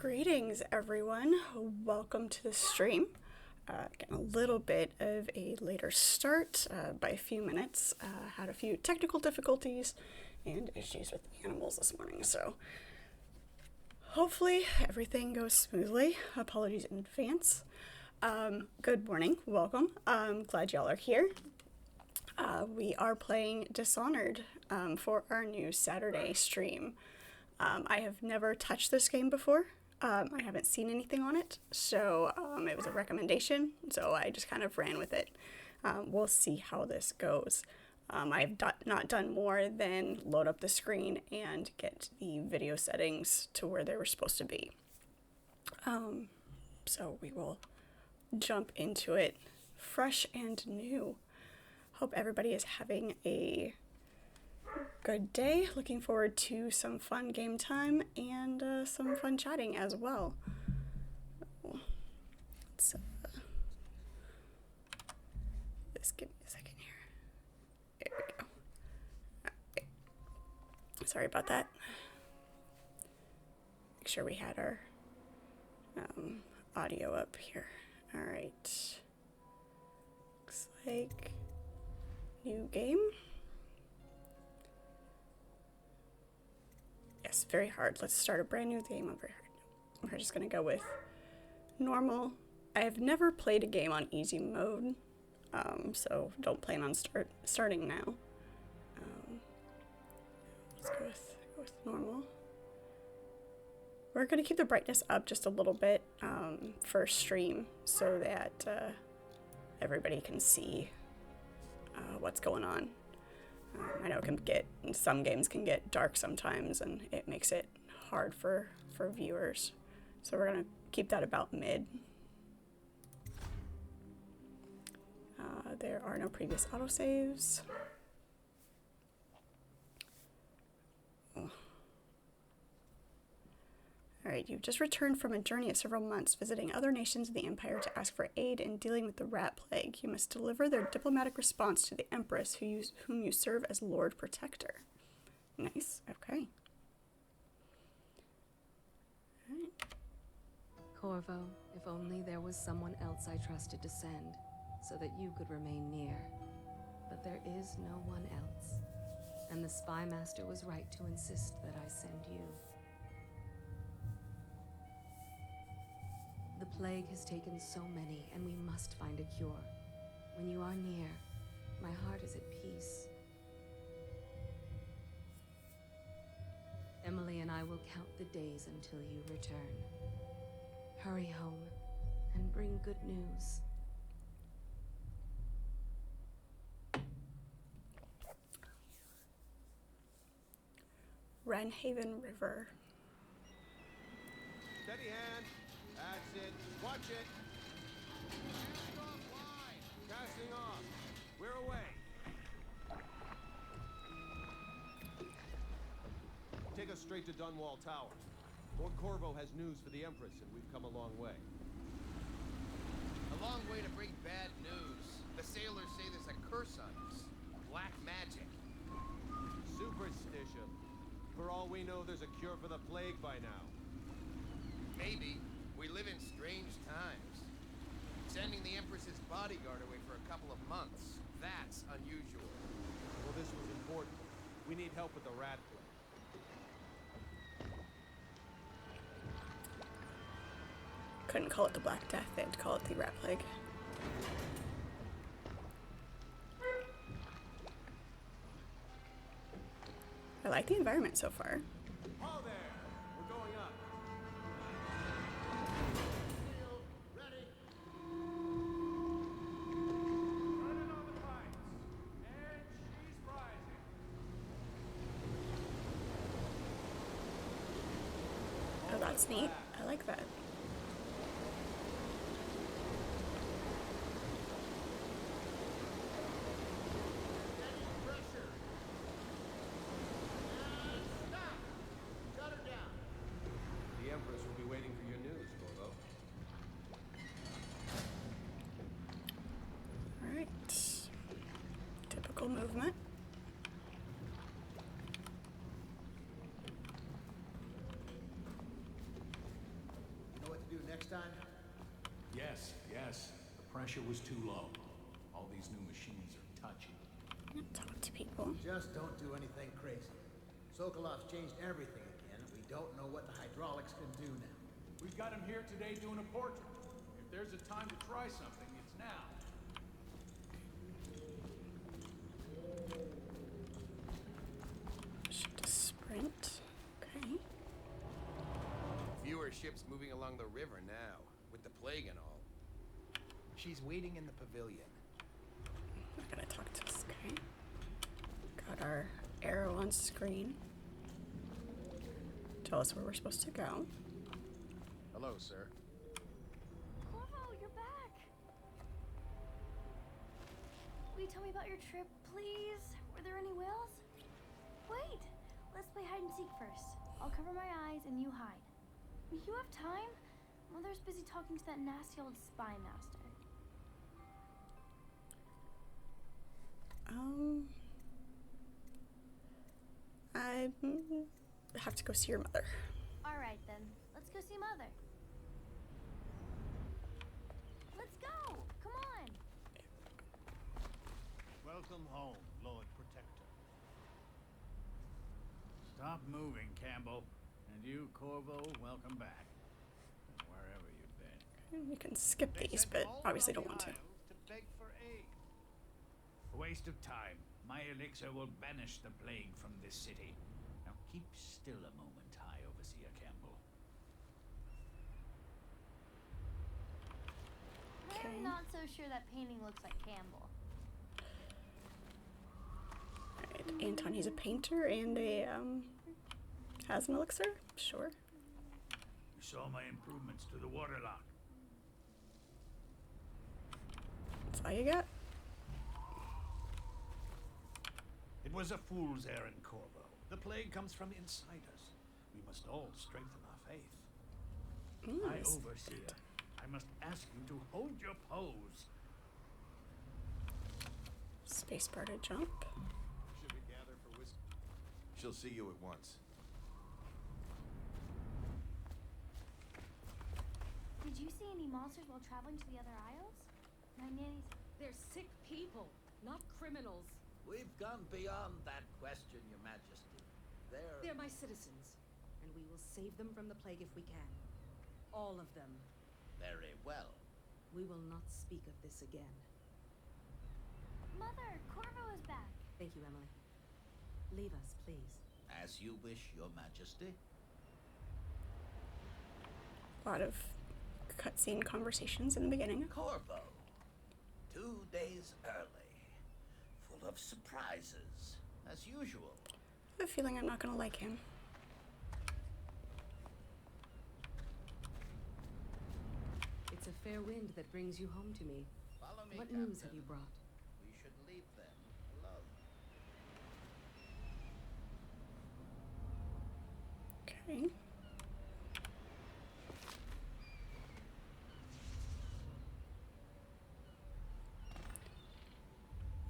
Greetings, everyone. Welcome to the stream. Getting a little bit of a later start by a few minutes. Had a few technical difficulties and issues with the animals this morning, so hopefully everything goes smoothly. Apologies in advance. Good morning. Welcome. I'm glad y'all are here. We are playing Dishonored for our new Saturday stream. I have never touched this game before. I haven't seen anything on it, so it was a recommendation, so I just kind of ran with it. We'll see how this goes. I've not done more than load up the screen and get the video settings to where they were supposed to be. So we will jump into it fresh and new. Hope everybody is having a good day. Looking forward to some fun game time and some fun chatting as well. Let's just give me a second here. There we go. Right. Sorry about that. Make sure we had our audio up here. All right. Looks like new game. Yes, very hard. Let's start a brand new game. Very hard. We're just gonna go with normal. I have never played a game on easy mode, so don't plan on starting now. Let's go with normal. We're gonna keep the brightness up just a little bit for stream so that everybody can see what's going on. I know some games can get dark sometimes, and it makes it hard for viewers. So we're gonna keep that about mid. There are no previous autosaves. Oh. Alright, you've just returned from a journey of several months visiting other nations of the Empire to ask for aid in dealing with the rat plague. You must deliver their diplomatic response to the Empress, whom you serve as Lord Protector. Nice, okay. Alright. Corvo, if only there was someone else I trusted to send, so that you could remain near. But there is no one else, and the Spy Master was right to insist that I send you. The plague has taken so many, and we must find a cure. When you are near, my heart is at peace. Emily and I will count the days until you return. Hurry home, and bring good news. Wrenhaven River. Steady hand. That's it. Watch it. Casting off line. Casting off. We're away. Take us straight to Dunwall Tower. Lord Corvo has news for the Empress, and we've come a long way. A long way to bring bad news. The sailors say there's a curse on us. Black magic. Superstition. For all we know, there's a cure for the plague by now. Maybe. We live in strange times. Sending the Empress's bodyguard away for a couple of months. That's unusual. Well, this was important. We need help with the rat plague. Couldn't call it the Black Death, they had to call it the rat plague. I like the environment so far. All there! We're going up. Field, ready. Running on the pipes. And she's rising. Oh, that's neat. I like that. Movement. time? Yes, yes. The pressure was too low. All these new machines are touchy. Talk to people. Just don't do anything crazy. Sokolov's changed everything again, and we don't know what the hydraulics can do now. We've got him here today doing a portrait. If there's a time to try something, it's now. Shift to sprint. Okay. Fewer ships moving along the river now, with the plague and all. She's waiting in the pavilion. Not gonna talk to us. Okay. Got our arrow on screen. Tell us where we're supposed to go. Hello, sir. Corvo, you're back! Will you tell me about your trip, please? Were there any whales? Wait! Let's play hide and seek first. I'll cover my eyes and you hide. You have time? Mother's busy talking to that nasty old spy master. I have to go see your mother. Alright then, let's go see Mother. Let's go! Come on! Welcome home, Lord Protector. Stop moving, Campbell. And you, Corvo, welcome back. Wherever you've been. We can skip They these, sent but all obviously around don't want the to. Isles to beg for aid. A waste of time. My elixir will banish the plague from this city. Now keep still a moment, High Overseer Campbell. Okay. I'm not so sure that painting looks like Campbell. Alright, Anton, he's a painter and a, has an elixir? Sure. You saw my improvements to the waterlock. That's all you got? It was a fool's errand, Corvo. The plague comes from inside us. We must all strengthen our faith. High Nice. Overseer, I must ask you to hold your pose. Spacebar to jump. Should we gather for whiskey? She'll see you at once. Did you see any monsters while traveling to the other isles? My nanny's... They're sick people, not criminals. We've gone beyond that question, Your Majesty. They're my citizens, and we will save them from the plague if we can. All of them. Very well. We will not speak of this again. Mother, Corvo is back. Thank you, Emily. Leave us, please. As you wish, Your Majesty. A lot of cutscene conversations in the beginning. Corvo. 2 days early. Full of surprises, as usual. I have a feeling I'm not gonna like him. It's a fair wind that brings you home to me. Follow me, What Captain. news have you brought? We should leave them alone. Okay.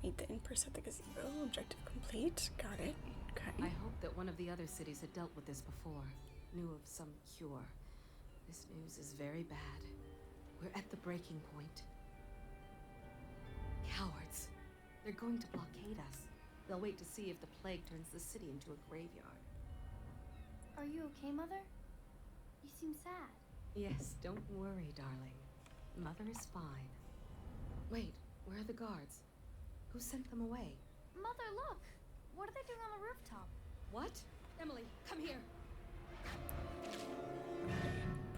Meet the Empress at the gazebo. Objective complete. Got it. Okay. I hope that one of the other cities had dealt with this before, knew of some cure. This news is very bad. We're at the breaking point. Cowards. They're going to blockade us. They'll wait to see if the plague turns the city into a graveyard. Are you okay, Mother? You seem sad. Yes, don't worry, darling. Mother is fine. Wait, where are the guards? Who sent them away? Mother, look! What are they doing on the rooftop? What? Emily, come here.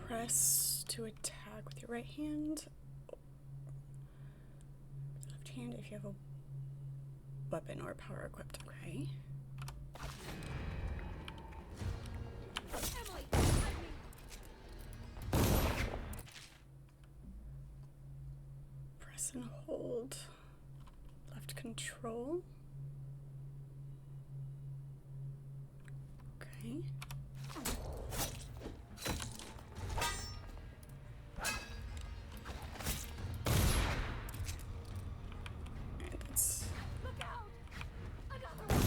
Press to attack with your right hand. Left hand if you have a weapon or power equipped. Okay. Emily, behind me! Press and hold. Left control. Okay. Alright, that's Look out! Another one!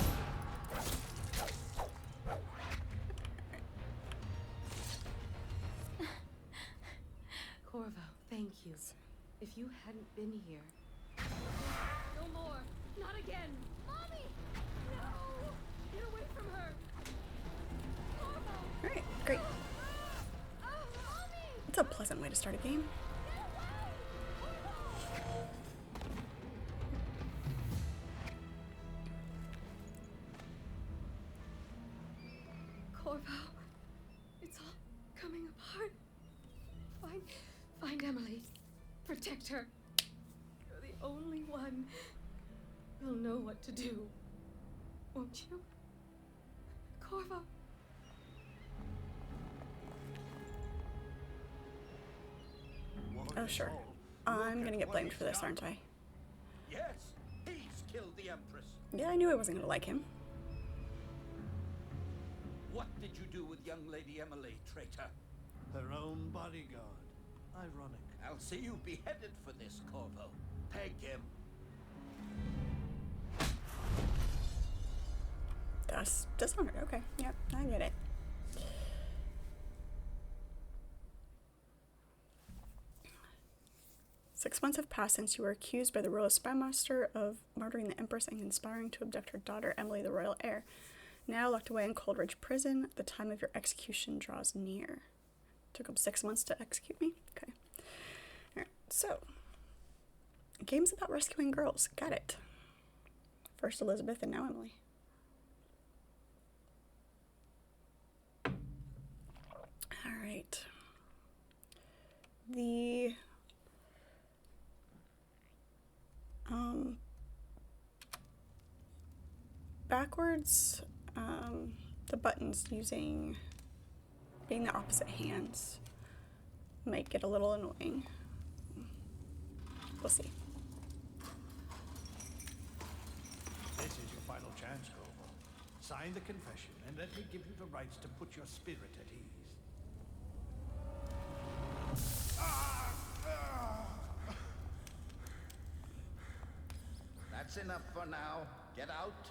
you. If you hadn't been here... No more! Not again! Mommy! No! Get away from her! All right, great. Mommy! It's a pleasant way to start a game. Corvo, it's all coming apart. Find Emily. Protect her. You're the only one who'll know what to do. Won't you? Corvo. Oh, sure. I'm gonna get blamed for this, aren't I? Yes, he's killed the Empress. Yeah, I knew I wasn't gonna like him. What did you do with young Lady Emily, traitor? Her own bodyguard. Ironic. I'll see you beheaded for this, Corvo. Peg him. That's Dishonored. Okay, yep, I get it. Six months have passed since you were accused by the royal spy master of murdering the Empress and conspiring to abduct her daughter, Emily, the royal heir. Now locked away in Coldridge Prison, the time of your execution draws near. Took them 6 months to execute me? Okay. Alright, so. Game's about rescuing girls. Got it. First Elizabeth and now Emily. Alright. The... backwards, the buttons being the opposite hands might get a little annoying. We'll see. This is your final chance, Corvo. Sign the confession and let me give you the rights to put your spirit at ease. That's enough for now. Get out.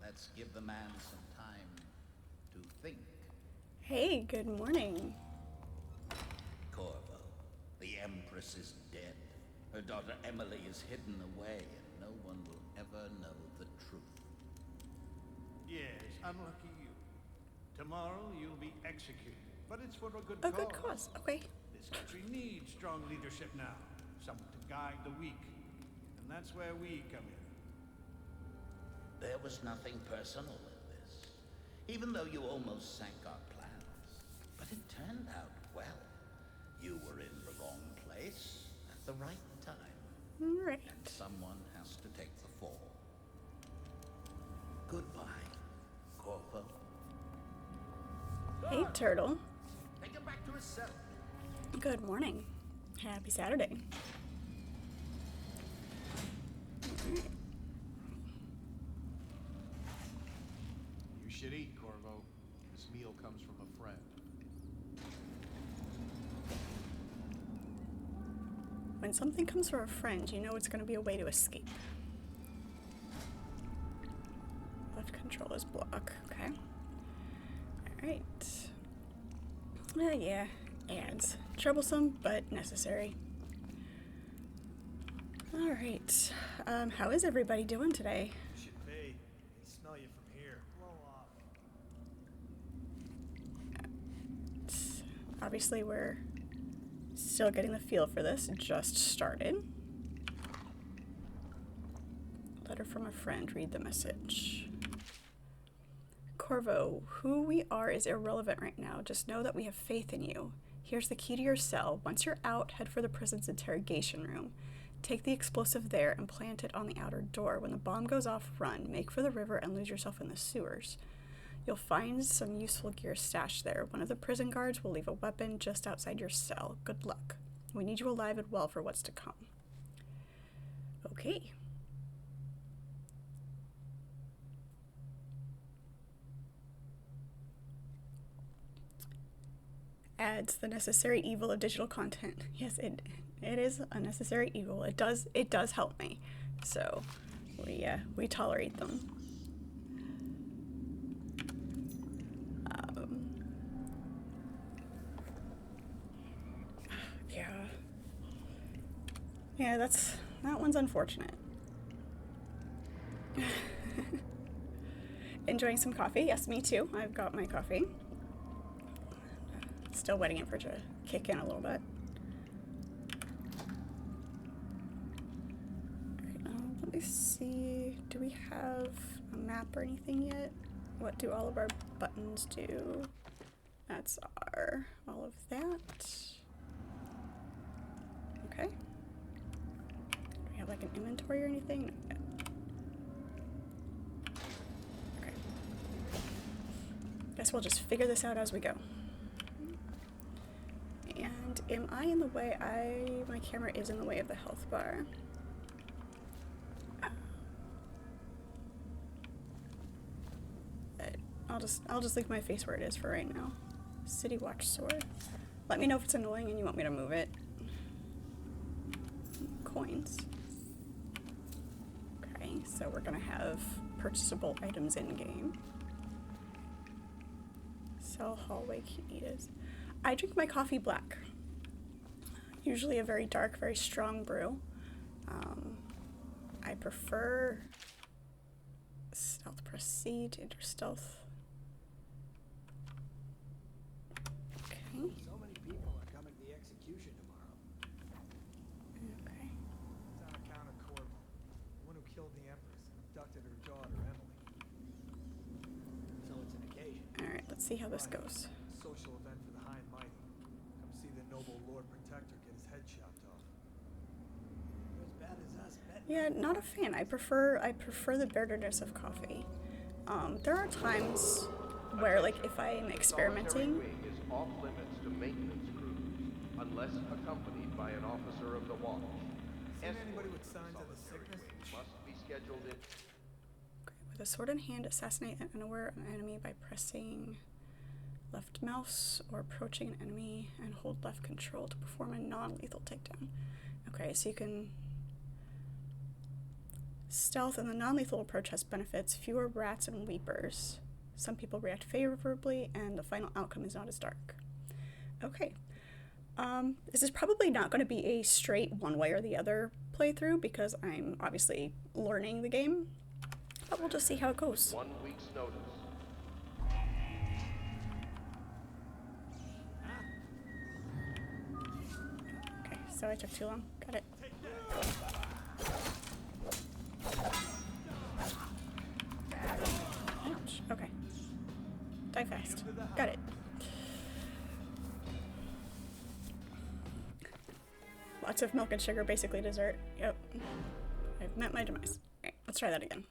Let's give the man some time to think. Hey, good morning. Corvo, the Empress is dead. Her daughter Emily is hidden away, and no one will ever know the truth. Yes, unlucky you. Tomorrow you'll be executed, but it's for a good A cause. good cause. Okay. This country needs strong leadership now. Someone to guide the weak. And that's where we come in. There was nothing personal in this, even though you almost sank our plans. But it turned out well. You were in the wrong place at the right time. Right. And someone has to take the fall. Goodbye, Corvo. Hey, Turtle. Take him back to his cell. Good morning. Happy Saturday. You should eat, Corvo. This meal comes from a friend. When something comes from a friend, you know it's going to be a way to escape. Left control is block. Okay. Alright. Yeah. Ads. Troublesome, but necessary. Alright. How is everybody doing today? You should pay. I can smell you from here. Blow off. Obviously, we're still getting the feel for this. Just started. Letter from a friend. Read the message. Corvo, who we are is irrelevant right now. Just know that we have faith in you. Here's the key to your cell. Once you're out, head for the prison's interrogation room. Take the explosive there and plant it on the outer door. When the bomb goes off, run. Make for the river and lose yourself in the sewers. You'll find some useful gear stashed there. One of the prison guards will leave a weapon just outside your cell. Good luck. We need you alive and well for what's to come. Okay. Adds the necessary evil of digital content. Yes, it is a necessary evil. It does help me. So we tolerate them. Yeah. Yeah, that one's unfortunate. Enjoying some coffee? Yes, me too. I've got my coffee. Still waiting for it to kick in a little bit. Alright, let me see. Do we have a map or anything yet? What do all of our buttons do? That's all of that. Okay. Do we have like an inventory or anything? Not yet. Okay. Guess we'll just figure this out as we go. And am I in the way? My camera is in the way of the health bar. But I'll just leave my face where it is for right now. City Watch Sword. Let me know if it's annoying and you want me to move it. Coins. Okay, so we're gonna have purchasable items in game. Sell hallway keys. I drink my coffee black. Usually a very dark, very strong brew. I prefer stealth. Proceed, enter stealth. Okay. So many people are coming to the execution tomorrow. Okay. It's on account of Corvo, the one who killed the Empress and abducted her daughter, Emily. So it's an occasion. Alright, let's see how this goes. Social event for the high and mighty. Come see the noble Lord Protector get his head chopped off. You're as bad as us, bet. Yeah, not a fan. I prefer the bitterness of coffee. There are times where, like, if I'm experimenting. Solitary wing is off limits to maintenance crews, unless accompanied by an officer of the watch. Seen anybody with signs of the sickness? Must be scheduled in. Okay, with a sword in hand, assassinate an unaware enemy by pressing left mouse or approaching an enemy and hold left control to perform a non-lethal takedown. Okay, so you can stealth, and the non-lethal approach has benefits: fewer rats and weepers. Some people react favorably, and the final outcome is not as dark. Okay. This is probably not going to be a straight one way or the other playthrough because I'm obviously learning the game, but we'll just see how it goes. 1 week's notice. Okay, so I took too long. Got it. Ouch. Okay. Die fast. Got it. Lots of milk and sugar, basically dessert. Yep. I've met my demise. Alright, let's try that again.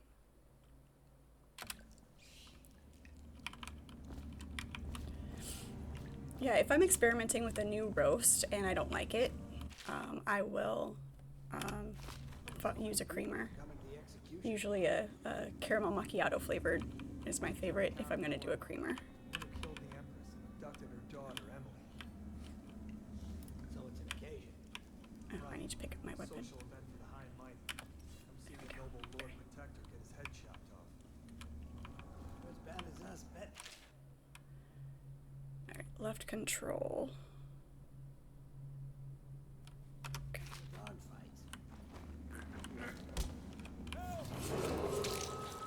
Yeah, if I'm experimenting with a new roast and I don't like it, I will use a creamer. Usually a caramel macchiato flavored is my favorite if I'm going to do a creamer. Who killed the Empress and abducted her daughter, Emily. So it's an occasion. Oh, I need to pick up my weapon. Social event for the high and mighty. Come see the noble Lord Protector get his head chopped off. You're as bad as us, bet. Alright, left control.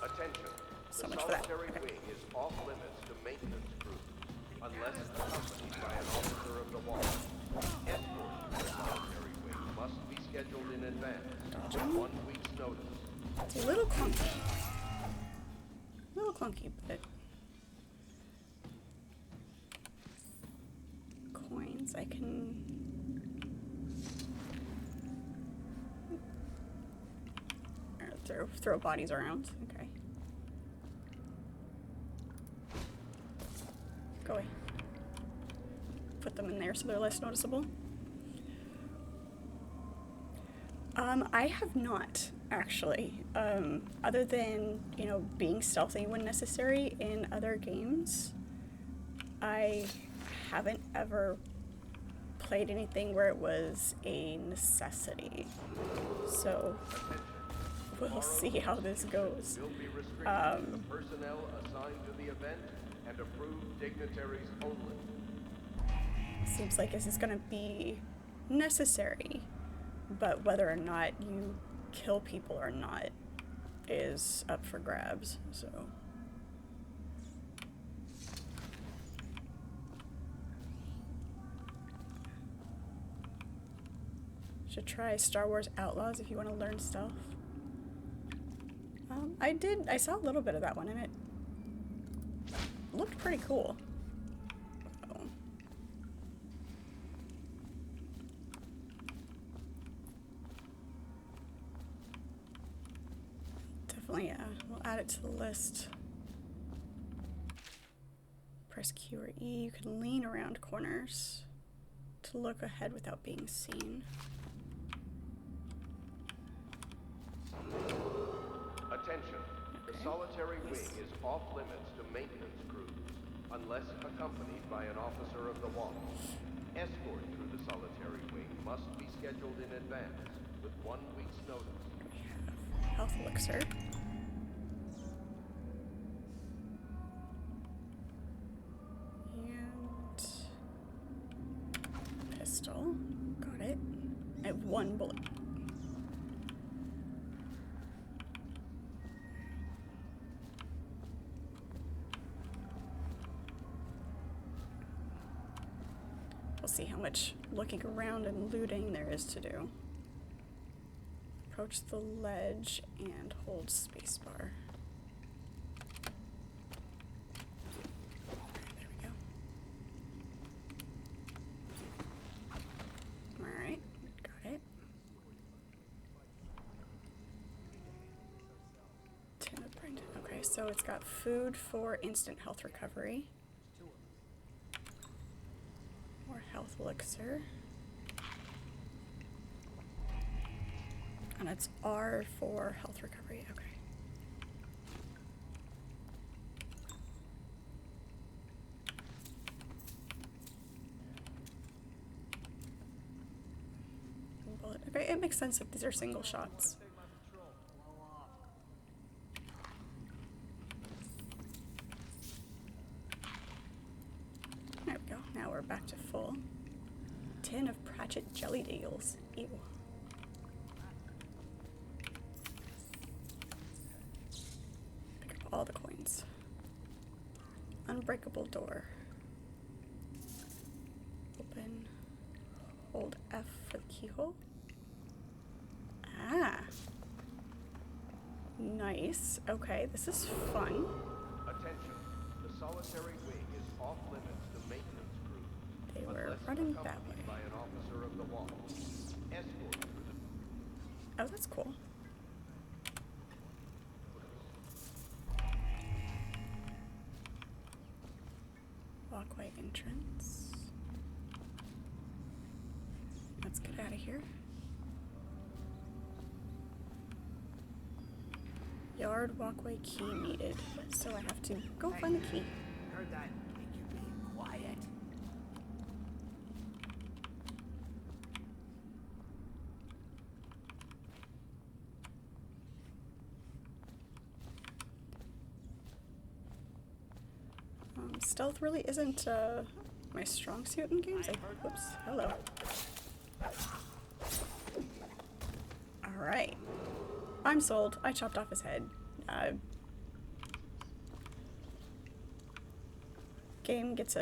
Attention. So The much for that. solitary Okay. wing is off limits to maintenance crews, unless accompanied by an officer of the watch. Escort to the solitary wing must be scheduled in advance with 1 week's notice. It's a little clunky. A little clunky, but coins I can. Or throw bodies around. Okay. Go away. Put them in there so they're less noticeable. I have not, actually. Other than, you know, being stealthy when necessary in other games, I haven't ever played anything where it was a necessity. So, we'll see how this goes. Will be restricted to personnel assigned to the event and approved dignitaries only. Seems like this is gonna be necessary. but whether or not you kill people or not is up for grabs, so. Should try Star Wars Outlaws if you want to learn stealth. I saw a little bit of that one and it looked pretty cool. So. Definitely, we'll add it to the list. Press Q or E. You can lean around corners to look ahead without being seen. Attention. The solitary wing is off limits to maintenance crews, unless accompanied by an officer of the watch. Escort through the solitary wing must be scheduled in advance, with 1 week's notice. We have health elixir. And pistol. Got it. I have 1 bullet. We'll see how much looking around and looting there is to do. Approach the ledge and hold spacebar. There we go. Alright, got it. Tin of Brendan. Okay, so it's got food for instant health recovery. More health elixir. And it's R for health recovery. Okay. Bullet. Okay, it makes sense if these are single shots. There we go. Now we're back to full. Tin of Pratchett jellied eels. Ew. Pick up all the coins. Unbreakable door. Open. Hold F for the keyhole. Ah. Nice. Okay, this is fun. Attention. The solitary wing is off limits to maintenance crews. They were unless running that accompanied way. by an officer of the watch. Escort through the Oh, that's cool. Walkway entrance. Let's get out of here. Yard walkway key needed. So I have to go find the key. Heard that. Make you be quiet. Stealth really isn't my strong suit in games. Whoops. Hello. Alright. I'm sold. I chopped off his head. Game gets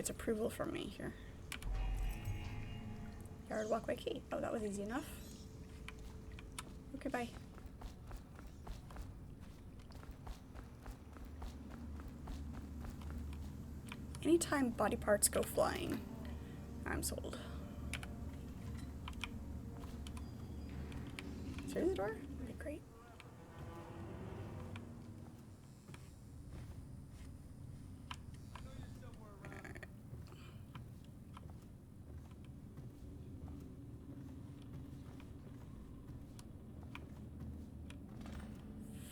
approval from me here. Yard walkway key. Oh, that was easy enough. Okay, bye. Anytime body parts go flying, I'm sold. Through the door? Okay, great. Alright.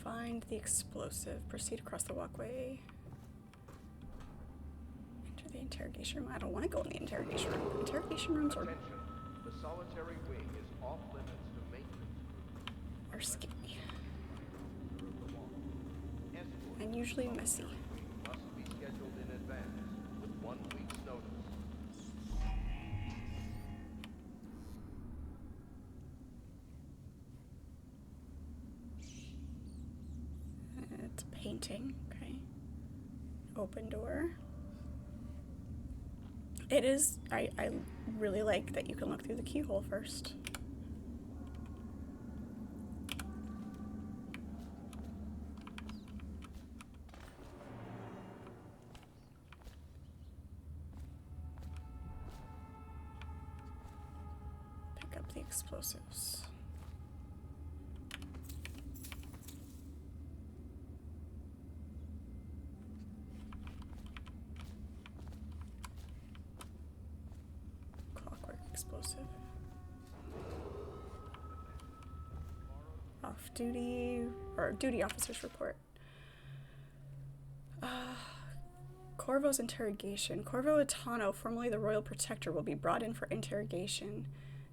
Find the explosive. Proceed across the walkway. Enter the interrogation room. I don't want to go in the interrogation room. Interrogation rooms are Attention. The solitary wing is off limits to maintenance crews. are scary Escort and usually messy. must be scheduled in advance, with 1 week's notice. painting. Okay. Open door. It is, I really like that you can look through the keyhole first. Pick up the explosives. Explosive. Off-duty, or duty officer's report. Corvo's interrogation. Corvo Itano, formerly the Royal Protector, will be brought in for interrogation.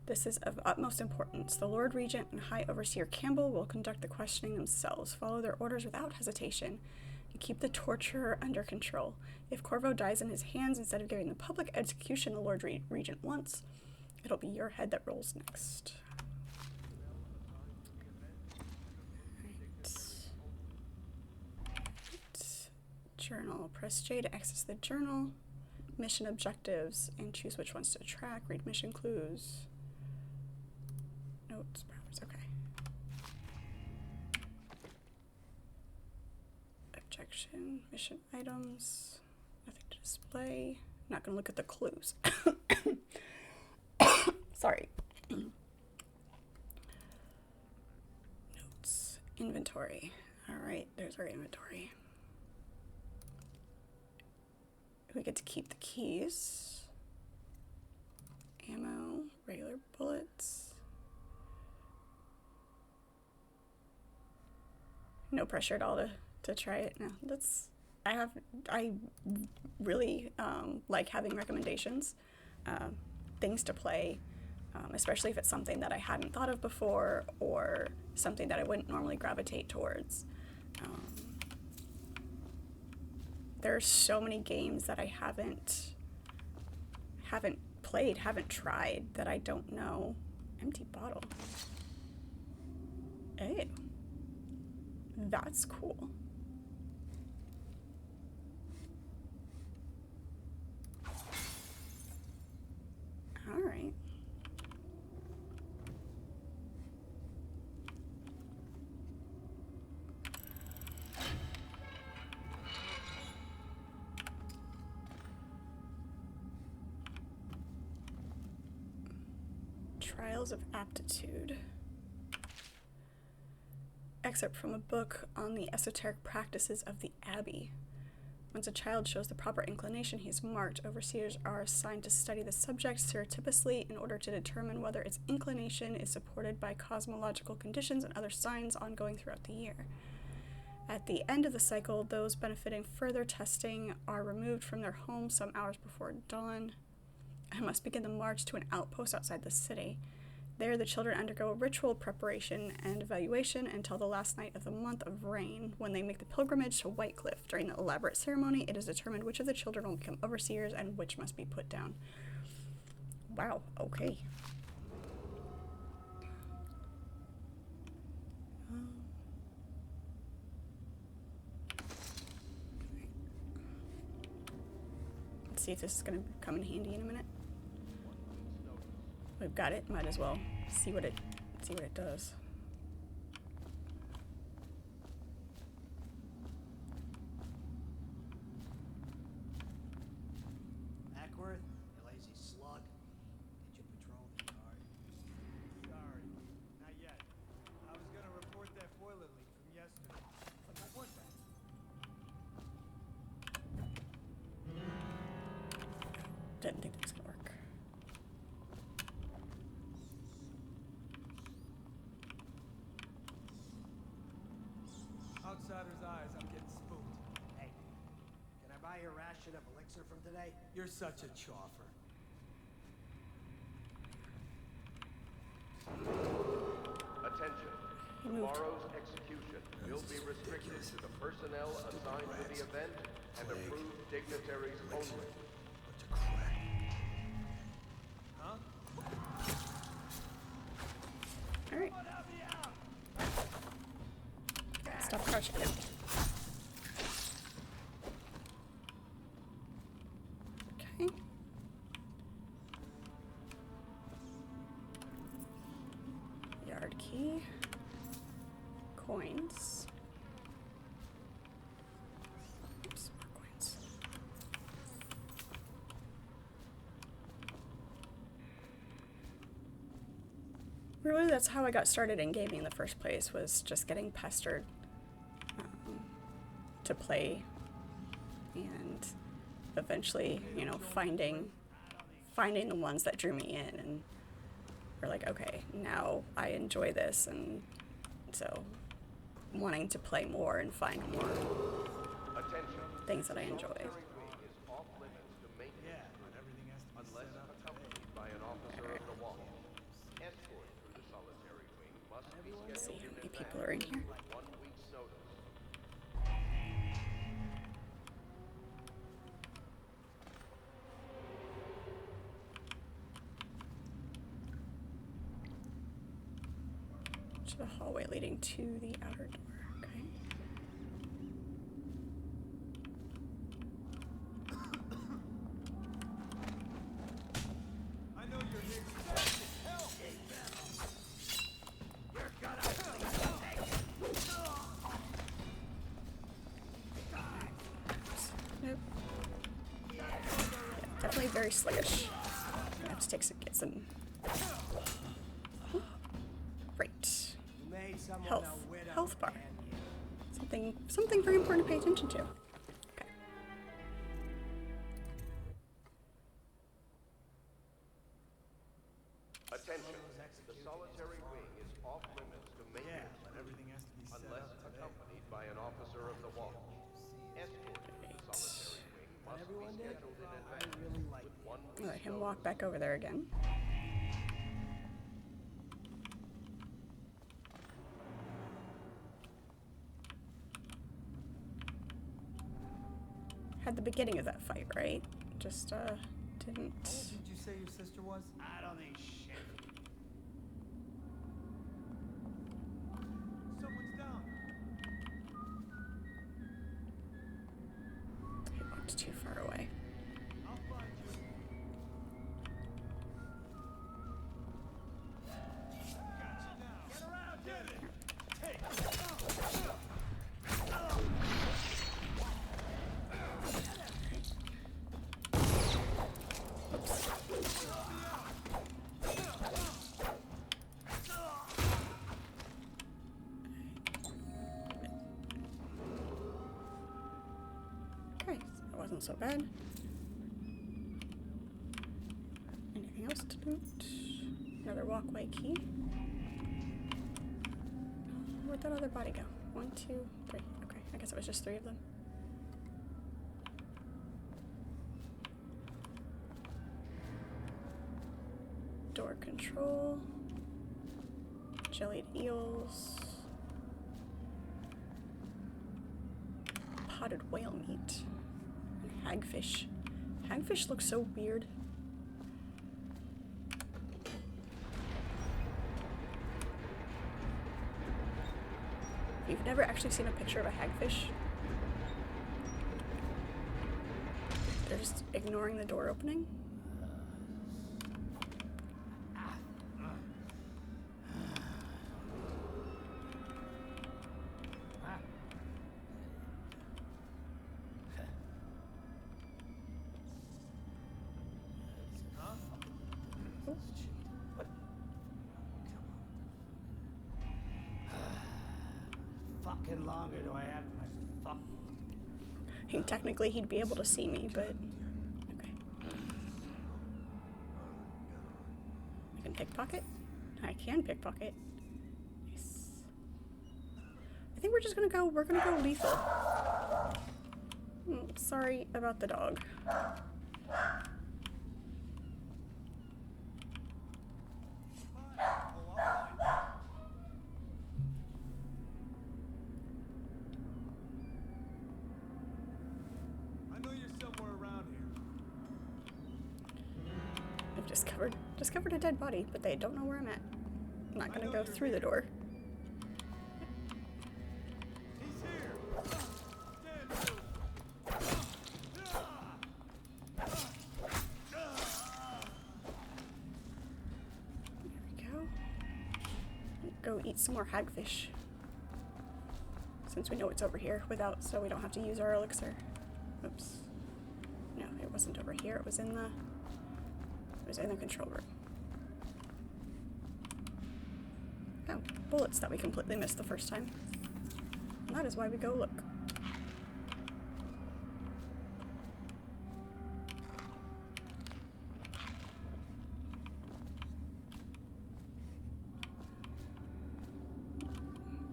This is of utmost importance. The Lord Regent and High Overseer Campbell will conduct the questioning themselves. Follow their orders without hesitation, and keep the torturer under control. If Corvo dies in his hands instead of giving the public execution the Lord Regent wants, it'll be your head that rolls next. Right. Journal. Press J to access the journal. Mission objectives and choose which ones to track. Read mission clues. Notes. Powers. Okay. Objection. Mission items. Nothing to display. Not gonna look at the clues. Sorry. Notes. Inventory. Alright, there's our inventory. We get to keep the keys. Ammo. Regular bullets. No pressure at all to try it. No, that's... I really like having recommendations. Things to play. Especially if it's something that I hadn't thought of before or something that I wouldn't normally gravitate towards. There are so many games that I haven't played, haven't tried, that I don't know. Empty bottle. Hey, that's cool. All right. Trials of Aptitude. Excerpt from a book on the esoteric practices of the Abbey. Once a child shows the proper inclination, he is marked. Overseers are assigned to study the subject surreptitiously in order to determine whether its inclination is supported by cosmological conditions and other signs ongoing throughout the year. At the end of the cycle, those benefiting further testing are removed from their homes some hours before dawn. I must begin the march to an outpost outside the city. There, the children undergo a ritual preparation and evaluation until the last night of the month of rain, when they make the pilgrimage to White Cliff. During the elaborate ceremony, it is determined which of the children will become overseers and which must be put down. Wow, okay. Let's see if this is going to come in handy in a minute. We've got it, might as well see what it does. Ackworth, you lazy slug. Did you patrol the yard? Sorry, not yet. I was gonna report that boiler leak from yesterday. But my point back. Didn't think it was gonna work. Outsider's eyes, I'm getting spooked. Hey, can I buy your ration of elixir from today? You're such a choffer. Attention. Tomorrow's execution will be restricted to the personnel assigned to the event and approved dignitaries only. Bunch of crap. Huh? All right. Stop crouching. Really, that's how I got started in gaming in the first place, was just getting pestered to play, and eventually, you know, finding the ones that drew me in, and we're like, okay, now I enjoy this, and so wanting to play more and find more things that I enjoy. Solitary wing is off limits to maintenance unless accompanied by an officer of the wall. Escort through the solitary wing must be Let's see scheduled how in many people are in here. with 1 week's notice. To the hallway leading to the outer door. Okay. I know you're here. Help! You're gonna Nope. Yeah, definitely very sluggish. I have to get some. Great. You made someone Health. a widow. Health bar. Something very important to pay attention to. Okay. Attention, the solitary wing is off limits to Yeah, maintenance but everything has to be set unless up today. accompanied by an officer of the wall. Escort through the solitary wing must be Everyone did? scheduled in I advance really like with 1 I'll week's let him notice. walk back over there again. Had the beginning of that fight, right? Just, didn't. How old did you say your sister was? I don't think shit. Someone's down. He walked too far away. I'll find you. Got you now. Get around, get it. Take it. Okay, so that wasn't so bad. Anything else to note? Another walkway key. Where'd that other body go? 1, 2, 3. Okay, I guess it was just 3 of them. Door control. Jellied eels. Potted whale meat. And hagfish. Hagfish looks so weird. You've never actually seen a picture of a hagfish? They're just ignoring the door opening? Fucking longer do I have my fuck? Technically, he'd be able to see me, but okay. I can pickpocket. I can pickpocket. Nice. I think we're just gonna go. We're gonna go lethal. Sorry about the dog. I know you're somewhere around here. I've discovered a dead body, but they don't know where I'm at. I'm not gonna go through the door. He's here. Stand move. There we go. Go eat some more hagfish. Since we know it's over here, so we don't have to use our elixir. Oops. No, it wasn't over here. It was in the control room. Oh, bullets that we completely missed the first time. And that is why we go look.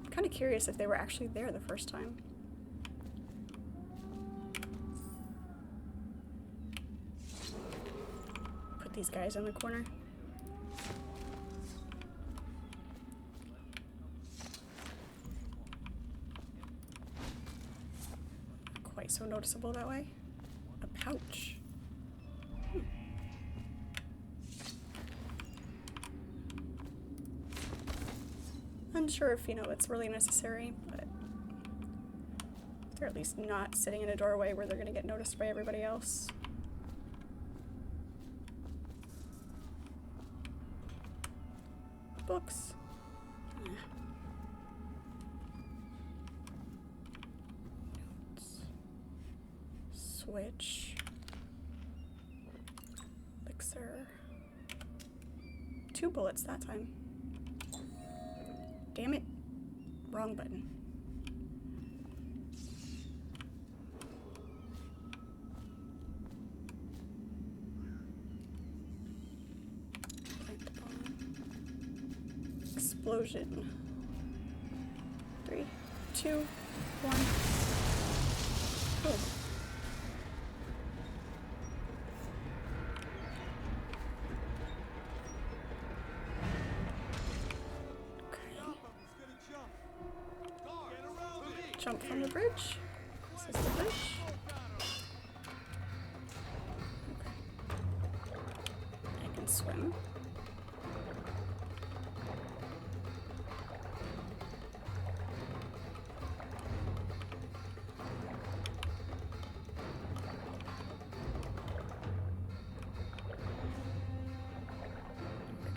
I'm kind of curious if they were actually there the first time. Put these guys in the corner. Quite so noticeable that way. A pouch. Unsure if, you know, it's really necessary, but they're at least not sitting in a doorway where they're going to get noticed by everybody else. Books. Yeah. Notes. Switch. Elixir. 2 bullets that time. Damn it. Wrong button. Plant bomb. Explosion. 3, 2, 1. Oh. Jump from the bridge. This is the bridge. Okay. I can swim.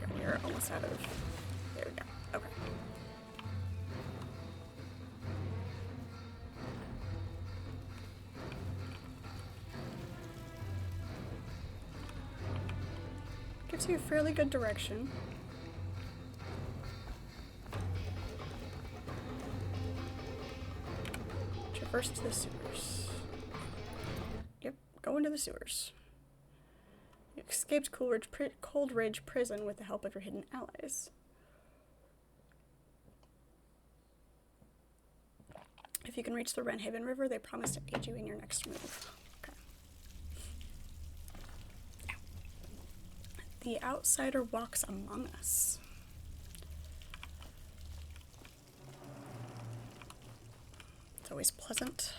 Okay, you're almost out of. There we go. Okay. Gives you a fairly good direction. Traverse to the sewers. Yep, go into the sewers. You escaped Cold Ridge Prison with the help of your hidden allies. If you can reach the Wrenhaven River, they promise to aid you in your next move. The outsider walks among us. It's always pleasant.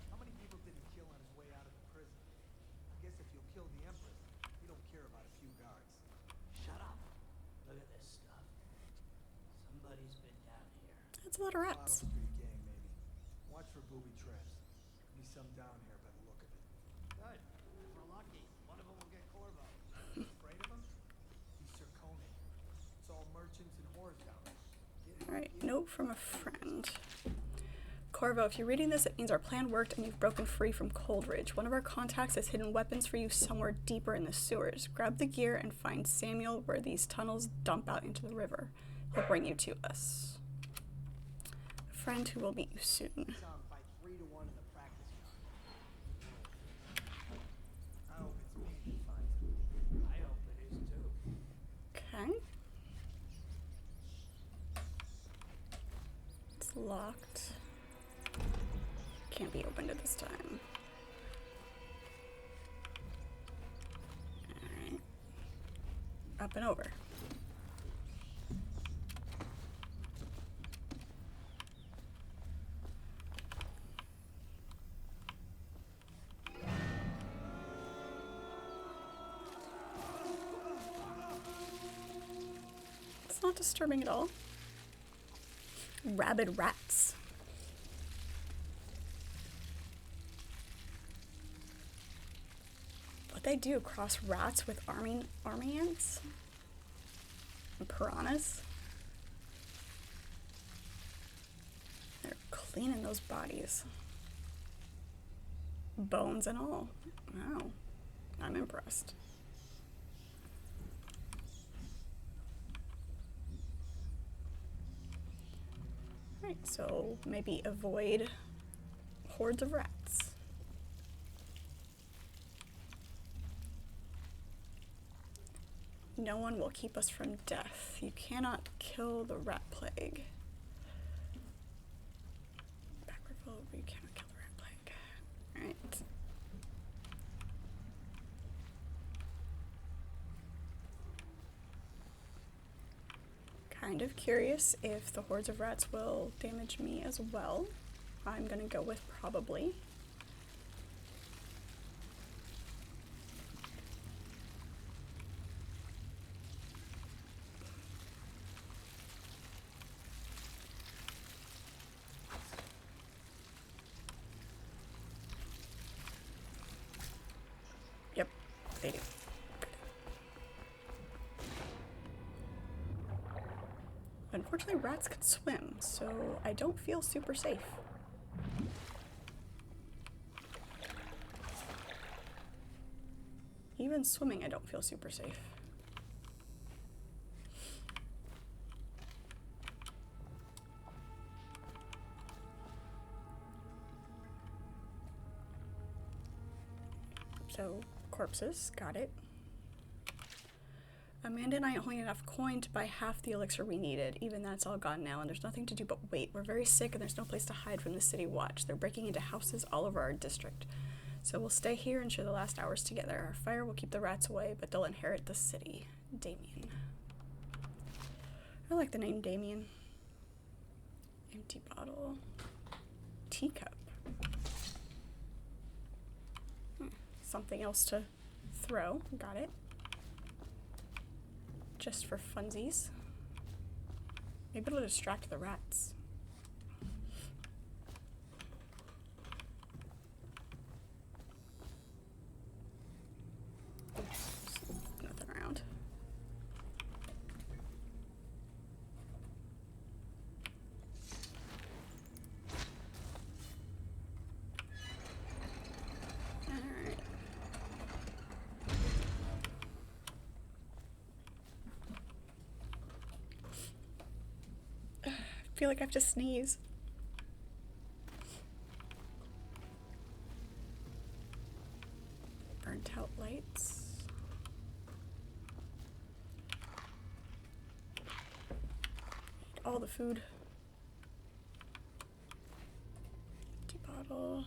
How many people did he kill on his way out of the prison? I guess if you'll kill the Empress, you don't care about a few guards. Shut up. Look at this stuff. Somebody's been down here. That's a lot of rats. Bottom Street gang, maybe. Watch for booby traps. Be some down here by the look of it. Good. If we're lucky, one of them will get Corvo. Afraid of him? He's Circone. It's all merchants and whores down there. Alright, note from a friend. Corvo, if you're reading this, it means our plan worked and you've broken free from Cold Ridge. One of our contacts has hidden weapons for you somewhere deeper in the sewers. Grab the gear and find Samuel where these tunnels dump out into the river. He'll bring you to us. A friend who will meet you soon. Fight 3 to 1 in the practice yard. I hope it's me who finds him. I hope it is too. Okay. It's locked. Can't be opened at this time. Alright. Up and over. It's not disturbing at all. Rabid rats. What they do, cross rats with army ants and piranhas. They're cleaning those bodies, bones and all. Wow. I'm impressed. Alright, so maybe avoid hordes of rats. No one will keep us from death. You cannot kill the rat plague. Backward flow, you cannot kill the rat plague. Alright. Kind of curious if the hordes of rats will damage me as well. I'm gonna go with probably. Yep, they do. Unfortunately, rats can swim, so I don't feel super safe. Even swimming, I don't feel super safe. So, corpses, got it. Amanda and I only had enough coin to buy half the elixir we needed. Even that's all gone now, and there's nothing to do but wait. We're very sick, and there's no place to hide from the city watch. They're breaking into houses all over our district. So we'll stay here and share the last hours together. Our fire will keep the rats away, but they'll inherit the city. Damien. I like the name Damien. Empty bottle. Teacup. Something else to throw. Got it. Just for funsies. Maybe it'll distract the rats. Nothing around. Alright. I feel like I have to sneeze. Burnt out lights. Eat all the food. Empty bottle.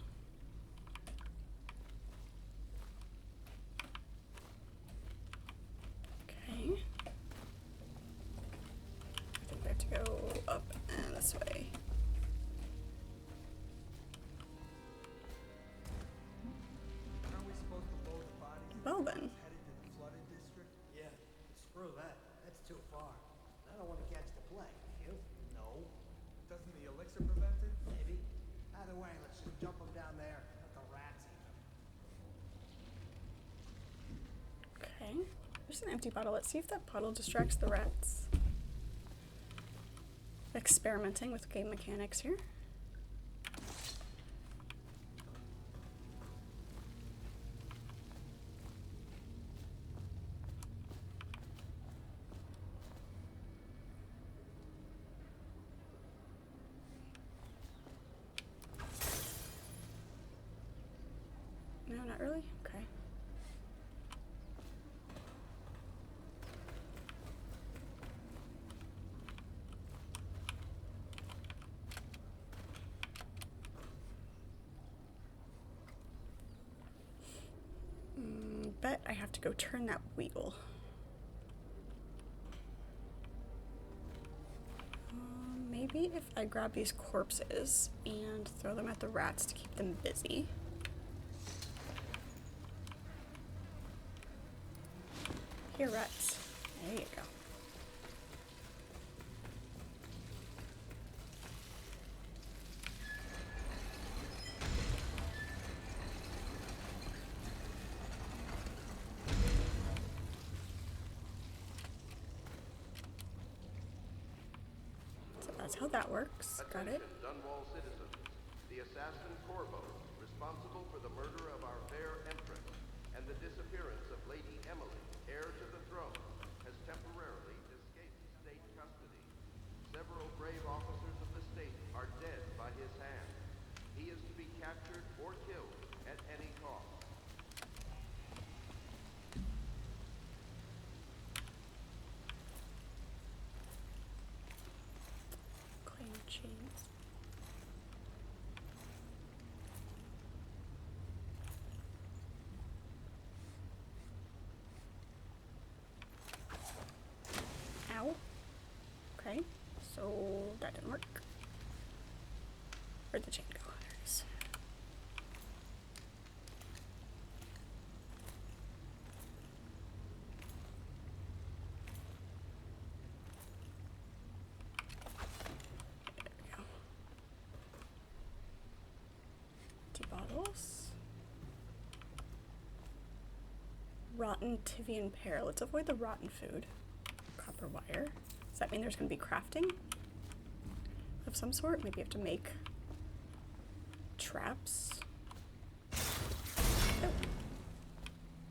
Okay. I think we have to go up and this way. Aren't we supposed to load the bodies? Well then. Headed to the flooded district? Yeah, screw that. That's too far. I don't want to catch the plague. You? No. Doesn't the elixir prevent it? Maybe. Either way, let's just jump them down there. Let the rats eat them. Okay. There's an empty bottle. Let's see if that bottle distracts the rats. Experimenting with game mechanics here. No, not really? Okay. Bet I have to go turn that wheel. Maybe if I grab these corpses and throw them at the rats to keep them busy. Here, rats. There you go. So that's how that works. Got it. Attention, Dunwall citizens. The assassin Corvo, responsible for the murder of our fair Empress, and the disappearance of Lady Emily, heir to the throne, has temporarily escaped state custody. Several brave officers of the state are dead by his hand. He is to be captured or killed at any cost. Claim chains. Ow. Okay, so that didn't work. Where'd the chain go? There it is. There we go. Empty bottles. Rotten Tivian pear. Let's avoid the rotten food. Copper wire. Does that mean there's going to be crafting of some sort? Maybe you have to make traps. Oh.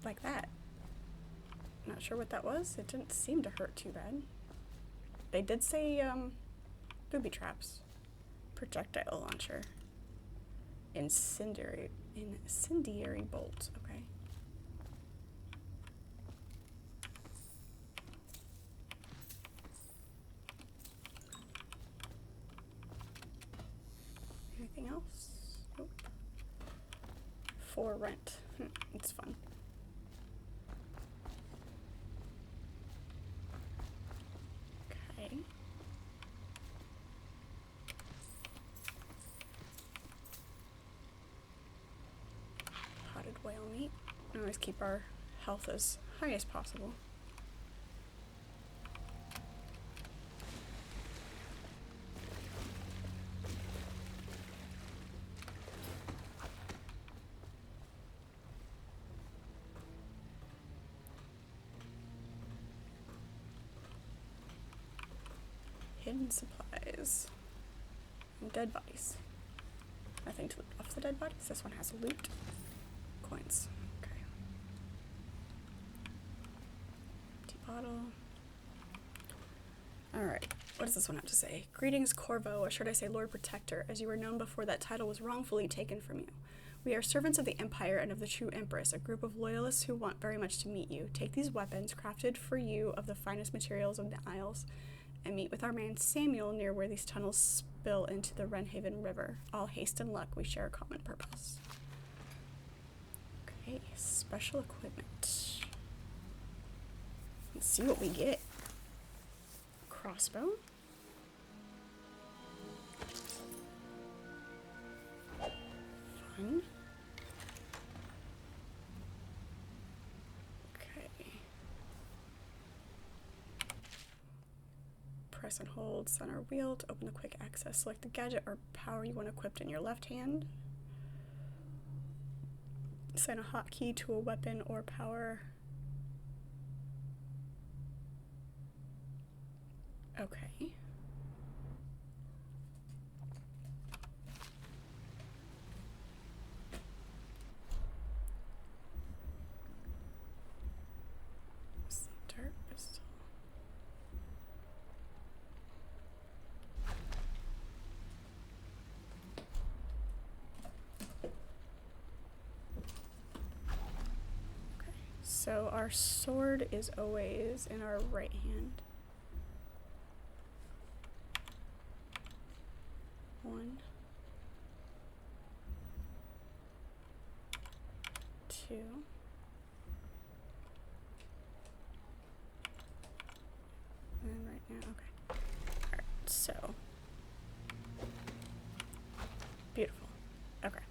Like that. Not sure what that was. It didn't seem to hurt too bad. They did say booby traps. Projectile launcher. Incendiary bolt. Okay. Anything else? Nope. For rent. It's fun. Okay. Potted whale meat. We always keep our health as high as possible. Hidden supplies. And dead bodies. Nothing to loot off the dead bodies. This one has loot. Coins. Okay. Empty bottle. Alright. What does this one have to say? Greetings, Corvo, or should I say Lord Protector, as you were known before that title was wrongfully taken from you. We are servants of the Empire and of the true Empress, a group of loyalists who want very much to meet you. Take these weapons, crafted for you of the finest materials of the Isles, and meet with our man Samuel near where these tunnels spill into the Wrenhaven River. All haste and luck, we share a common purpose. Okay, special equipment. Let's see what we get. Crossbow. Fun. Press and hold center wheel to open the quick access. Select the gadget or power you want equipped in your left hand. Assign a hotkey to a weapon or power. Okay. Dart pistol. So our sword is always in our right hand. 1, 2. And right now, okay. Alright, so. Beautiful. Okay.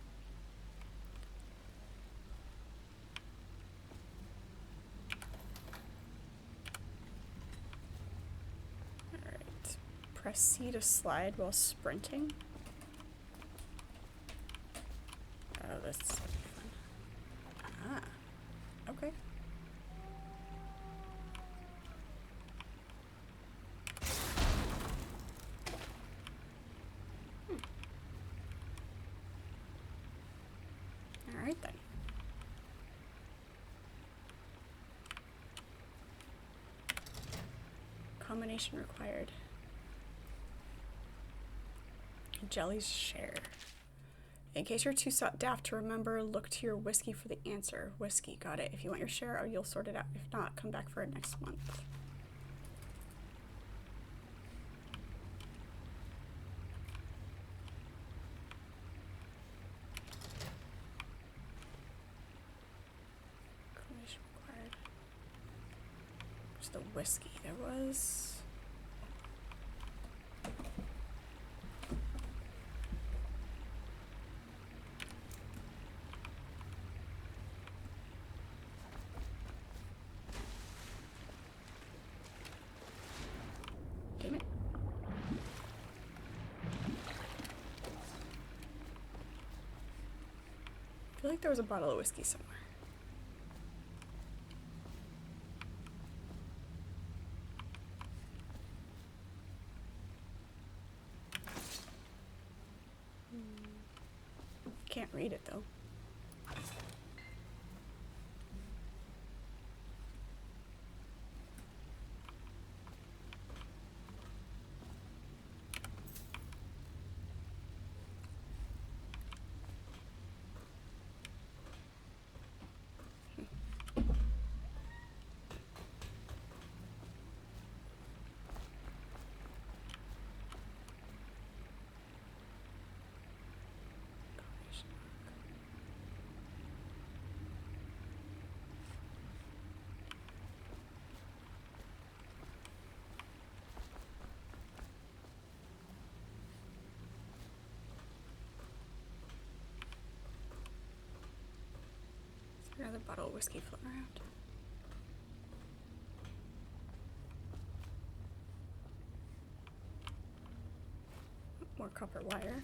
Press C to slide while sprinting. Oh, this is gonna be fun. Ah, okay. Alright then. Combination required. Jelly's share. In case you're too daft to remember, look to your whiskey for the answer. Whiskey, got it. If you want your share, you'll sort it out. If not, come back for it next month. Combination required. Where's the whiskey? There was... Damn it. I feel like there was a bottle of whiskey somewhere. Can't read it though. Another bottle of whiskey floating around. More copper wire.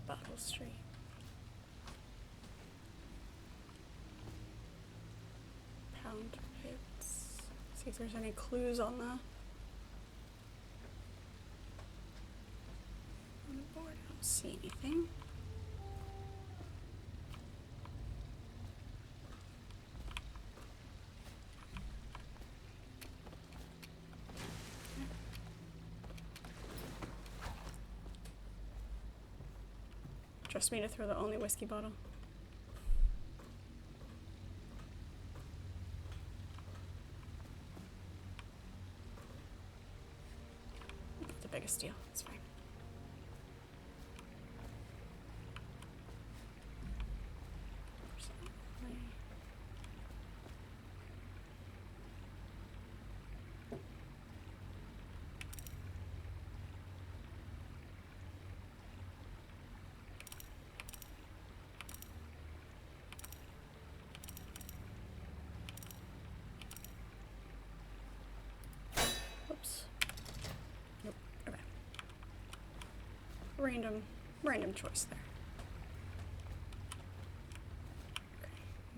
Bottle Street. Pound pits. See if there's any clues on the board. I don't see anything. Trust me to throw the only whiskey bottle. Not the biggest deal. It's fine. Oops. Nope. Okay. Random choice there. Okay.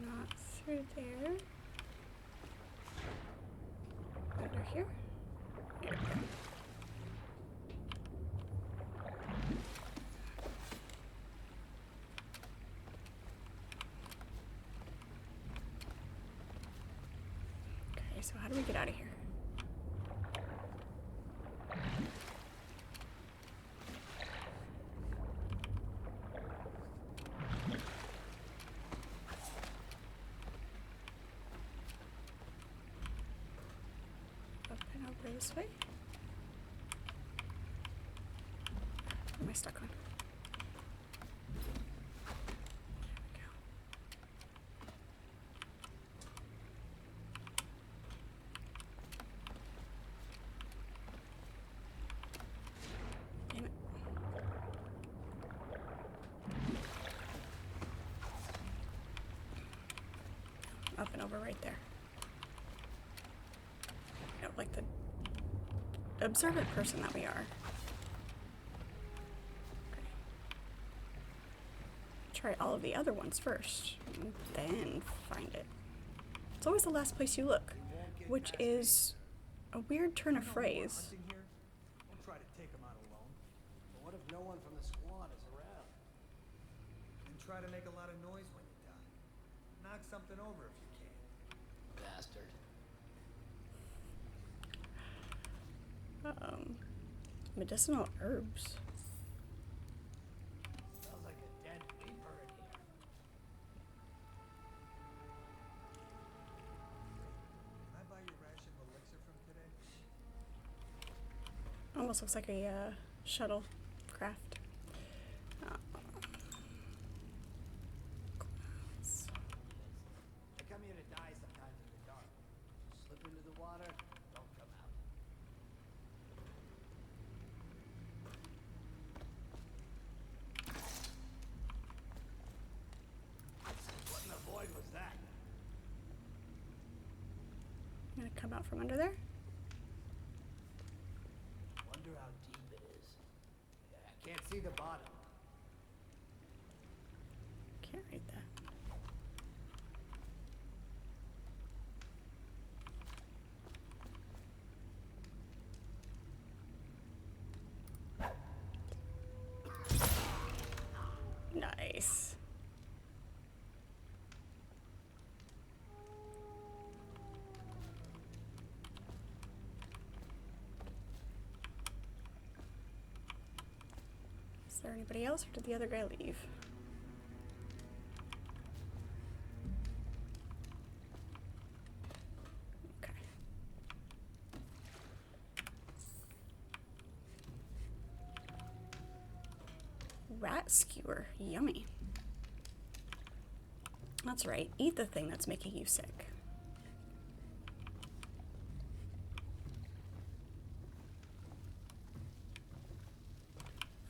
Not through there. Under here. There we go. Okay, so how do we get out of here? Up and over this way. What am I stuck on? There we go. Damn it. Up and over right there. You know, like the observant person that we are. Okay. Try all of the other ones first, and then find it. It's always the last place you look, which is a weird turn of phrase. Don't try to take him out alone. But what if no one from the squad is around? And try to make a lot of noise when you die. Knock something over if you can. Bastard. Medicinal herbs. Smells like a dead reaper in here. Can I buy your ration of elixir from today? Almost looks like a shuttle craft. I come here to die sometimes in the dark. Slip into the water, don't come out. What in the void was that? I'm gonna come out from under there. Wonder how deep it is. I can't see the bottom. Can't read that. Nice. Is there anybody else, or did the other guy leave? Okay. Rat skewer. Yummy. That's right. Eat the thing that's making you sick.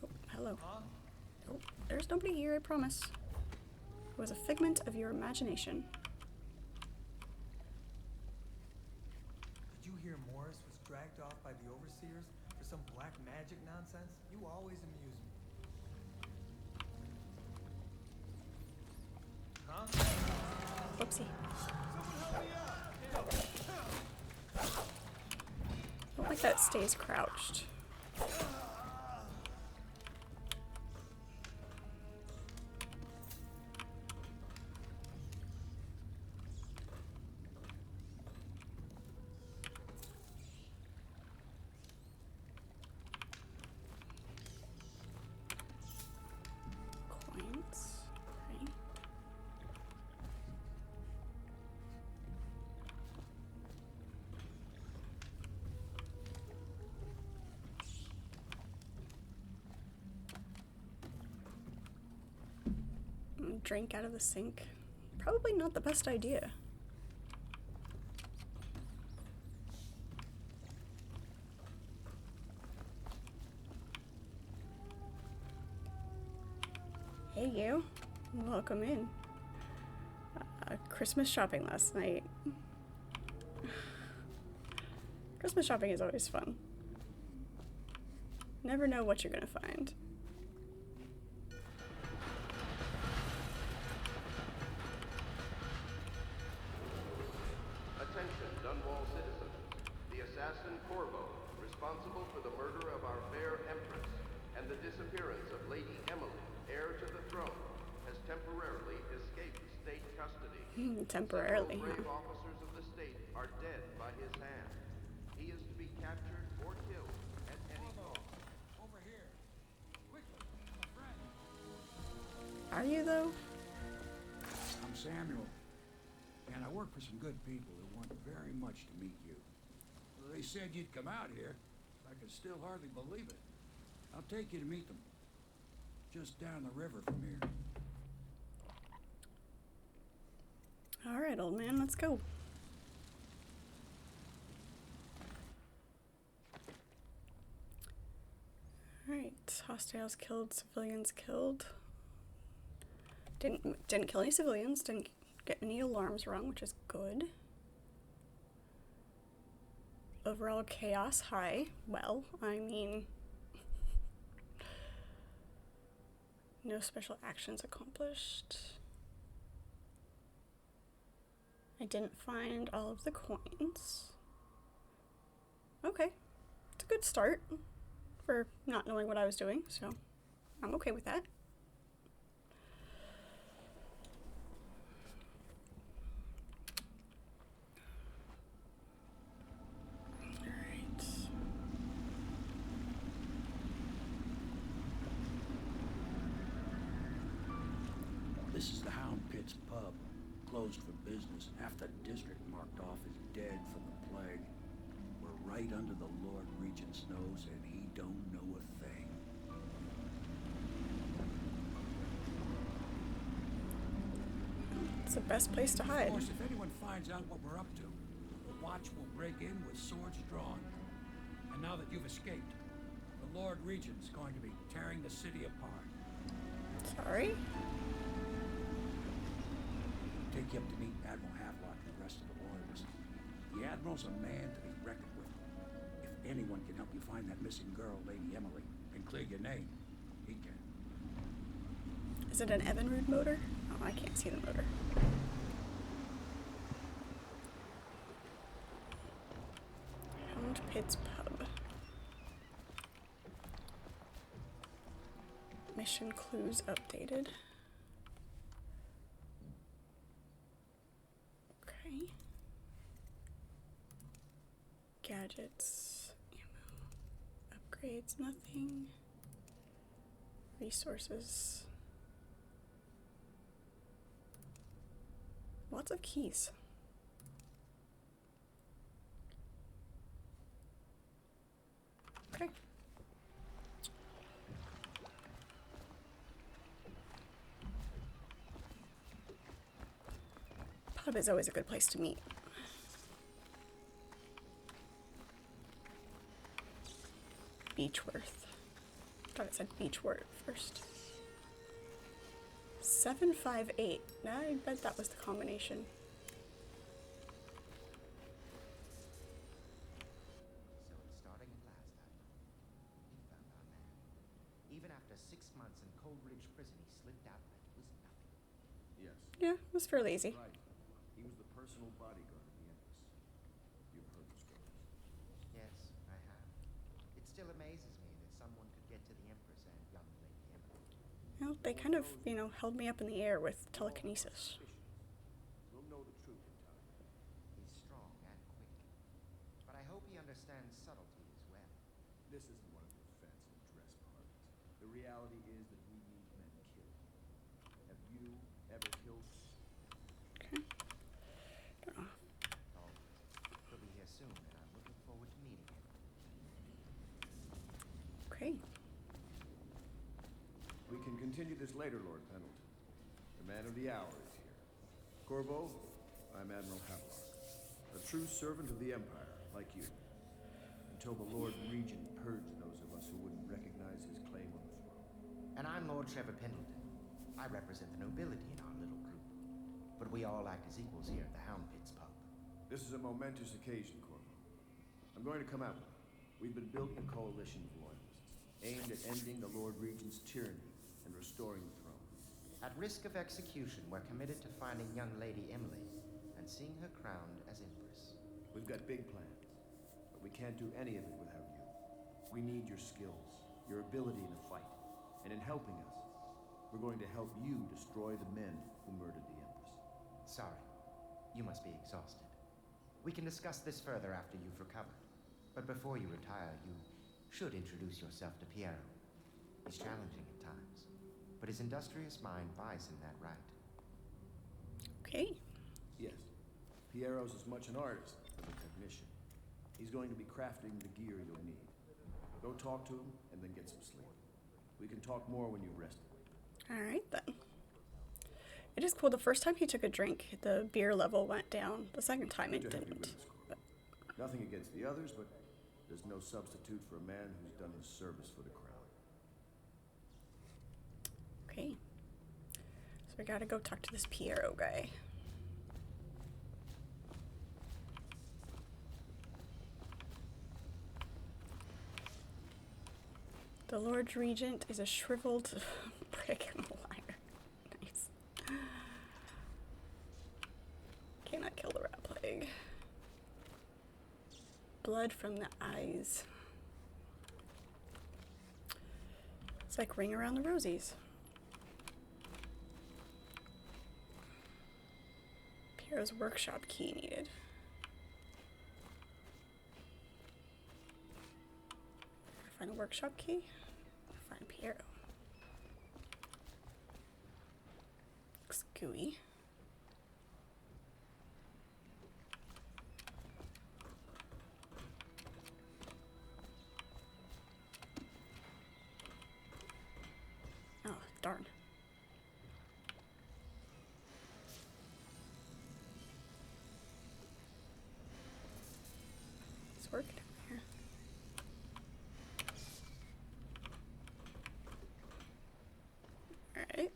Oh, hello. Oh, there's nobody here, I promise. It was a figment of your imagination. Did you hear Morris was dragged off by the overseers for some black magic nonsense? You always amuse me. Huh? Whoopsie. Someone help me out! I don't like that it stays crouched. Coins. Okay. Drink out of the sink. Probably not the best idea. Hey you, welcome in. Christmas shopping last night. Christmas shopping is always fun. Never know what you're gonna find. Attention, Dunwall citizens. The assassin Corvo, responsible for the murder of our fair Empress and the disappearance of Lady Emily, heir to the throne, has temporarily escaped state custody. Temporarily, Several brave huh? officers of the state are dead by his hand. He is to be captured or killed at any cost. Over here. Quickly, my friend. Are you though? I'm Samuel, and I work for some good people who want very much to meet you. They said you'd come out here. I can still hardly believe it. I'll take you to meet them. Just down the river from here. All right, old man, let's go. All right, hostiles killed, civilians killed. Didn't kill any civilians. Didn't get any alarms rung, which is good. Overall chaos high. Well, I mean, no special actions accomplished. I didn't find all of the coins. Okay, it's a good start for not knowing what I was doing, so I'm okay with that. Alright. This is the Hound Pits pub. Closed for business. Half the district marked off as dead from the plague. We're right under the Lord Regent's nose, and he don't know a thing. It's the best place to hide. Of course, if anyone finds out what we're up to, the watch will break in with swords drawn. And now that you've escaped, the Lord Regent's going to be tearing the city apart. Sorry? Take you up to meet Admiral Havelock and the rest of the Loyalists. The Admiral's a man to be reckoned with. If anyone can help you find that missing girl, Lady Emily, and clear your name, he can. Is it an Evinrude motor? Oh, I can't see the motor. Hound Pits Pub. Mission clues updated. Okay. Gadgets, ammo, upgrades, nothing. Resources. Lots of keys. Okay. Pub is always a good place to meet. Beechworth. Thought it said Beechworth first. 758. I bet that was the combination. So it's starting at last, Admiral. We found our man. Even after 6 months in Coldridge Prison, he slipped out like it was nothing. Yes. Yeah, it was fairly easy. Right. He was the personal bodyguard of the Empress. You've heard the stories. Yes, I have. It still amazes me that someone could get to the Empress and young Lady Emily. Well, they kind of, held me up in the air with telekinesis. We'll know the truth in time. He's strong and quick. But I hope he understands subtlety as well. This isn't one of those fancy dress parties. The reality is that we need men killed. Have you ever killed? Okay. Oh, he'll be here soon, and I'm looking forward to meeting him. Okay. We can continue this later, Lord Pendleton. The man of the hour is here. Corvo, I'm Admiral Havelock. A true servant of the Empire, like you. Until the Lord Regent purged those of us who wouldn't recognize his claim on the throne. And I'm Lord Trevor Pendleton. I represent the nobility in our little group. But we all act as equals here at the Hound Pits Pub. This is a momentous occasion, Corvo. I'm going to come out with it. We've been building a coalition of loyalists, aimed at ending the Lord Regent's tyranny and restoring the throne. At risk of execution, we're committed to finding young Lady Emily and seeing her crowned as Empress. We've got big plans, but we can't do any of it without you. We need your skills, your ability in a fight, and in helping us, we're going to help you destroy the men who murdered the Empress. Sorry, you must be exhausted. We can discuss this further after you've recovered. But before you retire, you should introduce yourself to Piero. He's challenging at times, but his industrious mind buys him that right. Okay. Yes, Piero's as much an artist as a technician. He's going to be crafting the gear you'll need. Go talk to him, and then get some sleep. We can talk more when you've rested. Alright then. It is cool. The first time he took a drink, the beer level went down. The second time it Good to have you didn't. with us, Corvo. Nothing against the others, but there's no substitute for a man who's done his service for the crown. Okay. So we gotta go talk to this Piero guy. The Lord Regent is a shriveled prick and a liar. Nice. Cannot kill blood from the eyes. It's like Ring Around the Rosies. Piero's workshop key needed. Find a workshop key. Find Piero. Looks gooey. Oh, darn. It's working down here. Alright.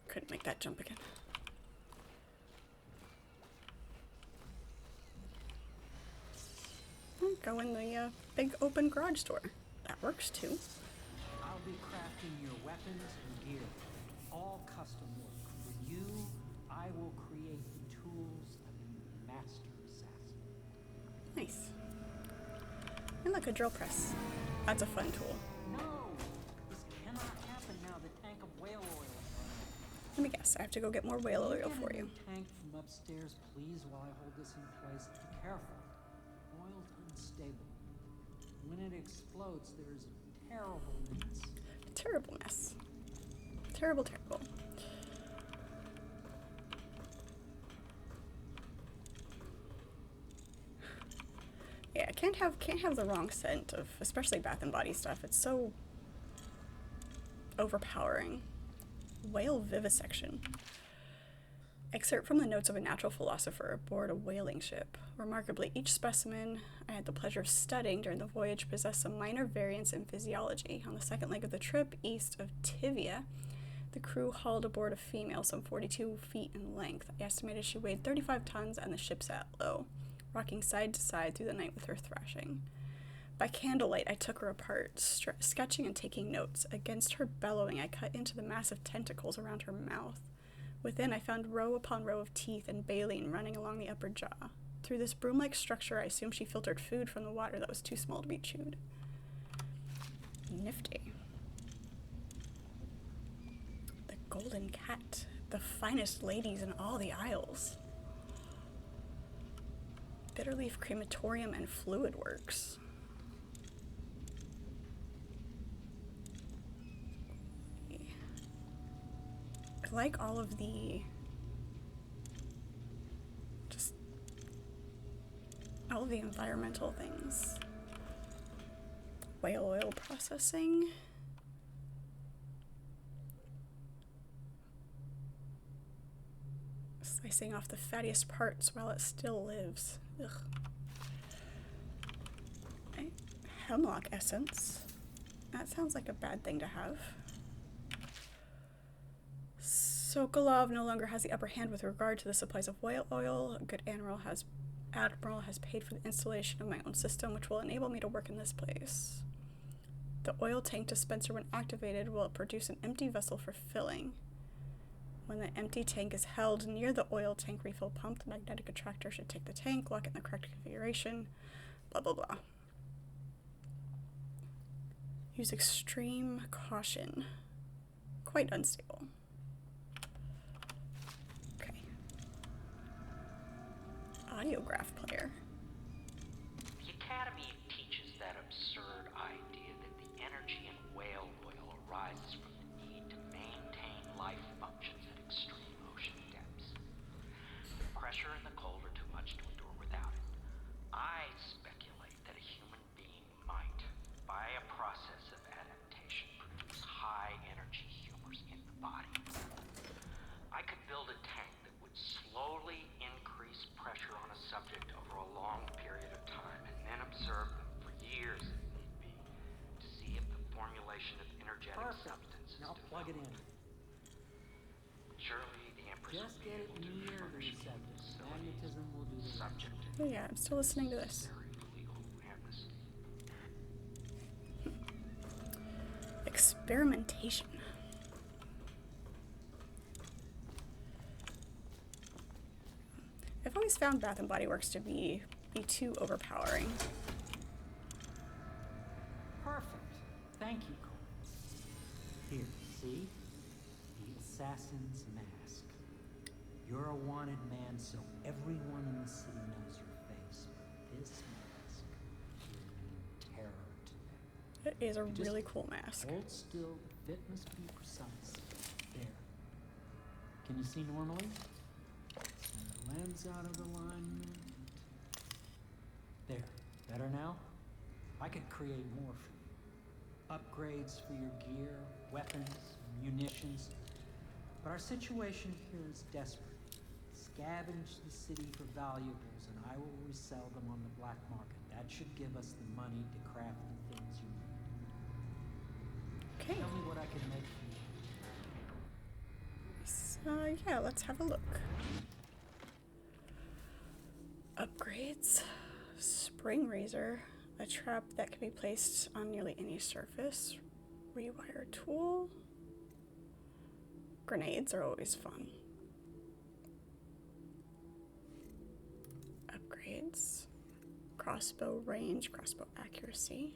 Couldn't make that jump again. Go in the big open garage door. That works too. I'll be crafting your weapons and gear. All custom work. For you, I will create the tools of a master assassin. Nice. And look, a drill press. That's a fun tool. No! This cannot happen now. The tank of whale oil is running. Let me guess, I have to go get more whale oil for you. Tank from upstairs, please, while I hold this in place. Be careful. Oil's unstable. When it explodes, there's a terrible mess. Terrible mess. Terrible, terrible. Yeah, can't have the wrong scent of especially Bath and Body stuff. It's so overpowering. Whale vivisection. Excerpt from the notes of a natural philosopher aboard a whaling ship. Remarkably, each specimen I had the pleasure of studying during the voyage possessed some minor variance in physiology. On the second leg of the trip, east of Tivia, the crew hauled aboard a female some 42 feet in length. I estimated she weighed 35 tons and the ship sat low, rocking side to side through the night with her thrashing. By candlelight, I took her apart, sketching and taking notes. Against her bellowing, I cut into the massive tentacles around her mouth. Within, I found row upon row of teeth and baleen running along the upper jaw. Through this broom-like structure, I assumed she filtered food from the water that was too small to be chewed. Nifty. The Golden Cat. The finest ladies in all the Isles. Bitterleaf Crematorium and Fluid Works. I like all of the environmental things. Whale oil processing. Slicing off the fattiest parts while it still lives. Ugh. Okay. Hemlock essence. That sounds like a bad thing to have. Sokolov no longer has the upper hand with regard to the supplies of whale oil. A good admiral has paid for the installation of my own system, which will enable me to work in this place. The oil tank dispenser, when activated, will produce an empty vessel for filling. When the empty tank is held near the oil tank refill pump, the magnetic attractor should take the tank, lock it in the correct configuration, blah, blah, blah. Use extreme caution. Quite unstable. Audiograph player. The Academy teaches that absurd idea that the energy in whale oil arises from the need to maintain life functions at extreme ocean depths. The pressure and the cold are too much to endure without it. I speculate that a human being might, by a process of adaptation, produce high energy humors in the body. I could build a tank that would slowly increase pressure on a subject over a long period of time and then observe them for years if need be to see if the formulation of energetic substances Now plug it in. Surely the Empress Just get it near the subject. Magnetism will do the subject. Oh yeah, I'm still listening to this. Experimentation. I've always found Bath and Body Works to be too overpowering. Perfect. Thank you, Cole. Here, see? The assassin's mask. You're a wanted man, so everyone in the city knows your face. But this mask will mean terror to them. It is a You just really cool mask. hold still, the fit must be precise. There. Can you see normally? Send the lens out of alignment. There. Better now? I could create more for you. Upgrades for your gear, weapons, munitions. But our situation here is desperate. Scavenge the city for valuables and I will resell them on the black market. That should give us the money to craft the things you need. Okay. Tell me what I can make for you. Yeah, let's have a look. Upgrades. Spring razor. A trap that can be placed on nearly any surface. Rewire tool. Grenades are always fun. Upgrades. Crossbow range, crossbow accuracy.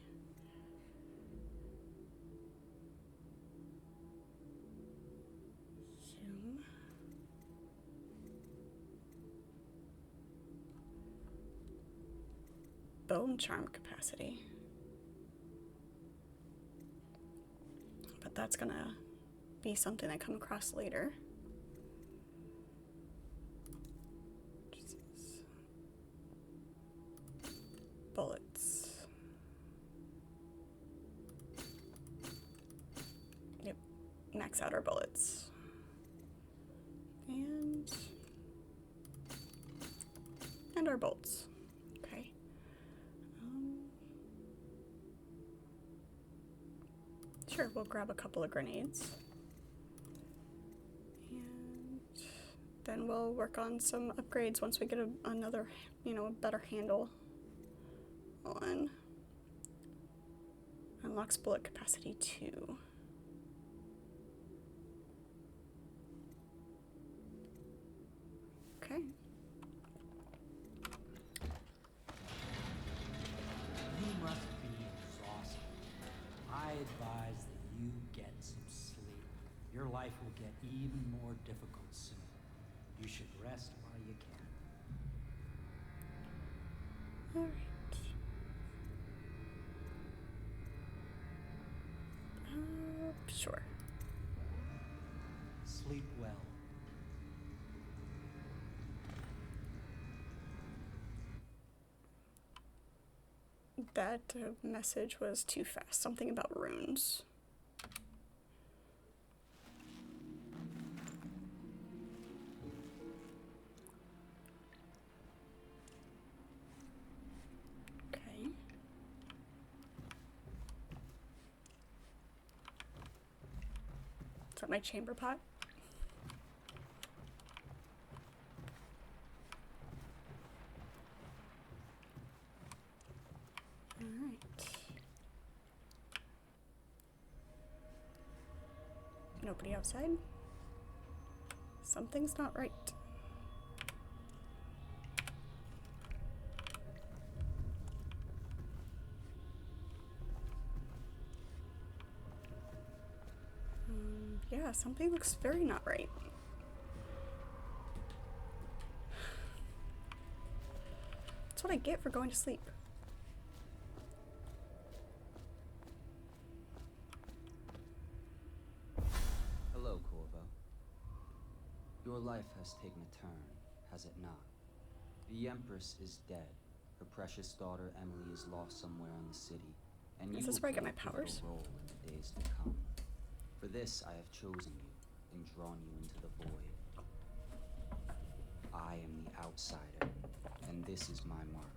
Zoom. Bone charm capacity. But that's gonna be something I come across later. Jesus. Bullets. Yep, max out our bullets. And our bolts. Okay. Sure, we'll grab a couple of grenades. And then we'll work on some upgrades once we get another, a better handle on. Unlocks bullet capacity 2. Okay. You must be exhausted. I advise that you get some sleep. Your life will get even more difficult soon. You should rest while you can. All right. Sure. Sleep well. That message was too fast. Something about runes. Okay. Is that my chamber pot? Alright. Nobody outside? Something's not right. Yeah, something looks very not right. That's what I get for going to sleep. Hello, Corvo. Your life has taken a turn, has it not? The Empress is dead. Her precious daughter Emily is lost somewhere in the city, and you Is this will where I get play my a pivotal powers? role in the days to come. For this, I have chosen you and drawn you into the void. I am the outsider, and this is my mark.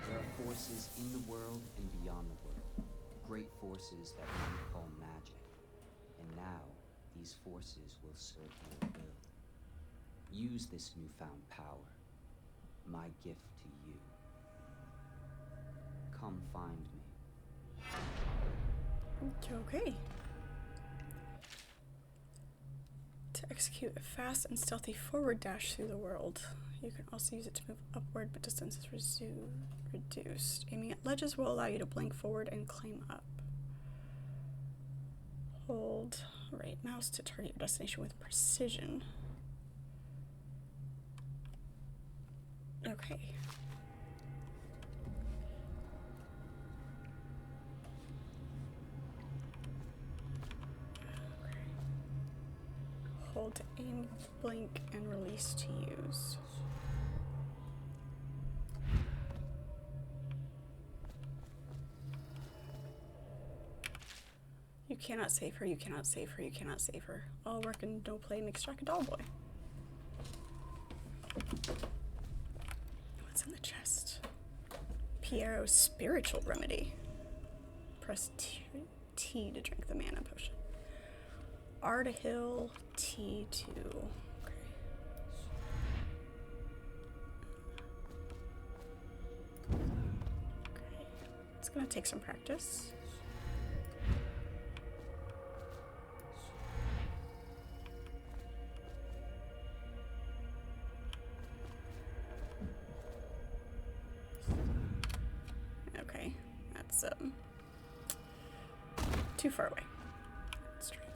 There are forces in the world and beyond the world, great forces that men call magic. And now, these forces will serve your will. Use this newfound power, my gift to you. Come find me. Okay. To execute a fast and stealthy forward dash through the world. You can also use it to move upward, but distance is reduced. Aiming at ledges will allow you to blink forward and climb up. Hold right mouse to target your destination with precision. Okay. Hold to aim, blink, and release to use. You cannot save her, you cannot save her, you cannot save her. All work and no play makes Jack a dull boy. What's in the chest? Piero's spiritual remedy. Press T to drink the mana potion. Ardahill T2. Okay. It's gonna take some practice. Okay, that's too far away. Let's try again.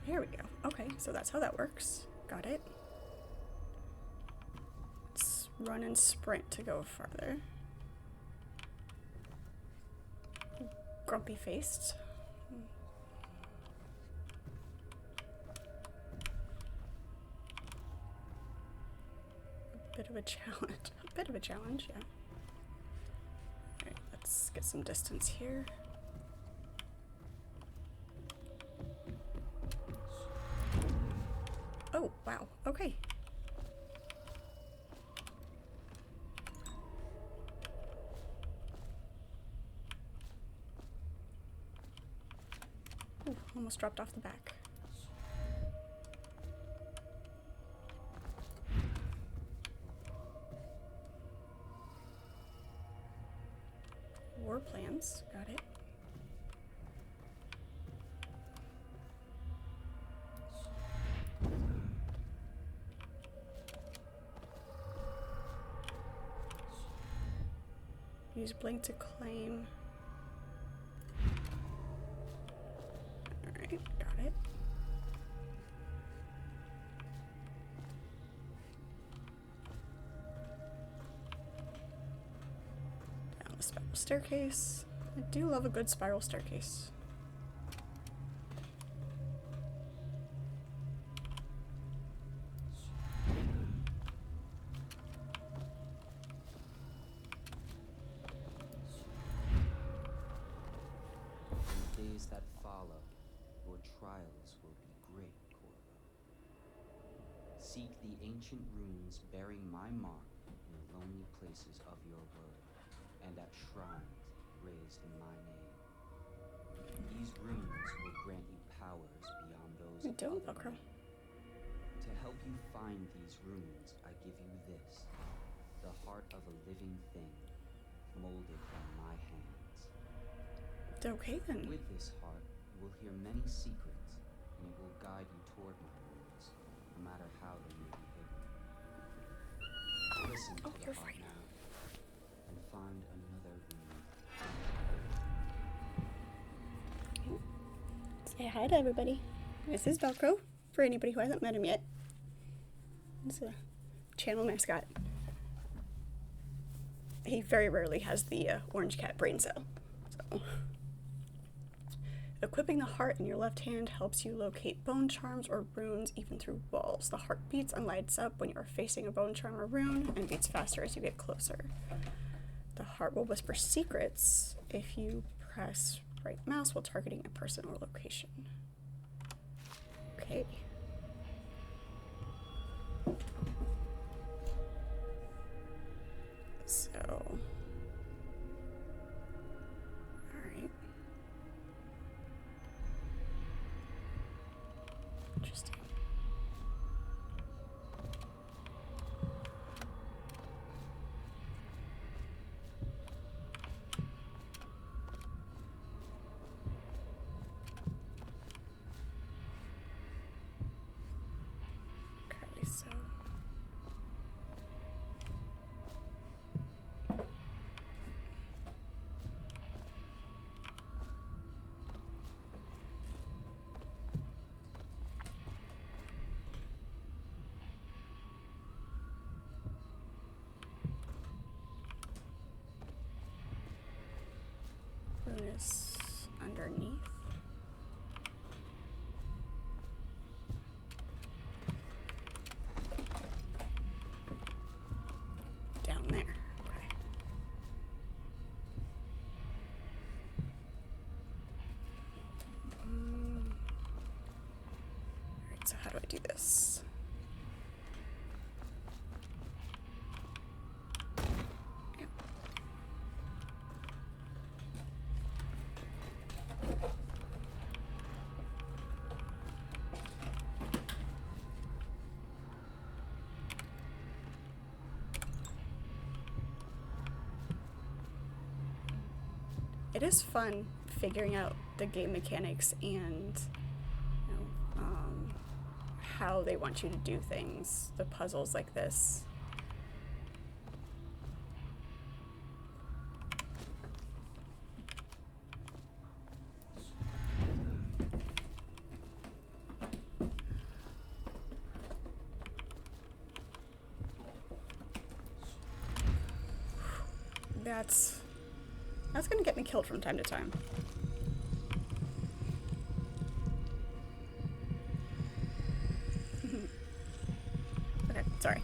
Here we go. Okay, so that's how that works. Got it. Let's run and sprint to go farther. Grumpy faced. A bit of a challenge. A bit of a challenge, yeah. Alright, let's get some distance here. Oh, wow. Okay. Ooh, almost dropped off the back. War plans. Got it. Use blink to claim. Alright, got it. Down the spiral staircase. I do love a good spiral staircase. That follow, your trials will be great, Corvo. Seek the ancient runes bearing my mark in lonely places of your world, and at shrines raised in my name. These runes will grant you powers beyond those of other men. To help you find these runes, I give you this, the heart of a living thing, molded by my hands. Okay then. With this heart, you will hear many secrets, and it will guide you toward my runes, no matter how they may be hidden. Listen to the heart now, and find another rune. Say hi to everybody. This is Velcro, for anybody who hasn't met him yet. He's a channel mascot. He very rarely has the orange cat brain cell. So. Equipping the heart in your left hand helps you locate bone charms or runes even through walls. The heart beats and lights up when you are facing a bone charm or rune and beats faster as you get closer. The heart will whisper secrets if you press right mouse while targeting a person or location. Okay. So Interesting. Okay, so rune is underneath. Down there. Okay. Alright, so how do I do this? Yep. It is fun figuring out the game mechanics and, you know, how they want you to do things, the puzzles like this. That's gonna get me killed from time to time. Okay, sorry.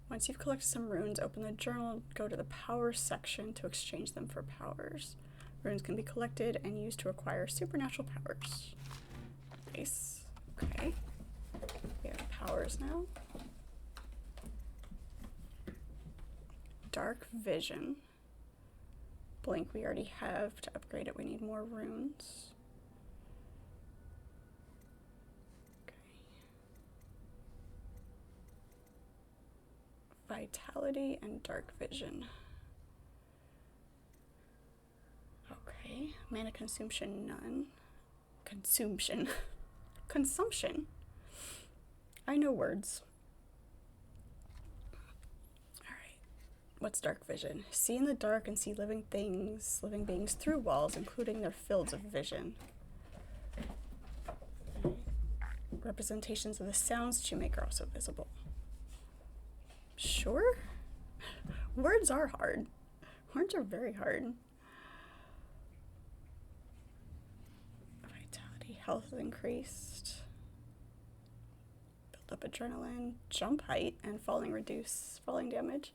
Once you've collected some runes, open the journal, go to the power section to exchange them for powers. Runes can be collected and used to acquire supernatural powers. Nice. Okay. We have powers now. Dark vision. Blink we already have. To upgrade it, we need more runes. Okay. Vitality and dark vision. Okay. Mana consumption, none. Consumption. Consumption. I know words. Alright. What's dark vision? See in the dark and see living beings through walls, including their fields of vision. Representations of the sounds that you make are also visible. Sure? Words are hard. Words are very hard. Health increased. Build up adrenaline. Jump height and falling damage.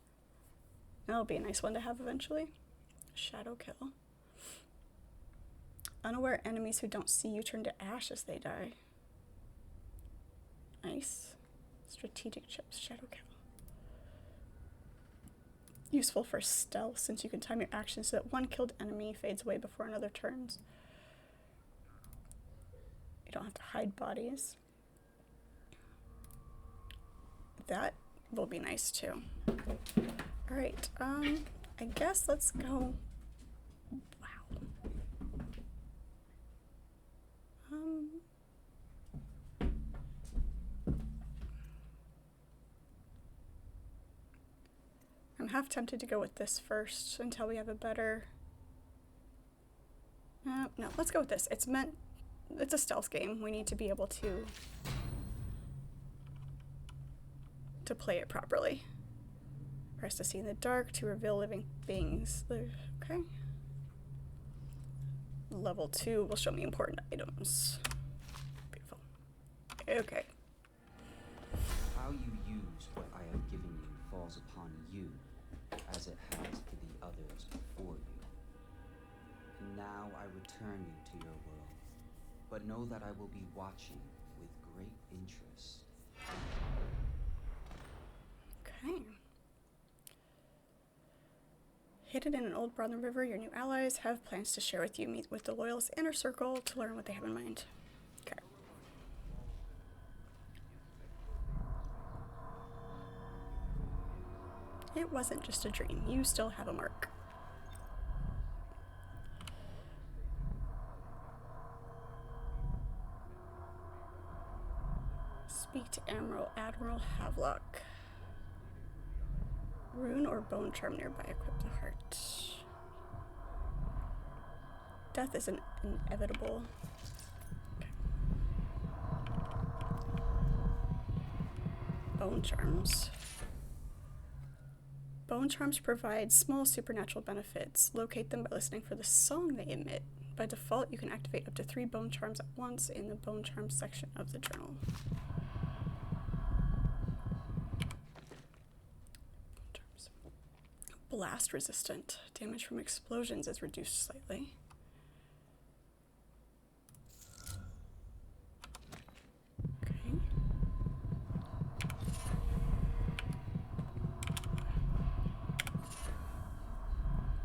That'll be a nice one to have eventually. Shadow kill. Unaware enemies who don't see you turn to ash as they die. Nice. Strategic chips. Shadow kill. Useful for stealth since you can time your actions so that one killed enemy fades away before another turns. You don't have to hide bodies. That will be nice too. Alright, I guess let's go. Wow. I'm half tempted to go with this first until we have a better. No, let's go with this. It's a stealth game. We need to be able to play it properly. Press to see in the dark to reveal living beings. Okay. Level 2 will show me important items. Beautiful. Okay. How you use what I have given you falls upon you, as it has for the others before you. And now I return you to your world, but know that I will be watching with great interest. Okay. Hidden in an old brown river, your new allies have plans to share with you. Meet with the Loyalist Inner Circle to learn what they have in mind. Okay. It wasn't just a dream. You still have a mark. Speak to Admiral Havelock. Rune or bone charm nearby. Equip the heart. Death is inevitable. Okay. Bone charms. Bone charms provide small supernatural benefits. Locate them by listening for the song they emit. By default, you can activate up to 3 bone charms at once in the bone charms section of the journal. Blast resistant. Damage from explosions is reduced slightly. Okay.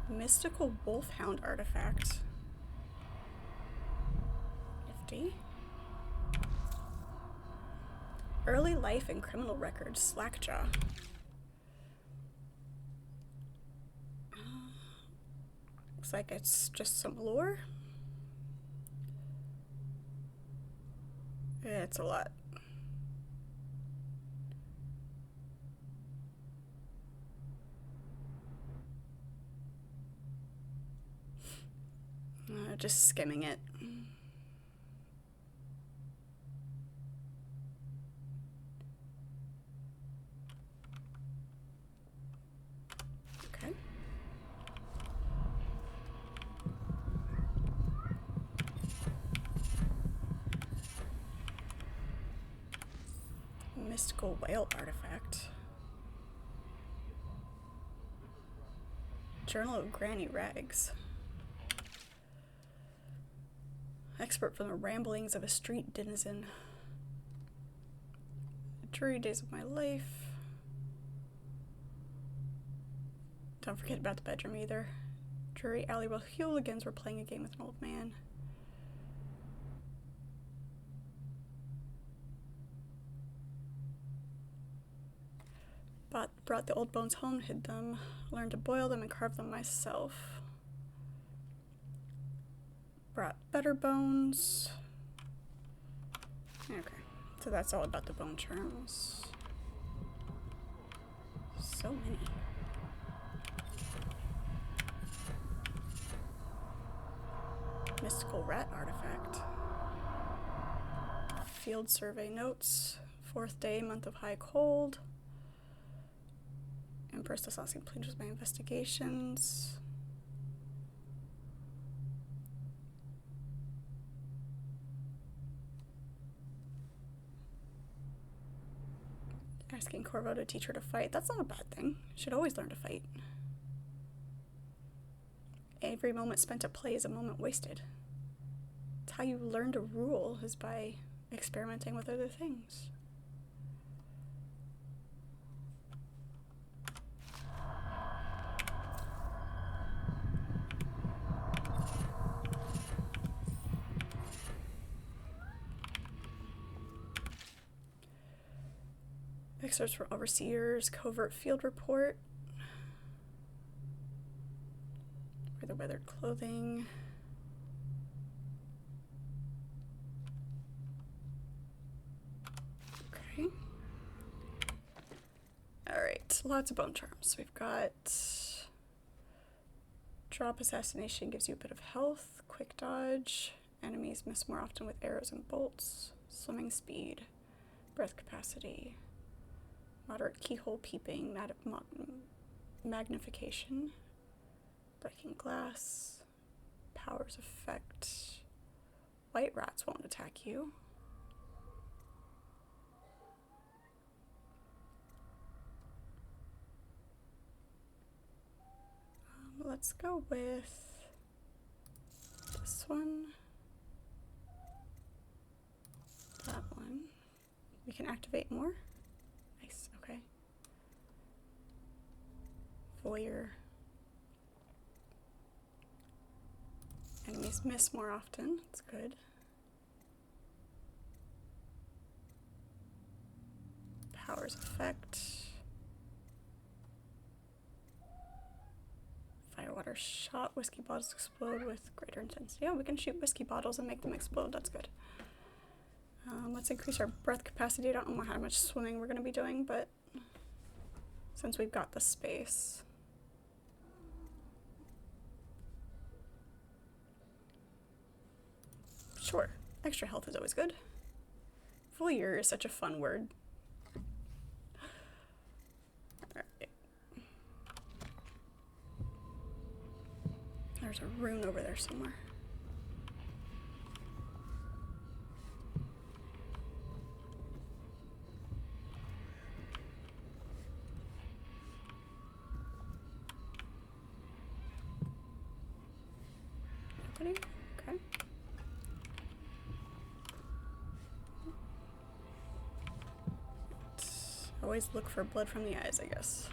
Mystical Wolfhound artifact. Nifty. Early life and criminal records. Slackjaw. Looks like it's just some lore. Yeah, it's a lot. Just skimming it. Okay. Mystical whale artifact. Journal of Granny Rags. Expert from the ramblings of a street denizen. Dreary days of my life. Don't forget about the bedroom either. Dreary alley while hooligans were playing a game with an old man. Brought the old bones home, hid them, learned to boil them and carve them myself. Brought better bones. Okay, so that's all about the bone charms. So many. Mystical rat artifact. Field survey notes. 4th day, month of high cold. Empress does not seem pleased with my investigations. Asking Corvo to teach her to fight. That's not a bad thing. Should always learn to fight. Every moment spent at play is a moment wasted. It's how you learn to rule, is by experimenting with other things. Excerpts from Overseers, Covert Field Report. For the weathered clothing. Okay. Alright, lots of bone charms. We've got drop assassination gives you a bit of health, quick dodge, enemies miss more often with arrows and bolts, swimming speed, breath capacity, moderate keyhole peeping, magnification, breaking glass, powers effect, white rats won't attack you. Let's go with this one, that one. We can activate more. Nice, okay. Voyeur. Enemies miss more often. That's good. Powers effect. Firewater shot. Whiskey bottles explode with greater intensity. Yeah, we can shoot whiskey bottles and make them explode. That's good. Let's increase our breath capacity. I don't know how much swimming we're going to be doing, but since we've got the space. Sure. Extra health is always good. Full year is such a fun word. Alright. There's a rune over there somewhere. Nobody? Okay. Always look for blood from the eyes, I guess.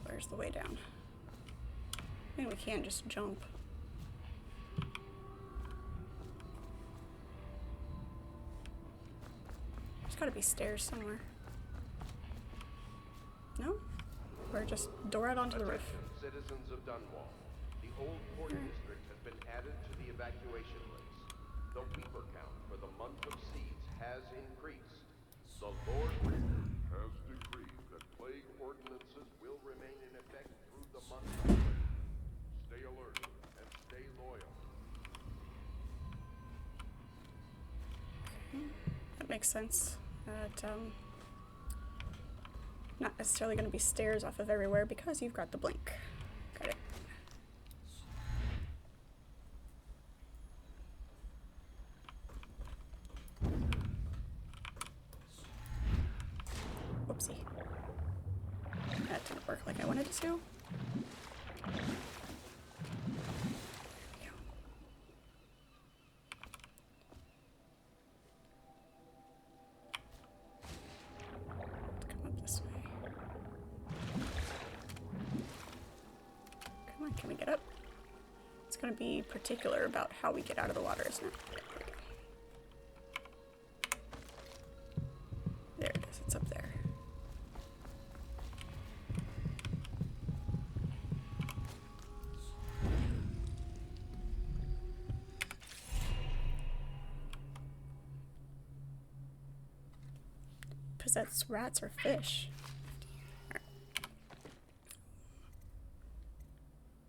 Where's the way down? I mean, we can't just jump. There's gotta be stairs somewhere. No? Or just door out onto the roof. Citizens of Dunwall, the old port district has been added to the evacuation list. The weeper count for the month of siege has increased. The Lord has decreed that plague ordinances will remain in effect through the month of May. Stay alert and stay loyal. That makes sense. Not necessarily going to be stairs off of everywhere because you've got the blink. Got it. Whoopsie. That didn't work like I wanted it to. Can we get up? It's going to be particular about how we get out of the water, isn't it? There it is. It's up there. Possess rats or fish.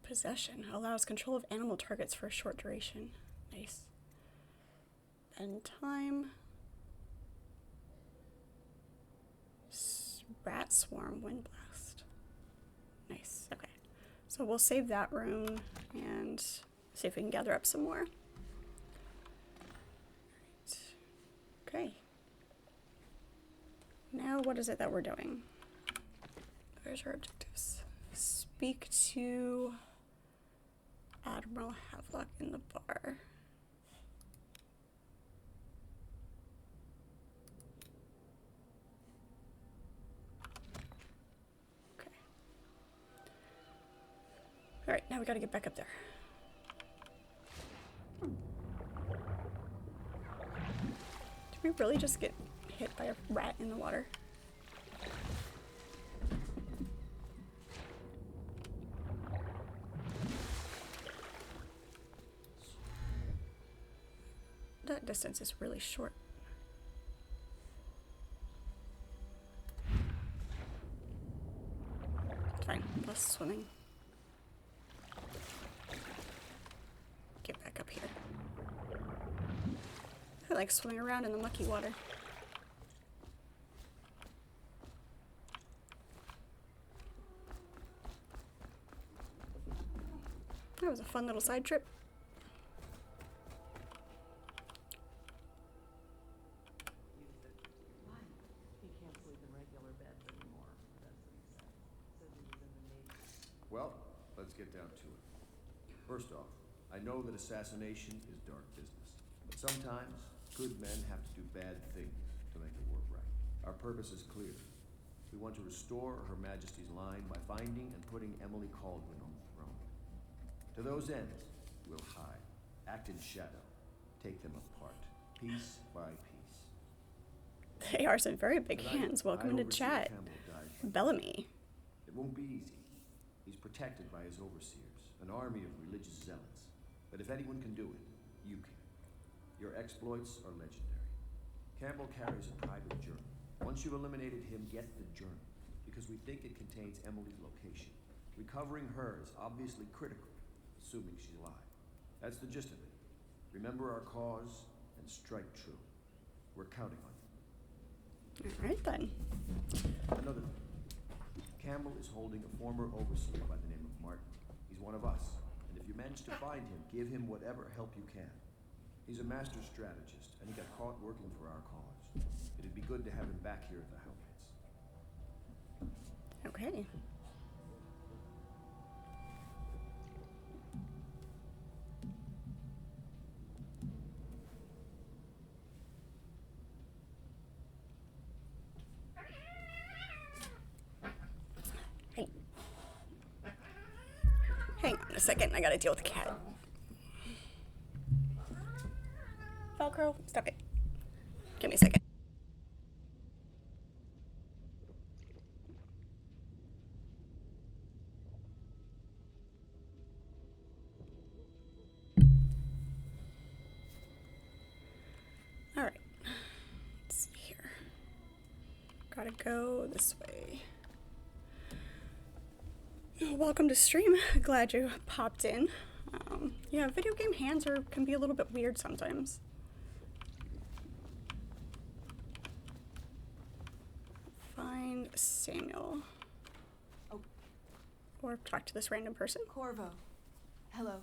Possession allows control of animal targets for a short duration. Nice. End time. Rat swarm wind blast. Nice. Okay. So we'll save that room and see if we can gather up some more. Right. Okay. Now what is it that we're doing? Where's our objectives? Speak to Admiral Havelock in the bar. Okay. Alright, now we gotta get back up there. Did we really just get hit by a rat in the water? That distance is really short. Fine, less swimming. Get back up here. I like swimming around in the mucky water. That was a fun little side trip. Well, let's get down to it. First off, I know that assassination is dark business, but sometimes good men have to do bad things to make the world right. Our purpose is clear. We want to restore Her Majesty's line by finding and putting Emily Caldwin on the throne. To those ends, we'll hide, act in shadow, take them apart, piece by piece. They are some very big Tonight, hands. Welcome High to Overseer chat. Campbell died from Bellamy. It won't be easy. He's protected by his overseers, an army of religious zealots. But if anyone can do it, you can. Your exploits are legendary. Campbell carries a private journal. Once you've eliminated him, get the journal, because we think it contains Emily's location. Recovering her is obviously critical, assuming she's alive. That's the gist of it. Remember our cause and strike true. We're counting on you. All right, then. Another thing. Campbell is holding a former overseer by the name of Martin. He's one of us, and if you manage to find him, give him whatever help you can. He's a master strategist, and he got caught working for our cause. It'd be good to have him back here at the Hellpits. Okay. Hey. Hang on a second, I gotta deal with the cat. Velcro, stop it. Give me a second. All right, let's see here. Gotta go this way. Welcome to stream. Glad you popped in. Yeah, video game hands can be a little bit weird sometimes. Find Samuel. Oh. Or talk to this random person. Corvo. Hello.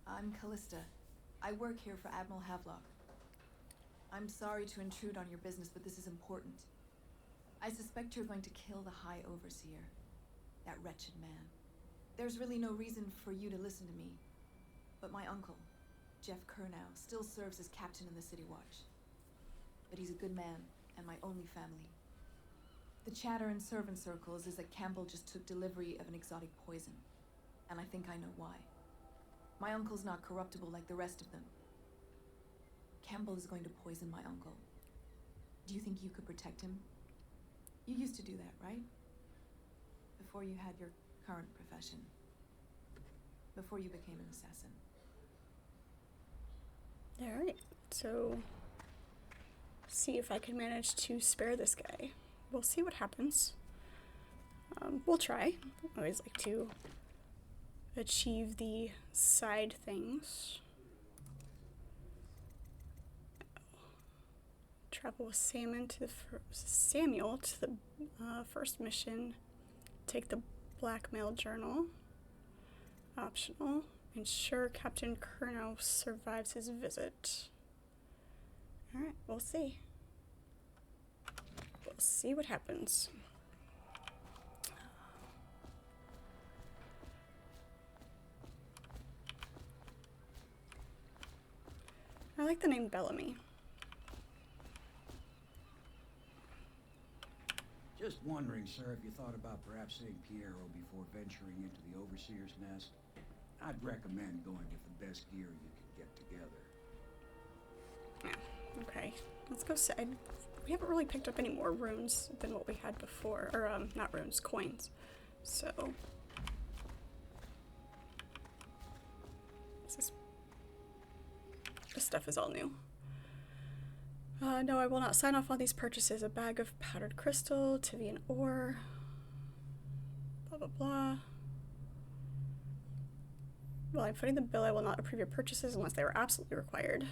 I'm Callista. I work here for Admiral Havelock. I'm sorry to intrude on your business, but this is important. I suspect you're going to kill the High Overseer. That wretched man. There's really no reason for you to listen to me. But my uncle, Jeff Kernow, still serves as captain in the City Watch. But he's a good man, and my only family. The chatter in servant circles is that Campbell just took delivery of an exotic poison. And I think I know why. My uncle's not corruptible like the rest of them. Campbell is going to poison my uncle. Do you think you could protect him? You used to do that, right? Before you had your current profession. Before you became an assassin. Alright, so see if I can manage to spare this guy. We'll see what happens. We'll try. I always like to achieve the side things. Travel with Samuel to the first mission. Take the blackmail journal. Optional. Ensure Captain Kernow survives his visit. Alright, we'll see. We'll see what happens. I like the name Bellamy. Just wondering, sir, if you thought about perhaps seeing Piero before venturing into the Overseer's nest. I'd recommend going with the best gear you can get together. Okay, let's go side. We haven't really picked up any more runes than what we had before. Or, not runes, coins. So. This stuff is all new. No, I will not sign off on these purchases. A bag of powdered crystal, Tivian ore, blah, blah, blah. While I'm footing the bill, I will not approve your purchases unless they were absolutely required.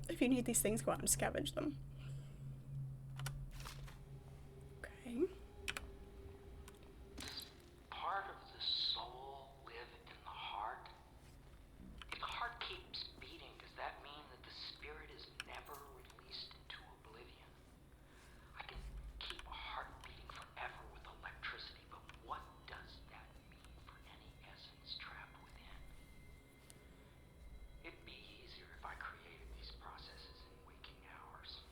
If you need these things, go out and scavenge them. Okay. Part of the soul live in the heart. If the heart keeps beating, does that mean that the spirit is never released into oblivion? I can keep a heart beating forever with electricity, but what does that mean for any essence trapped within? It'd be easier if I created these processes in waking hours.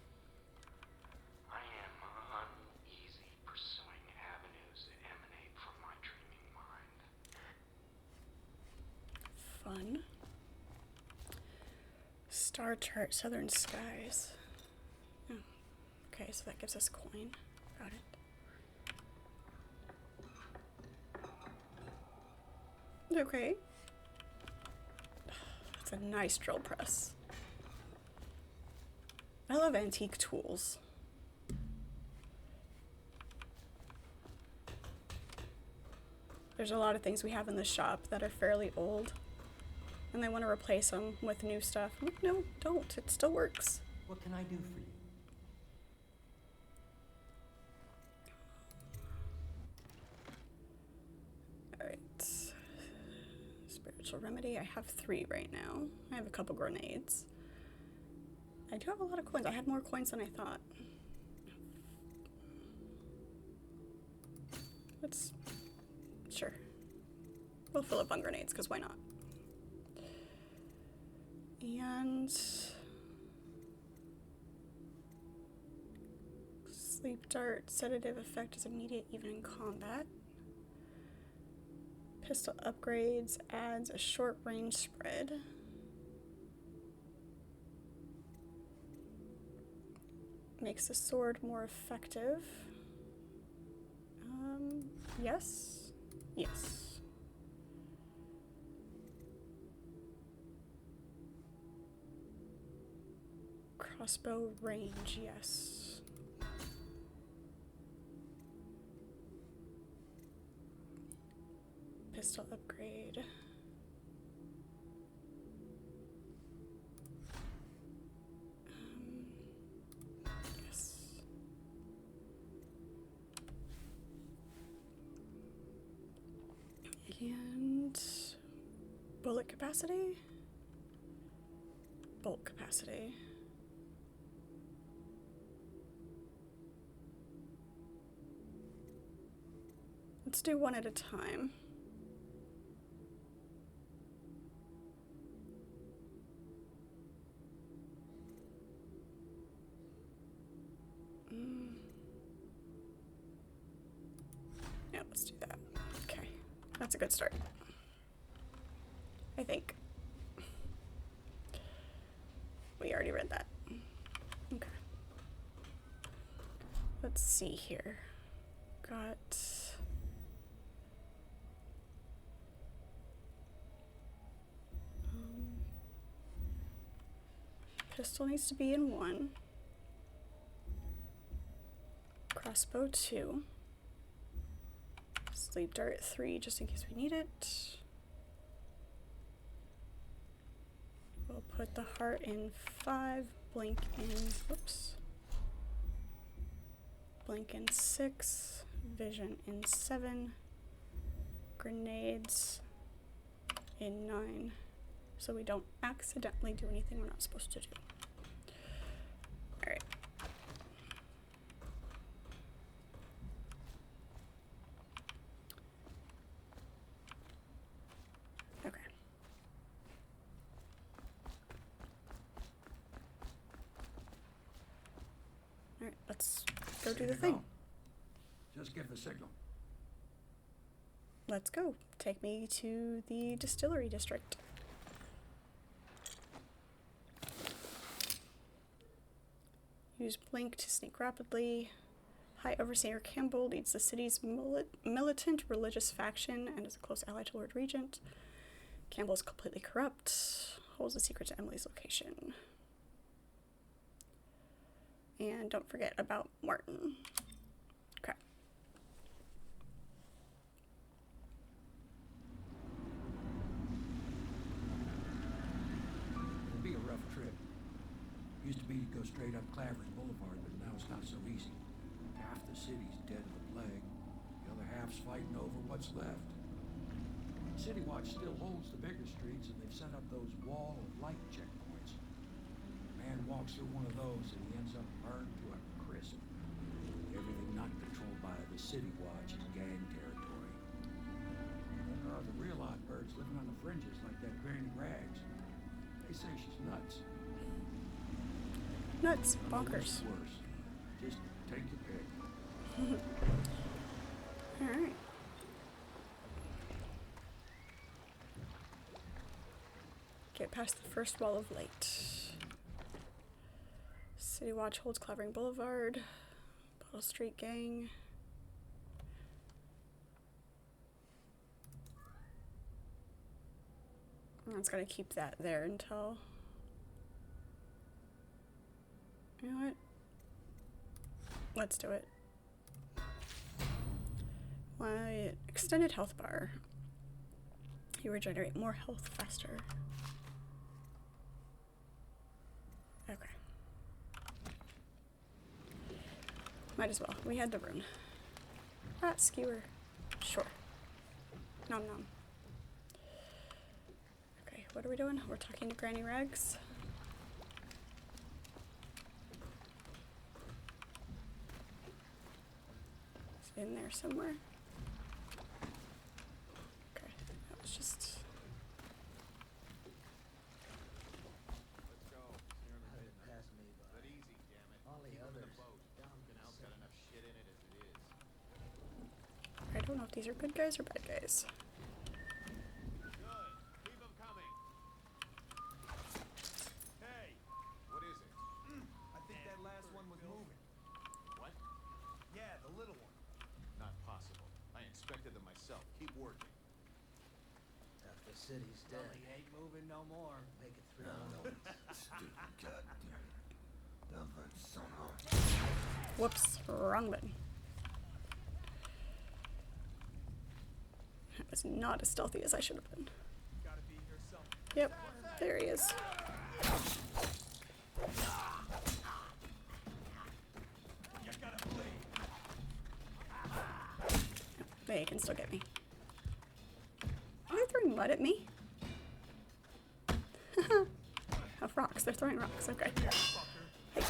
Star chart, southern skies. Oh, okay, so that gives us coin. Got it. Okay. That's a nice drill press. I love antique tools. There's a lot of things we have in the shop that are fairly old, and they want to replace them with new stuff. I'm like, no, don't. It still works. What can I do for you? Alright. Spiritual remedy. I have 3 right now. I have a couple grenades. I do have a lot of coins. I had more coins than I thought. Let's... Sure. We'll fill up on grenades, because why not? And... Sleep dart. Sedative effect is immediate even in combat. Pistol upgrades adds a short range spread. Makes the sword more effective. Yes. Yes. Crossbow range, yes. Pistol upgrade. Yes. And bullet capacity? Bolt capacity. Let's do one at a time. Yeah, let's do that. Okay, that's a good start. I think. We already read that. Okay. Let's see here. Got... pistol needs to be in 1. Crossbow 2. Sleep dart 3, just in case we need it. We'll put the heart in 5, blink in, whoops. Blink in 6, vision in 7, grenades in 9, so we don't accidentally do anything we're not supposed to do. Alright. Okay. Alright, let's go do the thing. Just give the signal. Let's go. Take me to the distillery district. Use blink to sneak rapidly. High Overseer Campbell leads the city's militant religious faction and is a close ally to Lord Regent. Campbell is completely corrupt. Holds the secret to Emily's location. And don't forget about Martin. Okay. It'll be a rough trip. Used to be to go straight up Clavering Boulevard, but now it's not so easy. Half the city's dead of the plague. The other half's fighting over what's left. City Watch still holds the bigger streets, and they've set up those wall of light checkpoints. A man walks through one of those, and he ends up burned to a crisp. Everything not controlled by the City Watch and gang territory. And then there are the real odd birds living on the fringes, like that Granny Rags. They say she's nuts. Nuts. Bonkers. Worse. Just take your pick. Alright. Get past the first wall of light. City Watch holds Clavering Boulevard. Bottle Street Gang. It's gonna keep that there until... You know what? Let's do it. Why, extended health bar. You regenerate more health faster. Okay. Might as well. We had the rune. Rat skewer. Sure. Nom nom. Okay, what are we doing? We're talking to Granny Rags. It's in there somewhere. Okay, that was just... I don't know if these are good guys or bad guys. Keep them coming. Hey, what is it? I think that last one was moving. What? Yeah, the little one. Not possible. I inspected them myself. Keep working. Half the city's dead. Well, he ain't moving no more. Make it 3 more. Stupid goddamn. Whoops, wrong button. That was not as stealthy as I should have been. Gotta be here somewhere. Yep, there he is. You gotta flee. They can still get me. Are they throwing mud at me? Oh, rocks. They're throwing rocks. Okay. Hey.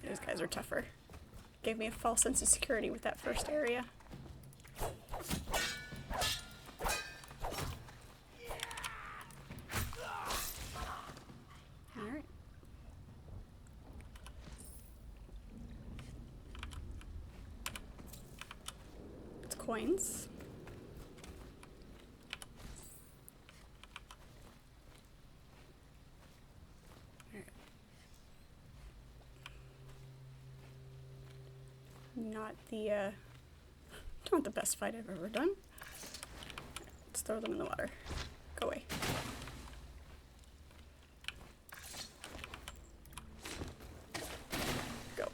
These guys are tougher. Gave me a false sense of security with that first area. Alright. It's coins. Not the best fight I've ever done. Let's throw them in the water. Go away. Go away.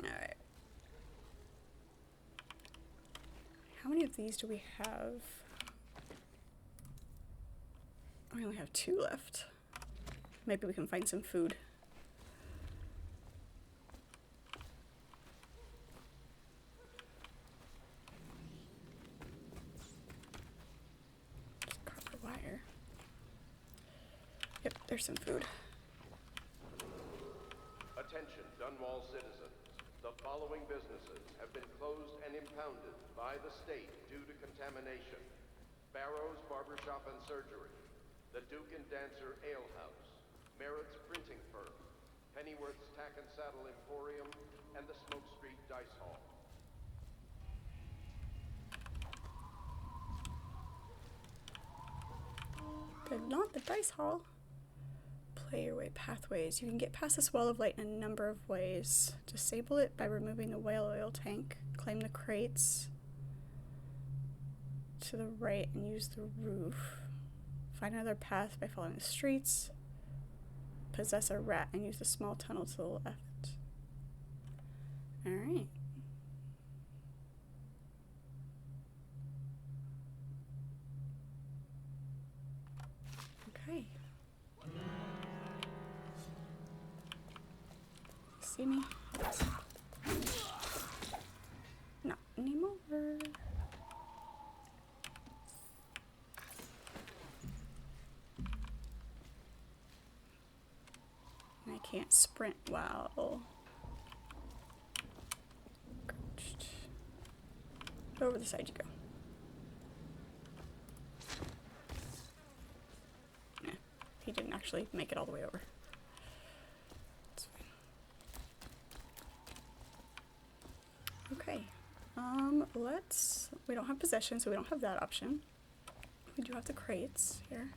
Alright. How many of these do we have? We only have 2 left. Maybe we can find some food. Just copper wire. Yep, there's some food. Attention, Dunwall citizens. The following businesses have been closed and impounded by the state due to contamination. Barrow's Barbershop and Surgery, the Duke and Dancer Ale House, Merritt's Printing Firm, Pennyworth's Tack and Saddle Emporium, and the Smoke Street Dice Hall. But not the dice hall. Play your way pathways. You can get past this wall of light in a number of ways. Disable it by removing the whale oil tank. Claim the crates to the right and use the roof. Find another path by following the streets. Possess a rat and use the small tunnel to the left. Alright. Okay. See me? Not anymore. I can't sprint while crouched. Over the side you go. actually make it all the way over. That's fine. Okay. We don't have possession, so we don't have that option. We do have the crates here.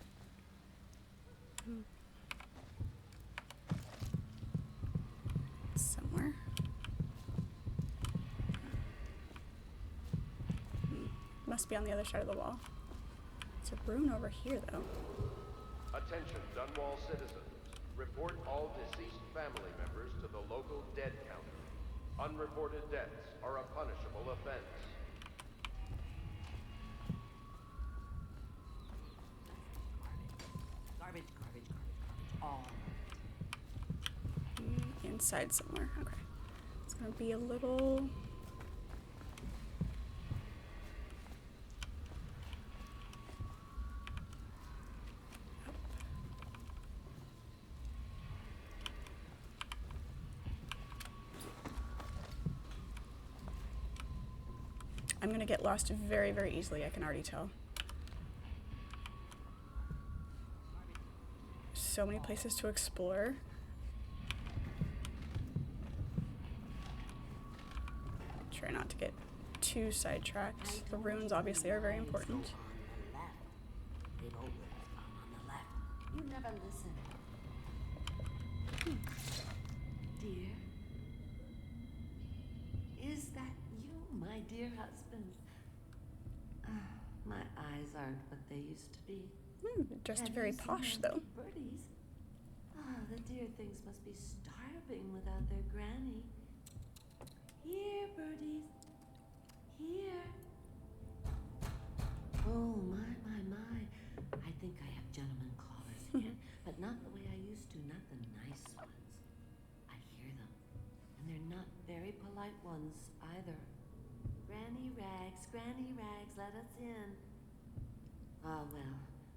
Somewhere. Must be on the other side of the wall. There's a rune over here, though. Attention, Dunwall citizens. Report all deceased family members to the local dead counter. Unreported deaths are a punishable offense. Garbage, garbage, garbage, garbage. All Inside somewhere. Okay. It's gonna be a little. I'm gonna get lost very, very easily, I can already tell. So many places to explore. Try not to get too sidetracked. The runes obviously are very important. They've always gone on the left. You never listen. Dear? Is that you, my dear husband? My eyes aren't what they used to be. Just very posh, though. Birdies. The dear things must be starving without their granny. Here, birdies. Here. Oh, my. I think I have gentlemen callers again, but not the way I used to, not the nice ones. I hear them, and they're not very polite ones either. Granny Rags, let us in. Oh, well,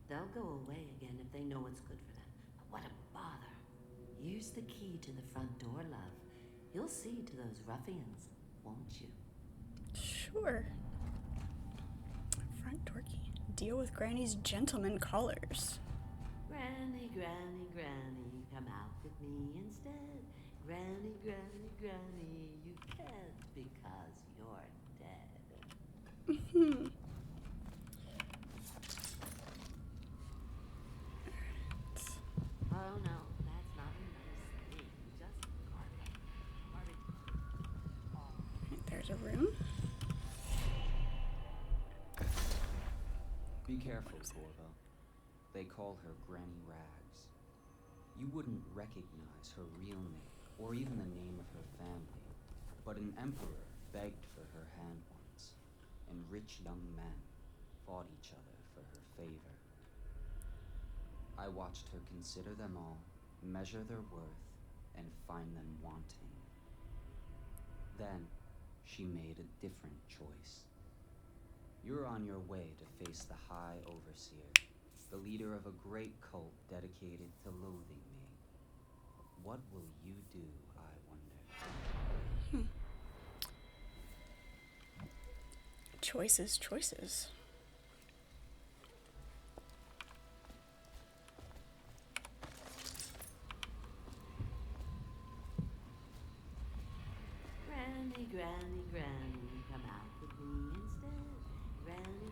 they'll go away again if they know what's good for them. But what a bother. Here's the key to the front door, love. You'll see to those ruffians, won't you? Sure. Front door key. Deal with Granny's gentleman callers. Granny, come out with me instead. Granny, you can't because you're dead. Oh no, that's not a nice thing. Just garbage. Right, there's a room. Be careful, Corvo. They call her Granny Rags. You wouldn't recognize her real name, or even the name of her family, but an emperor begged for her hand once, and rich young men fought each other for her favor. I watched her consider them all, measure their worth, and find them wanting. Then, she made a different choice. You're on your way to face the High Overseer, the leader of a great cult dedicated to loathing me. What will you do, I wonder? Choices. Granny, come out with me instead. Granny.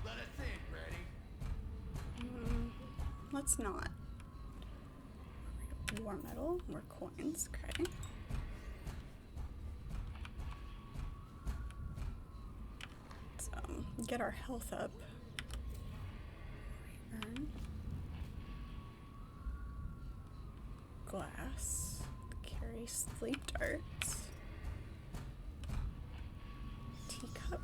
Let us in, Granny. Let's not. War metal, more coins, okay. Let's get our health up. Earn. Glass. Carry sleep darts. Teacup.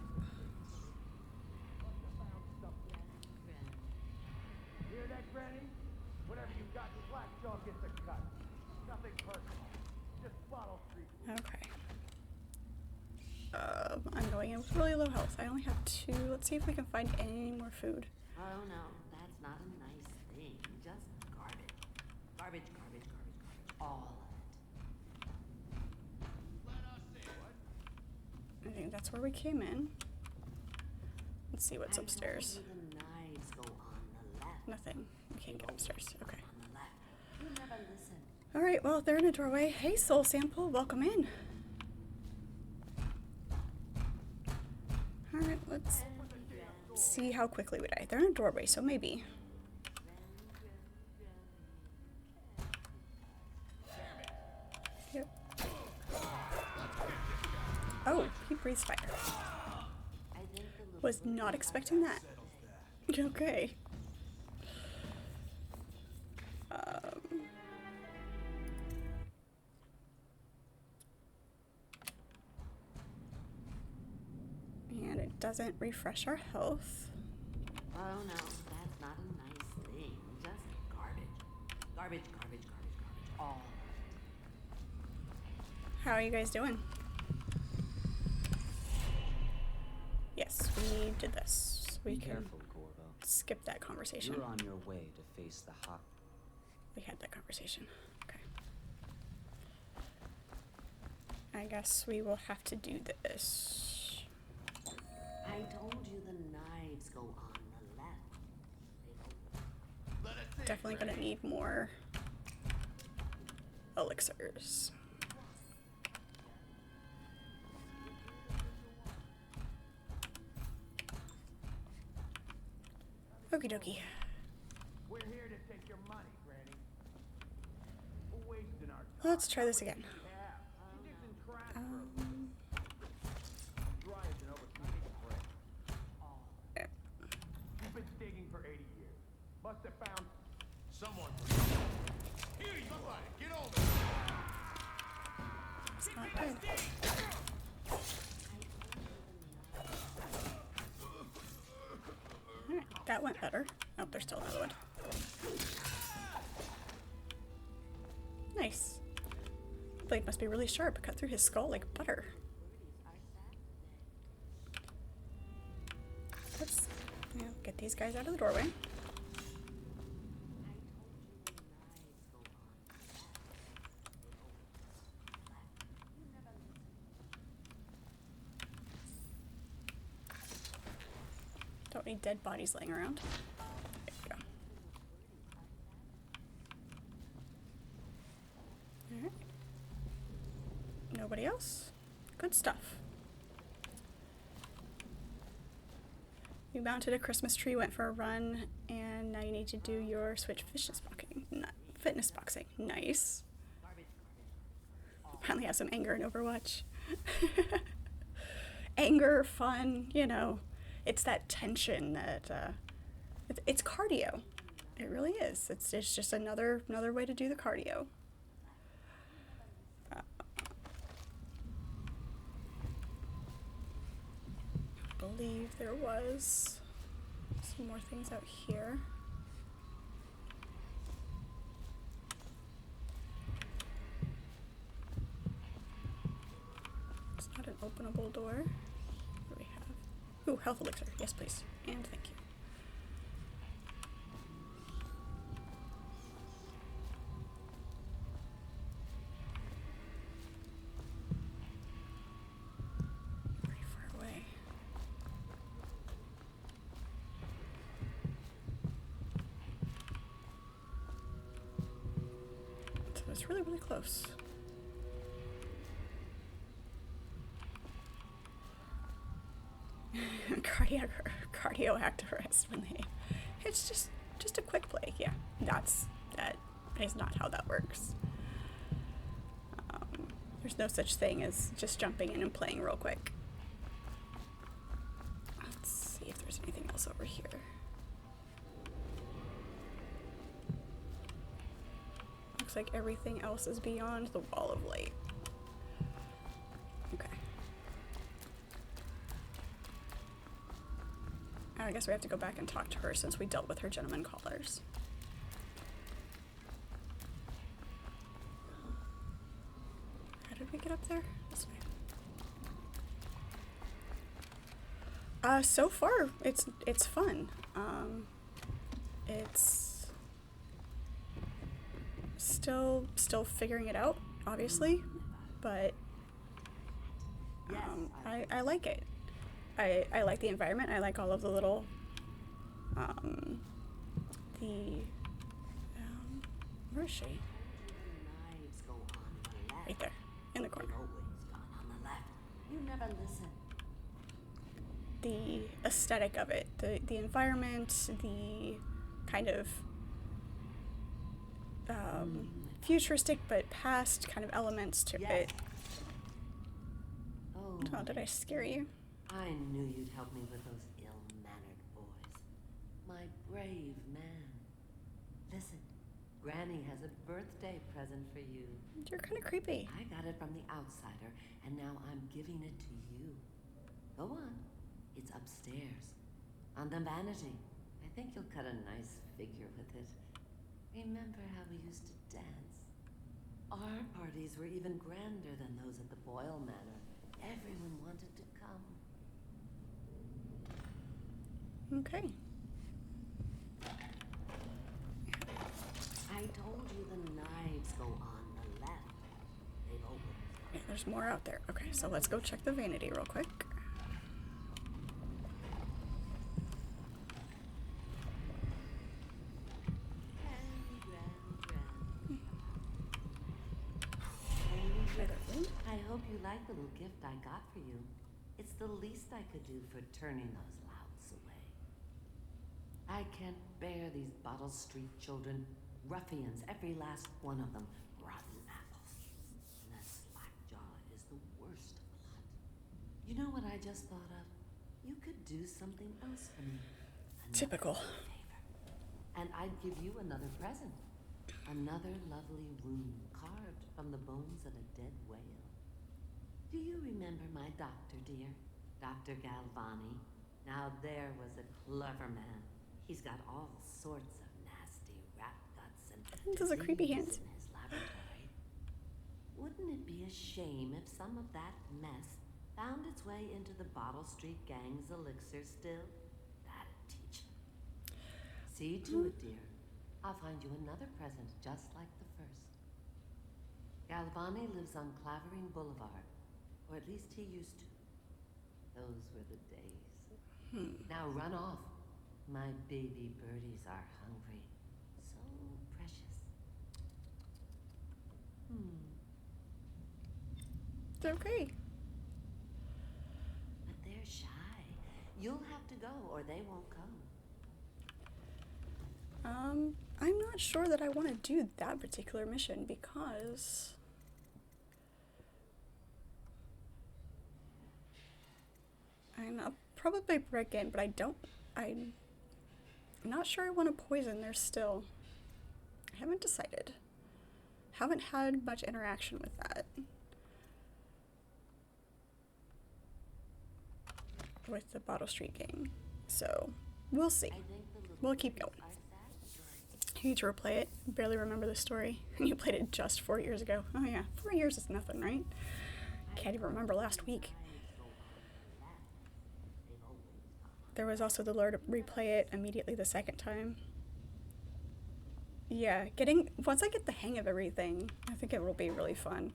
Hear that, Granny? Whatever you've got, Slackjaw gets a cut. Nothing personal. Just bottle street. Okay. I'm going in with really low health. I only have 2. Let's see if we can find any more food. Oh no, that's not a nice thing. Just garbage. Garbage. All of it. I think that's where we came in. Let's see what's upstairs. The knives go on the left. Nothing. We can't get upstairs. Okay. On the left. You never listen. All right, well, they're in a doorway. Hey, Soul Sample, welcome in. All right, let's see how quickly we die. They're in a doorway, so maybe. Yep. Oh, he breathes fire. Was not expecting that. Okay. And it doesn't refresh our health. Oh no, that's not a nice thing. Just garbage. Garbage, garbage, garbage, garbage. All. How are you guys doing? Yes, we did this. We Be can careful, Corvo. skip that conversation. You're on your way to face the hot. We had that conversation. Okay. I guess we will have to do this. I told you the knives go on the left. Definitely gonna need more elixirs. Okie dokie. We're here to take your money, Granny. We're wasting our time. Let's try this again. She digs in trash for a living. Dry as an overheating brick. You've been digging for 80 years. Must have found someone. Here you somebody, get over it. It's not dead. Alright, that went better. Oh, there's still another one. Nice. The blade must be really sharp. Cut through his skull like butter. Let's get these guys out of the doorway. Don't need dead bodies laying around. There we go. Alright. Nobody else? Good stuff. You mounted a Christmas tree, went for a run, and now you need to do your Switch fitness boxing. Nice. Finally have some anger in Overwatch. Anger, fun, you know. It's that tension that it's cardio. It really is. It's just another way to do the cardio. I believe there was some more things out here. It's not an openable door. What do we have? Ooh, health elixir. Yes, please. And thank you. Pretty far away. So it's really, really close. Cardio activist when they it's just a quick play. Yeah, that is not how that works. There's no such thing as just jumping in and playing real quick. Let's see if there's anything else over here. Looks like everything else is beyond the wall of light. Okay. I guess we have to go back and talk to her since we dealt with her gentleman callers. How did we get up there? This way. So far it's fun. It's still figuring it out, obviously, but I like it. I like the environment. I like all of the little the, where is she? Knives go on the left. Right there, in the corner. They've always gone on the left. You never listen. The aesthetic of it, the environment, the kind of futuristic but past kind of elements to it. Oh, did I scare you? I knew you'd help me with those ill-mannered boys. My brave man. Listen, Granny has a birthday present for you. You're kind of creepy. I got it from the outsider, and now I'm giving it to you. Go on. It's upstairs. On the vanity. I think you'll cut a nice figure with it. Remember how we used to dance? Our parties were even grander than those at the Boyle Manor. Everyone wanted to come. Okay. I told you the knives go on the left. They've always. Yeah, there's more out there. Okay, so let's go check the vanity real quick. I hope you like the little gift I got for you. It's the least I could do for turning those louts away. I can't bear these Bottle Street children. Ruffians, every last one of them. Rotten apples. And that slack jaw is the worst of the lot. You know what I just thought of? You could do something else for me. Typical. Favor. And I'd give you another present. Another lovely rune carved from the bones of a dead whale. Do you remember my doctor, dear? Dr. Galvani? Now there was a clever man. He's got all sorts of nasty rat guts and those are creepy hands. in his laboratory. Wouldn't it be a shame if some of that mess found its way into the Bottle Street gang's elixir still? That'd teach him. See to it, dear. I'll find you another present just like the first. Galvani lives on Clavering Boulevard, or at least he used to. Those were the days. Now run off. My baby birdies are hungry. So precious. It's okay. But they're shy. You'll have to go or they won't come. I'm not sure that I want to do that particular mission because I'll probably break in, but I'm not sure I want to poison there still. I haven't decided. Haven't had much interaction with that. With the Bottle Street gang. So, we'll see. We'll keep going. I need to replay it. Barely remember the story. And you played it just 4 years ago. Oh yeah, 4 years is nothing, right? Can't even remember last week. There was also the lure to replay it immediately the second time. Yeah, once I get the hang of everything, I think it will be really fun.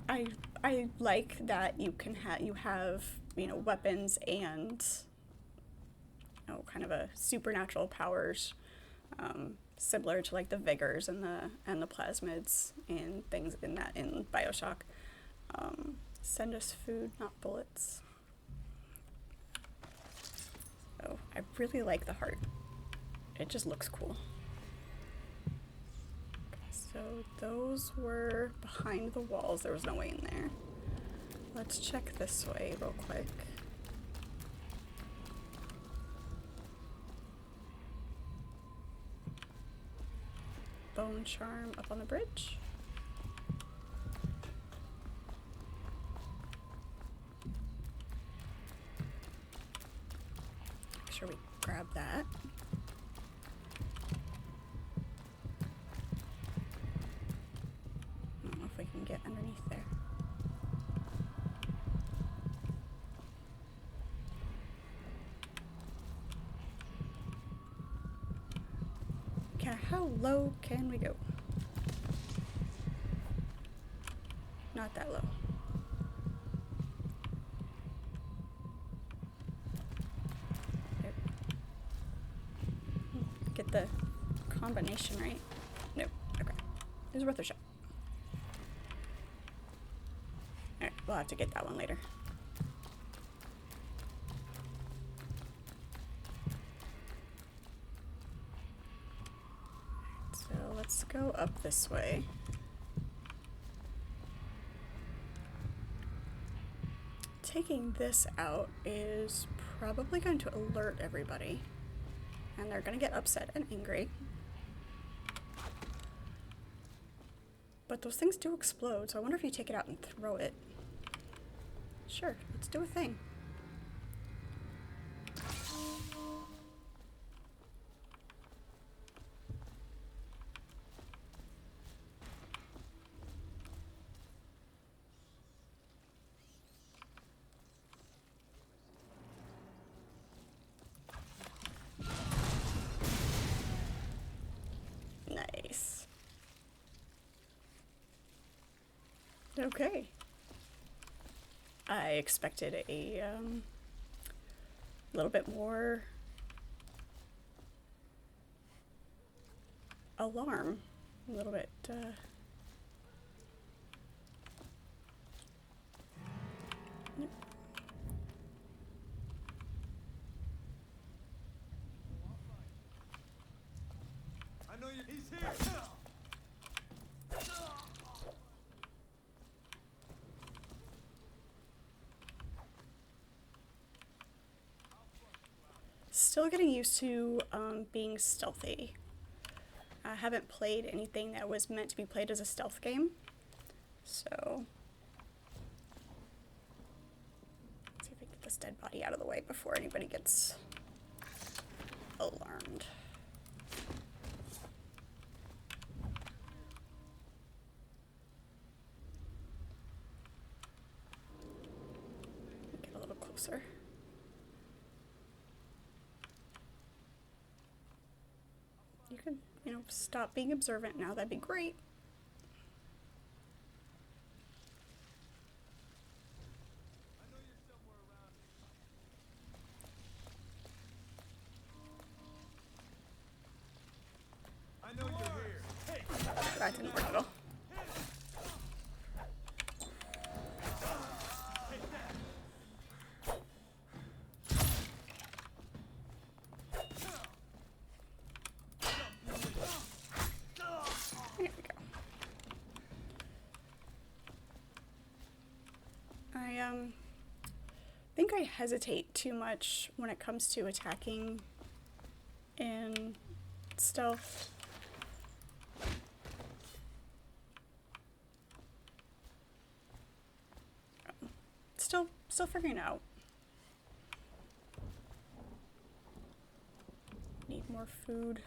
I like that you can have weapons and kind of a supernatural powers, similar to like the Vigors and the Plasmids and things in BioShock. Send us food, not bullets. So I really like the heart. It just looks cool. Okay, so those were behind the walls. There was no way in there. Let's check this way real quick. Bone charm up on the bridge. Make sure we grab that. I don't know if we can get underneath there. Okay, how low can we go? Not that low. the combination right. Nope. Okay. It was worth a shot. Alright, we'll have to get that one later. So let's go up this way. Taking this out is probably going to alert everybody, and they're going to get upset and angry. But those things do explode, so I wonder if you take it out and throw it. Sure, let's do a thing. Nice. Okay. I expected a little bit more alarm, a little bit nope. I know he's here. Still getting used to being stealthy. I haven't played anything that was meant to be played as a stealth game, so let's see if we can get this dead body out of the way before anybody gets alarmed. Get a little closer. You can, stop being observant now. That'd be great. I know you're here. Hey. That didn't work at all. There we go. I think I hesitate too much when it comes to attacking in stealth. Still figuring out. Need more food.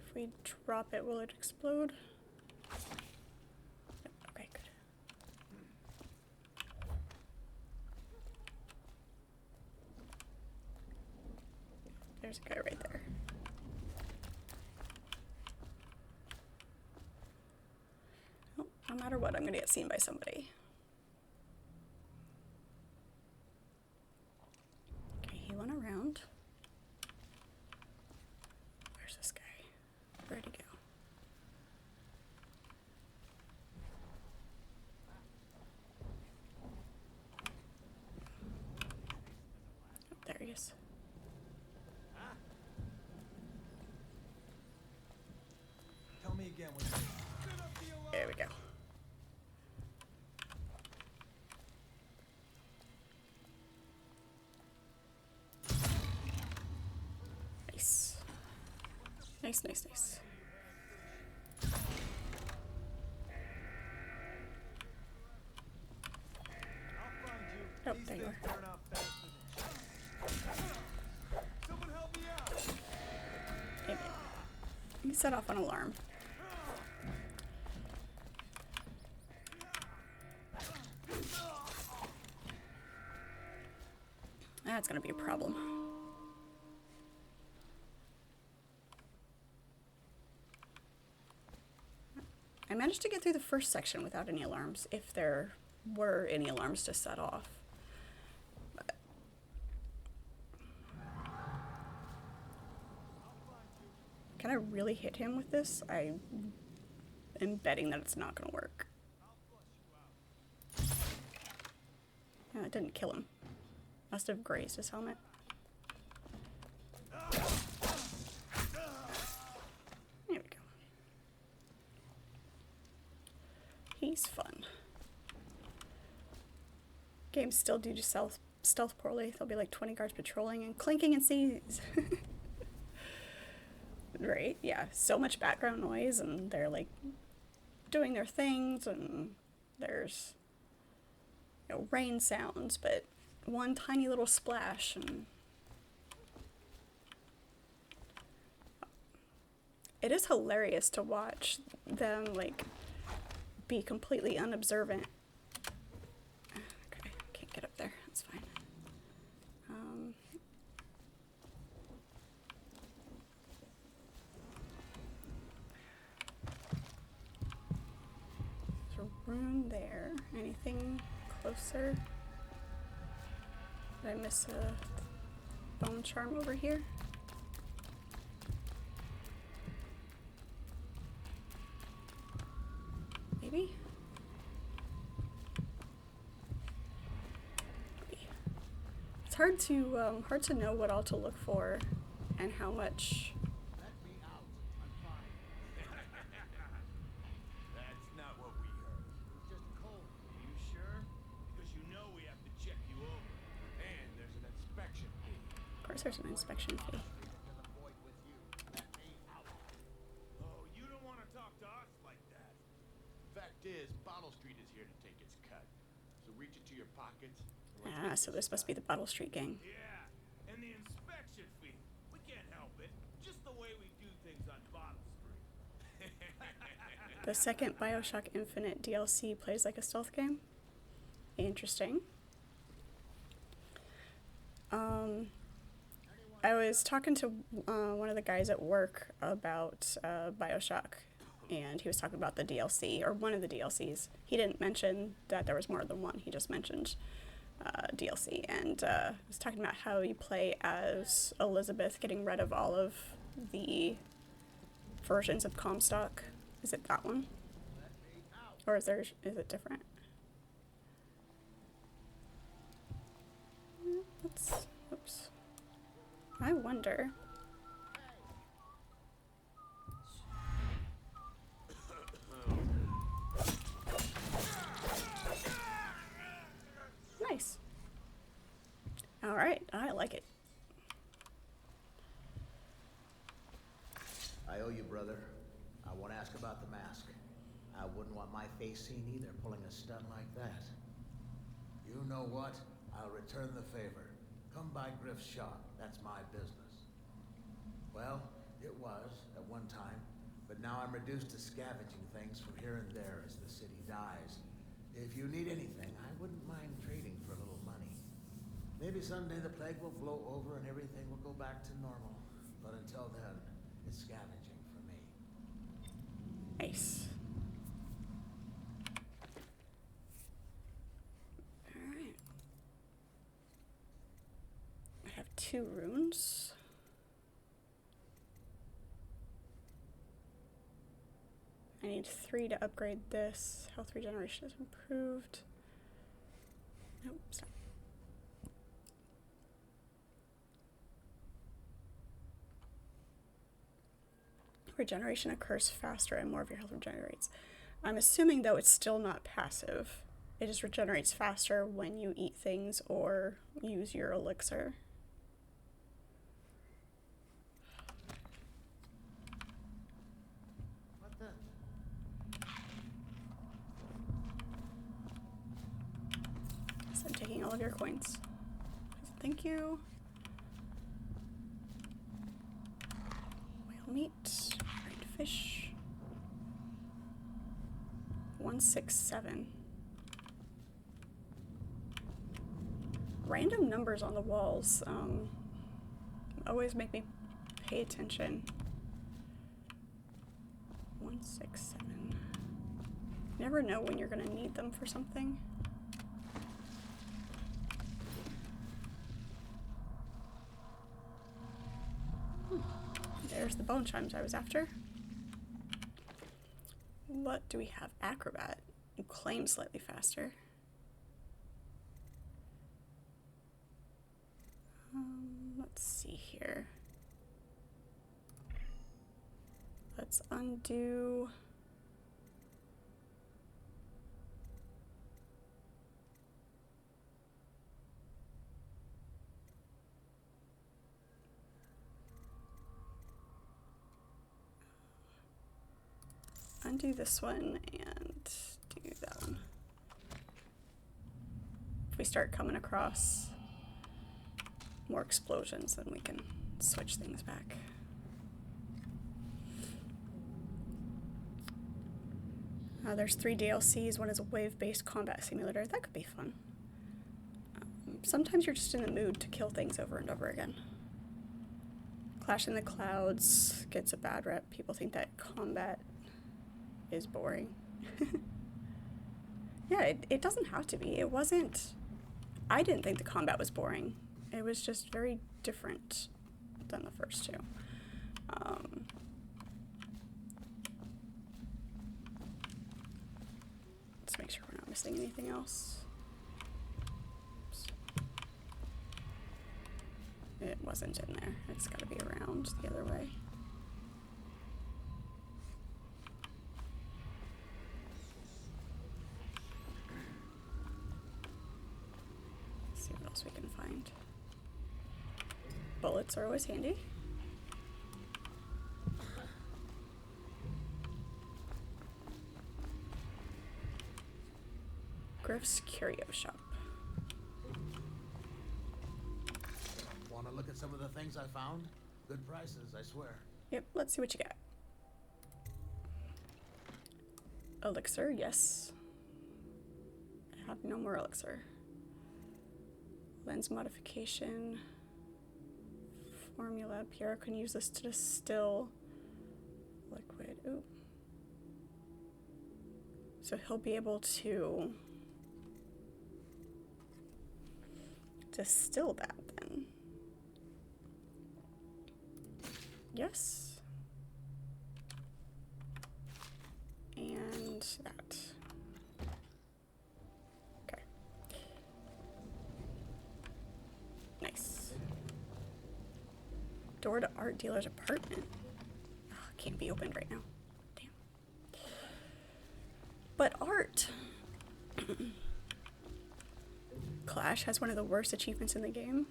If we drop it, will it explode? Okay, good. There's a guy right there. Oh, no matter what, I'm gonna get seen by somebody. Okay, he went around. Where's this guy? Where'd he go? Oh, there he is. Tell me again what There we go. Nice. Nice, nice, nice. Oh, there you are. Dang it. You set off an alarm. That's gonna be a problem. I managed to get through the first section without any alarms, if there were any alarms to set off. But can I really hit him with this? I am betting that it's not gonna work. Yeah, it didn't kill him. Must have grazed his helmet. There we go. He's fun. Games still do stealth poorly. There'll be like 20 guards patrolling and clinking and sneeze. Right? Yeah. So much background noise, and they're like doing their things, and there's, you know, rain sounds, but one tiny little splash, and it is hilarious to watch them like be completely unobservant. Okay, can't get up there. That's fine. There's a room there. Anything closer? Did I miss a bone charm over here? Maybe? It's hard to know what all to look for and how much. That's not what we heard. Just cold. Are you sure? Because you know we have to check you over. And there's an inspection fee. Of course there's an inspection fee. Oh, you don't want to talk to us like that. Fact is, Bottle Street is here to take its cut. So reach into your pockets. Ah, so this must be the Bottle Street gang. Yeah, and the inspection fee. We can't help it. Just the way we do things on Bottle Street. The second BioShock Infinite DLC plays like a stealth game. Interesting. I was talking to one of the guys at work about BioShock, and he was talking about the DLC, or one of the DLCs. He didn't mention that there was more than one. He just mentioned DLC, and was talking about how you play as Elizabeth, getting rid of all of the versions of Comstock. Is it that one? Or is it different? Oops. I wonder. Nice. All right, I like it. I owe you, brother. I won't ask about the mask. I wouldn't want my face seen either, pulling a stunt like that. You know what? I'll return the favor. Come by Griff's shop. That's my business. Well, it was at one time, but now I'm reduced to scavenging things from here and there as the city dies. If you need anything, I wouldn't mind trading for a little money. Maybe someday the plague will blow over and everything will go back to normal. But until then, it's scavenging for me. Nice. Alright. I have 2 runes. I need 3 to upgrade this. Health regeneration is improved. Nope, stop. Regeneration occurs faster and more of your health regenerates. I'm assuming, though, it's still not passive. It just regenerates faster when you eat things or use your elixir. What the? So I'm taking all of your coins. Thank you. Whale meat, fried fish. 167. random numbers on the walls always make me pay attention. 167. You never know when you're gonna need them for something. There's the bone chimes I was after. What do we have? Acrobat. Claim slightly faster. Let's see here. Let's undo. Undo this one and do that one. If we start coming across more explosions, then we can switch things back. There's 3 DLCs. One is a wave-based combat simulator. That could be fun. Sometimes you're just in the mood to kill things over and over again. Clash in the Clouds gets a bad rep. People think that combat is boring. Yeah, it doesn't have to be. It wasn't. I didn't think the combat was boring. It was just very different than the first two. Let's make sure we're not missing anything else. Oops. It wasn't in there. It's got to be around the other way. Let's see what else we can find. Bullets are always handy. Griff's Curio Shop. Want to look at some of the things I found? Good prices, I swear. Yep, let's see what you got. Elixir, yes. I have no more elixir. Lens modification. Formula. Pierre can use this to distill liquid. Ooh. So he'll be able to distill that then. Yes. And that. Okay. Nice. Door to art dealer's apartment. Oh, can't be opened right now. Damn. But art. Clash has one of the worst achievements in the game.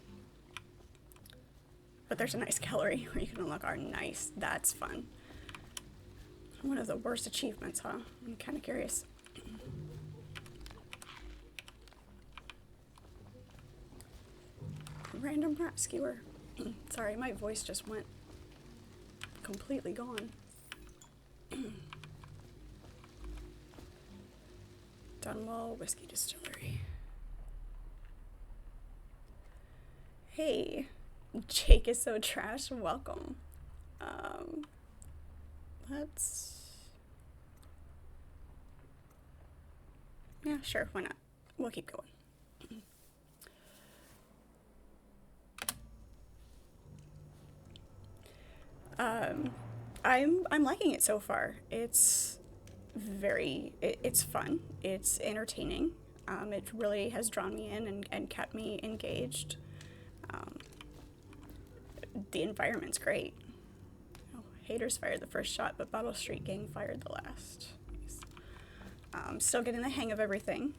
But there's a nice gallery where you can unlock art. Nice. That's fun. One of the worst achievements, huh? I'm kind of curious. Random rat skewer. Sorry, my voice just went completely gone. Dunwall Whiskey Distillery. Hey, Jake is so trash. Welcome. Yeah, sure, why not? We'll keep going. I'm liking it so far. It's it's fun. It's entertaining. It really has drawn me in and kept me engaged. The environment's great. Oh, haters fired the first shot, but Battle Street Gang fired the last. Nice. Still getting the hang of everything,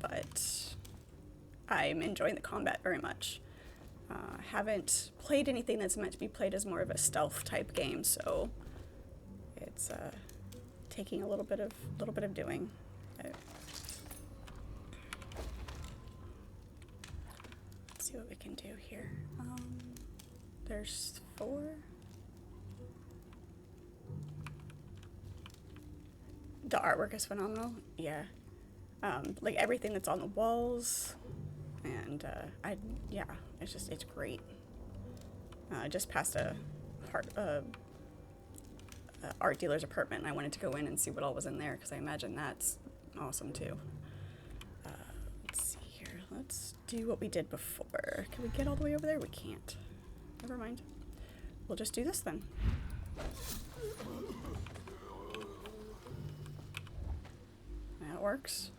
but I'm enjoying the combat very much. Haven't played anything that's meant to be played as more of a stealth type game, so it's taking a little bit of doing. Let's see what we can do here. There's 4. The artwork is phenomenal. Yeah. Like everything that's on the walls And yeah, it's great. I just passed a art dealer's apartment, and I wanted to go in and see what all was in there, because I imagine that's awesome too. Let's see here. Let's do what we did before. Can we get all the way over there? We can't. Never mind. We'll just do this then. That works.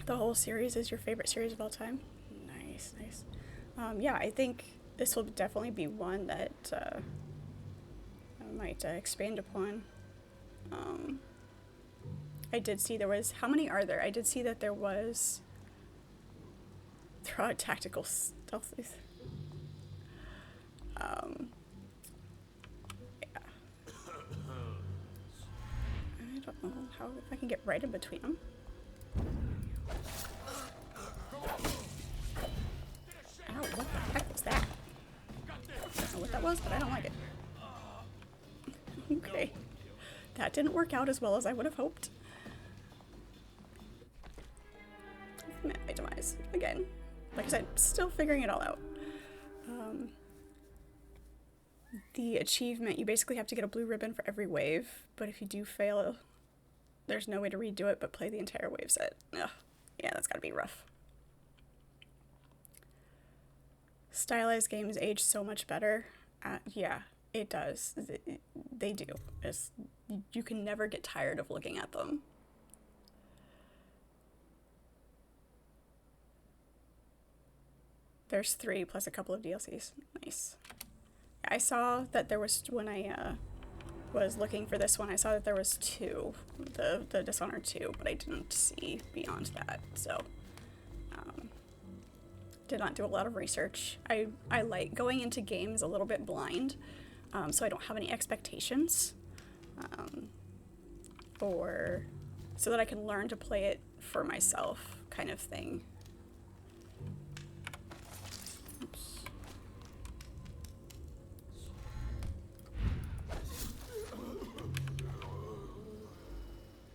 The whole series is your favorite series of all time? Nice, nice. Yeah, I think this will definitely be one that I might expand upon. I did see there was, how many are there? I did see that there was, they're all tactical stealth. Yeah. I don't know how, if I can get right in between them. Ow, what the heck was that? I don't know what that was, but I don't like it. Okay. That didn't work out as well as I would have hoped. Met my demise. Again. Like I said, still figuring it all out. The achievement, you basically have to get a blue ribbon for every wave, but if you do fail, there's no way to redo it but play the entire wave set. Ugh. Yeah, that's gotta be rough. Stylized games age so much better. Yeah, it does. They do. You can never get tired of looking at them. There's 3 plus a couple of DLCs. Nice. I saw that there was, when I was looking for this one, I saw that there was 2, the Dishonored 2, but I didn't see beyond that, so did not do a lot of research. I like going into games a little bit blind, so I don't have any expectations, or so that I can learn to play it for myself, kind of thing. Oops.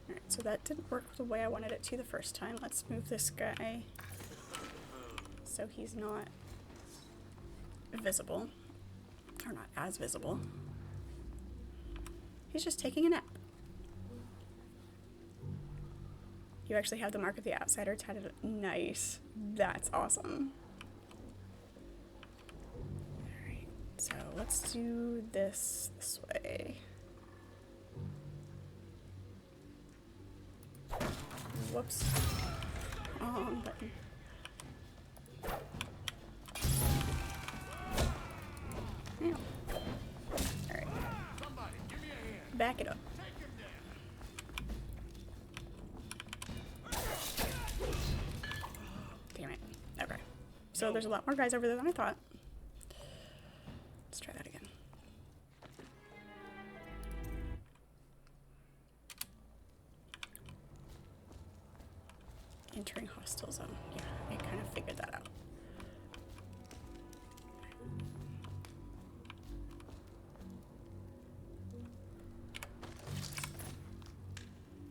Alright, so that didn't work the way I wanted it to the first time. Let's move this guy so he's not visible, or not as visible. He's just taking a nap. You actually have the mark of the outsider tatted. Nice. That's awesome. Alright, so let's do this way. Whoops. Wrong button. Yeah. Alright. Back it up. Damn it. Okay. So there's a lot more guys over there than I thought. Let's try that again. Entering hostile zone. Yeah, I kind of figured that out.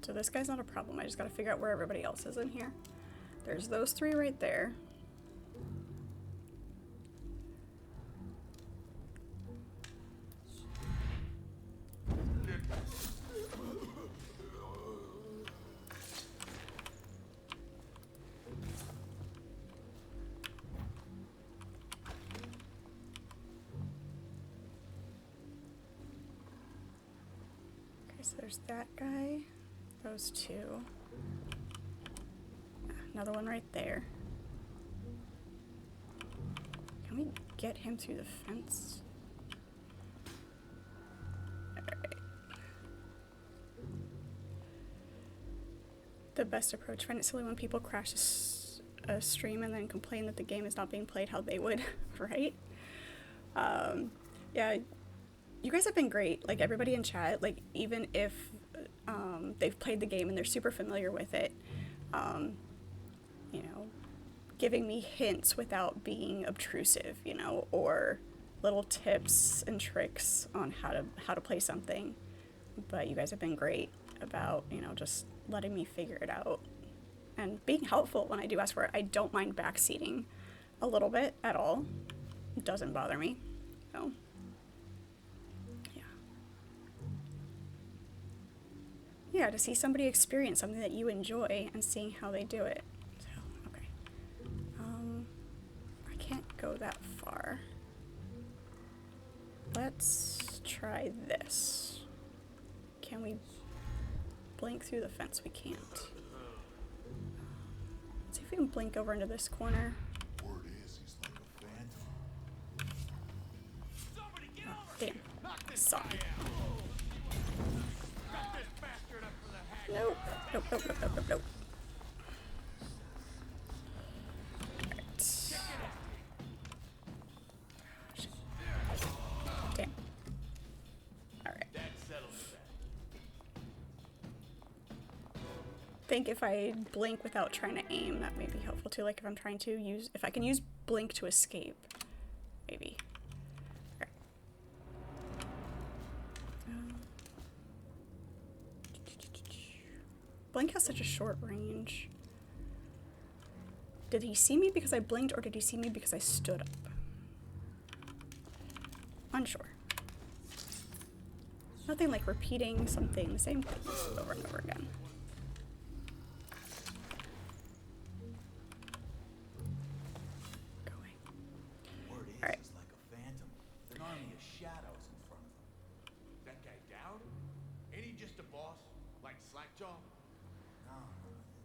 So this guy's not a problem. I just gotta figure out where everybody else is in here. There's those 3 right there. Okay, so there's that guy. Those 2. Another one right there. Can we get him through the fence? Alright. The best approach. Find it silly when people crash a stream and then complain that the game is not being played how they would, right? Yeah, you guys have been great. Like, everybody in chat, like, even if they've played the game and they're super familiar with it, you know, giving me hints without being obtrusive, you know, or little tips and tricks on how to play something. But you guys have been great about, you know, just letting me figure it out and being helpful when I do ask for it. I don't mind backseating a little bit at all. It doesn't bother me. So, yeah. Yeah, to see somebody experience something that you enjoy and seeing how they do it. So, okay. I can't go that far. Let's try this. Can we blink through the fence? We can't. Let's see if we can blink over into this corner. Word is he's like a phantom. Oh, damn. Sorry. Nope. Nope, nope, nope, nope, nope, nope. Alright. Damn. Alright. I think if I blink without trying to aim, that may be helpful too. Like if I'm trying to use, if I can use blink to escape, maybe. Okay. Blink has such a short range. Did he see me because I blinked, or did he see me because I stood up? Unsure. Nothing like repeating something, the same thing over and over again. Word is Alright. he's like a phantom. An army of shadows in front of him. That guy Dowd? Ain't he just a boss? Like Slackjaw? No,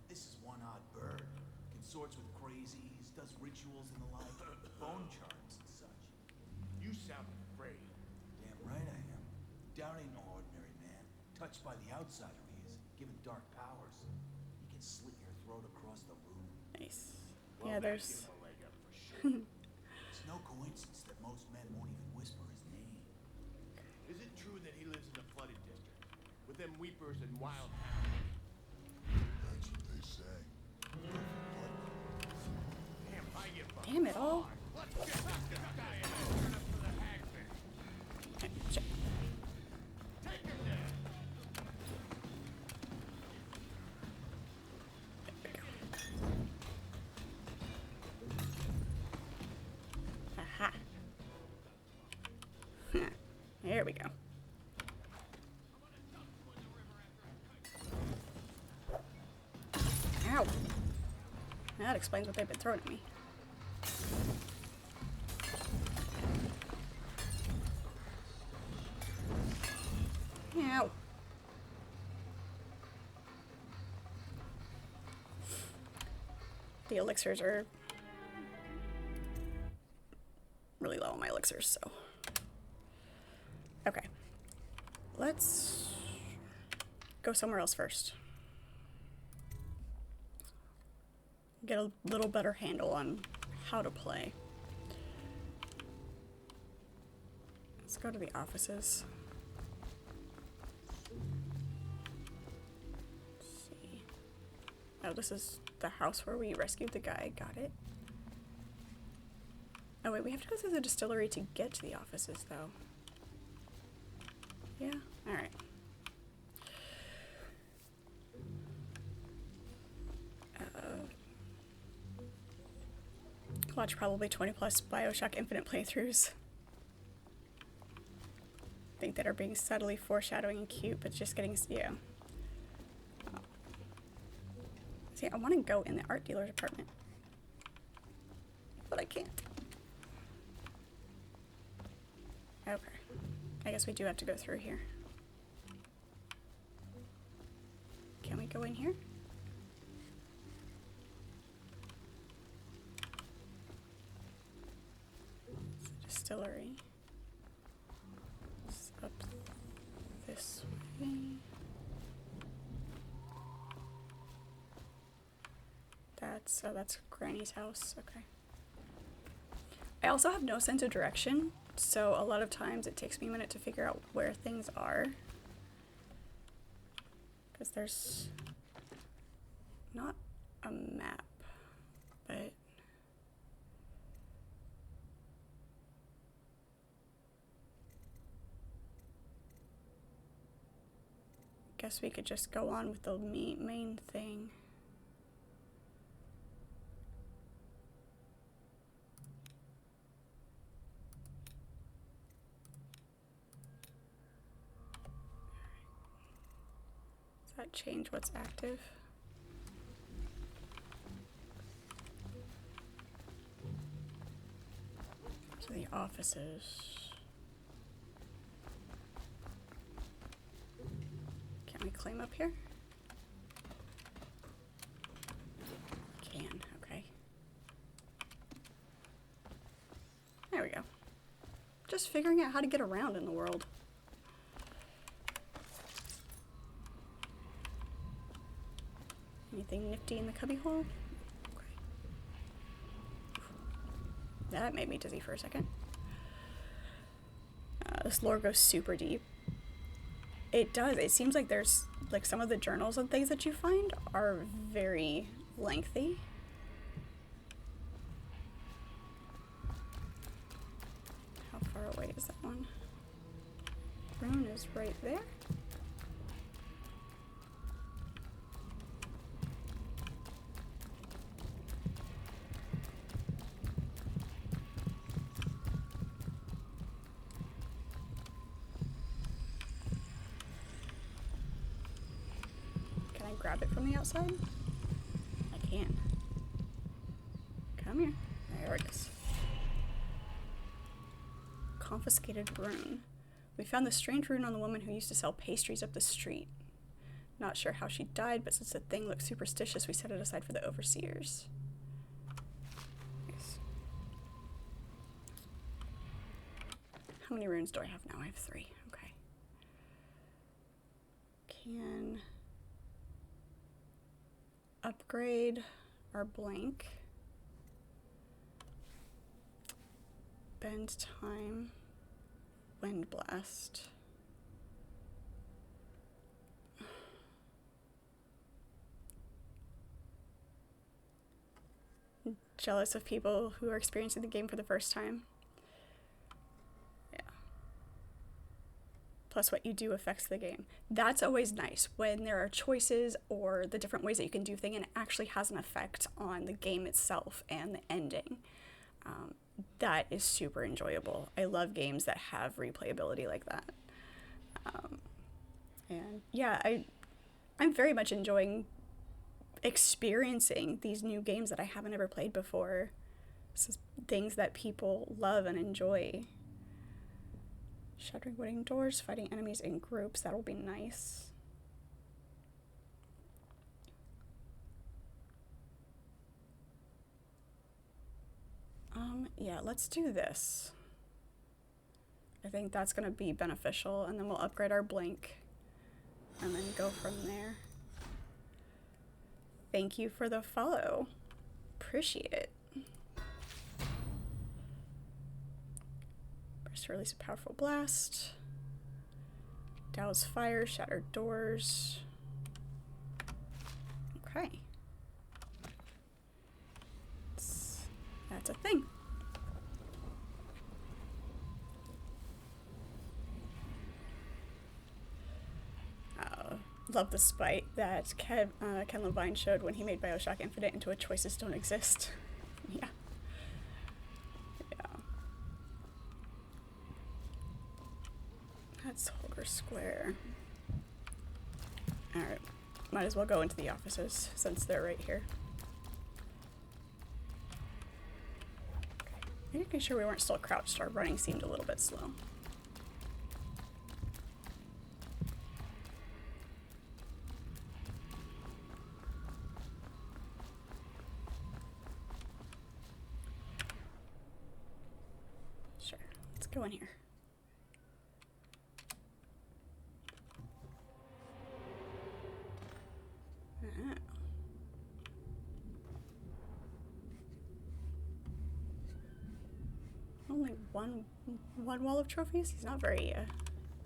this is one odd bird. Consorts with crazies, does rituals and the like, bone charms and such. You sound afraid. Damn right I am. Dowd ain't no ordinary man. Touched by the outsider he is, given dark powers. He can slit your throat across the room. Nice. Well, Yeah, that there's... gives him a leg up for sure. It's no coincidence that most men won't even whisper his name. Is it true that he lives in the flooded district? With them weepers and wild hounds? That's what they say. Damn, I get fucked. Damn it all. Let's get this guy and turn up for the hagman. Take him there. Aha. There we go. Ow. That explains what they've been throwing at me. Ow. The elixirs are really low on my elixirs, so. Okay. Let's go somewhere else first. Get a little better handle on how to play. Let's go to the offices. Let's see. Oh, this is the house where we rescued the guy. Got it. Oh wait, we have to go through the distillery to get to the offices, though. Yeah? Alright. Watch probably 20 plus BioShock Infinite playthroughs. Think that are being subtly foreshadowing and cute, but just getting, yeah. See, I want to go in the art dealer's apartment, but I can't. Okay. I guess we do have to go through here. Can we go in here? It's the distillery. It's up this way. That's Granny's house. Okay. I also have no sense of direction, so a lot of times it takes me a minute to figure out where things are. Because there's not a map, but guess we could just go on with the main thing. Does that change what's active? To the offices. Can we claim up here? Can, okay. There we go. Just figuring out how to get around in the world. Anything nifty in the cubbyhole? Okay. That made me dizzy for a second. This lore goes super deep. It does. It seems like there's, like, some of the journals and things that you find are very lengthy. How far away is that one? Rune is right there. Can I grab it from the outside? I can. Come here. There it is. Confiscated rune. We found the strange rune on the woman who used to sell pastries up the street. Not sure how she died, but since the thing looks superstitious, we set it aside for the overseers. Nice. How many runes do I have now? I have 3. Okay. Can upgrade our blank. Bend time. Wind blast. Jealous of people who are experiencing the game for the first time. Yeah. Plus what you do affects the game. That's always nice when there are choices or the different ways that you can do things and it actually has an effect on the game itself and the ending. That is super enjoyable. I love games that have replayability like that. And yeah, I'm very much enjoying experiencing these new games that I haven't ever played before. This is things that people love and enjoy. Shattering wooden doors, fighting enemies in groups, that'll be nice. Yeah, let's do this. I think that's gonna be beneficial, and then we'll upgrade our blink and then go from there. Thank you for the follow. Appreciate it. Press to release a powerful blast. Douse fire, shattered doors. Okay. That's a thing. Love the spite that Ken Levine showed when he made BioShock Infinite into a choices don't exist. Yeah. Yeah. That's Holger Square. Alright. Might as well go into the offices since they're right here. Okay. Making sure we weren't still crouched. Our running seemed a little bit slow. Go in here. Only one wall of trophies? He's not very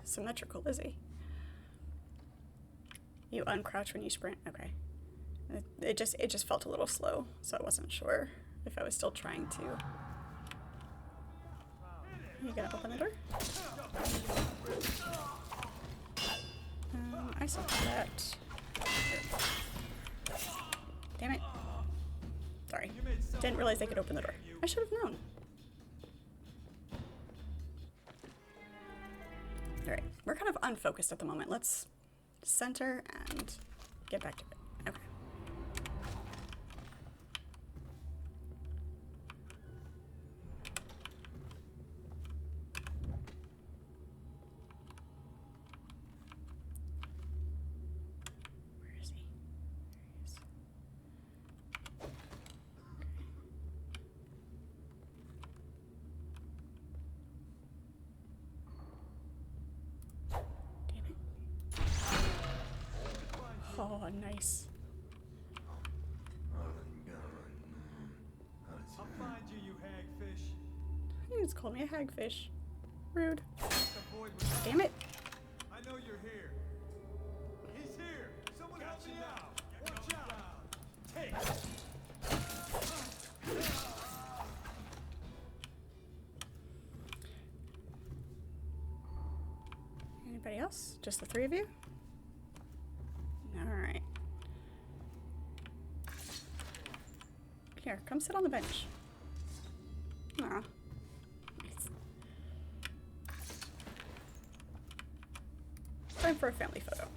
symmetrical, is he? You uncrouch when you sprint? Okay. It just felt a little slow, so I wasn't sure if I was still trying to. You gonna open the door? I saw that. Damn it. Sorry. Didn't realize they could open the door. I should have known. Alright, we're kind of unfocused at the moment. Let's center and get back to it. Okay. Where is he? There he is. Oh, nice. I'll find you, you hagfish. He just called me a hagfish. Rude. Avoid me. Damn it. I know you're here. He's here. Someone help me out. Watch out. Take. Anybody else? Just the three of you? Alright. Here, come sit on the bench. Aw. Nice. Time for a family photo.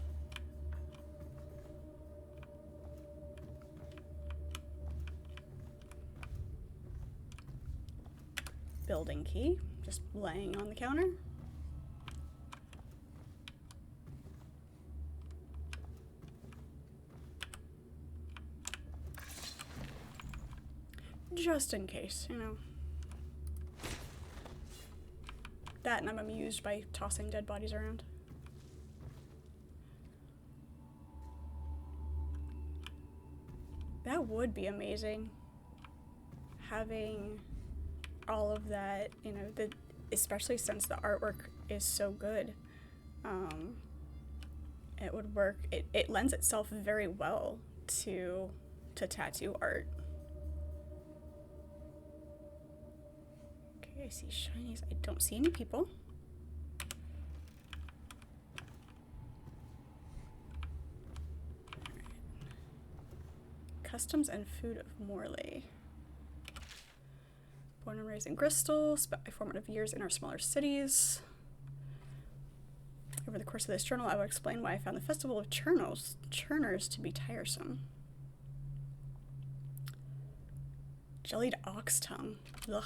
Building key, just laying on the counter. Just in case, you know. That, and I'm amused by tossing dead bodies around. That would be amazing. Having all of that, you know, especially since the artwork is so good. It would work. It lends itself very well to tattoo art. Okay, I see shinies. I don't see any people. Customs and food of Morley. Born and raised in Bristol, spent my formative years in our smaller cities. Over the course of this journal, I will explain why I found the Festival of Churners to be tiresome. Jellied ox tongue. Ugh.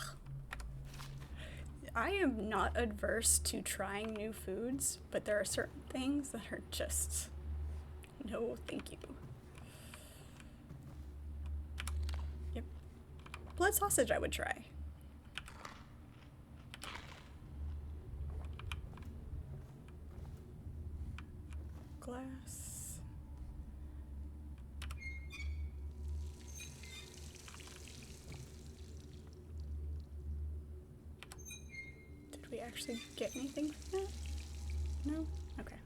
I am not adverse to trying new foods, but there are certain things that are just no thank you. Yep. Blood sausage I would try. Glass. Did we actually get anything from that? No? Okay.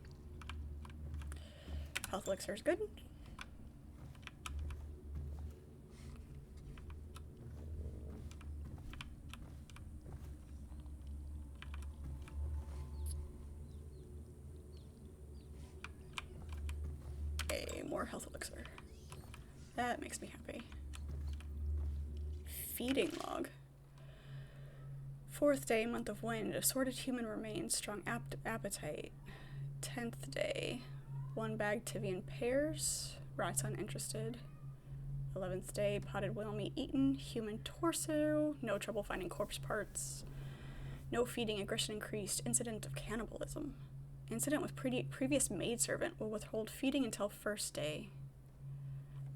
Health elixir is good. More health elixir. That makes me happy. Feeding log. 4th day, month of wind. Assorted human remains, strong appetite. 10th day, 1 bag Tivian pears. Rats uninterested. 11th day, potted whale meat eaten. Human torso. No trouble finding corpse parts. No feeding, aggression increased. Incident of cannibalism. Incident with previous maidservant will withhold feeding until 1st day.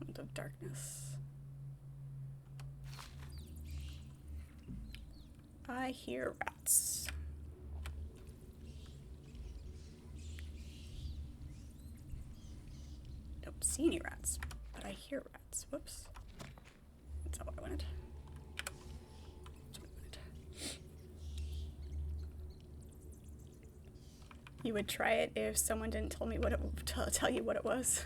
Month of darkness. I hear rats. Don't see any rats, but I hear rats. Whoops. That's not what I wanted. You would try it if someone didn't tell me what it tell you what it was.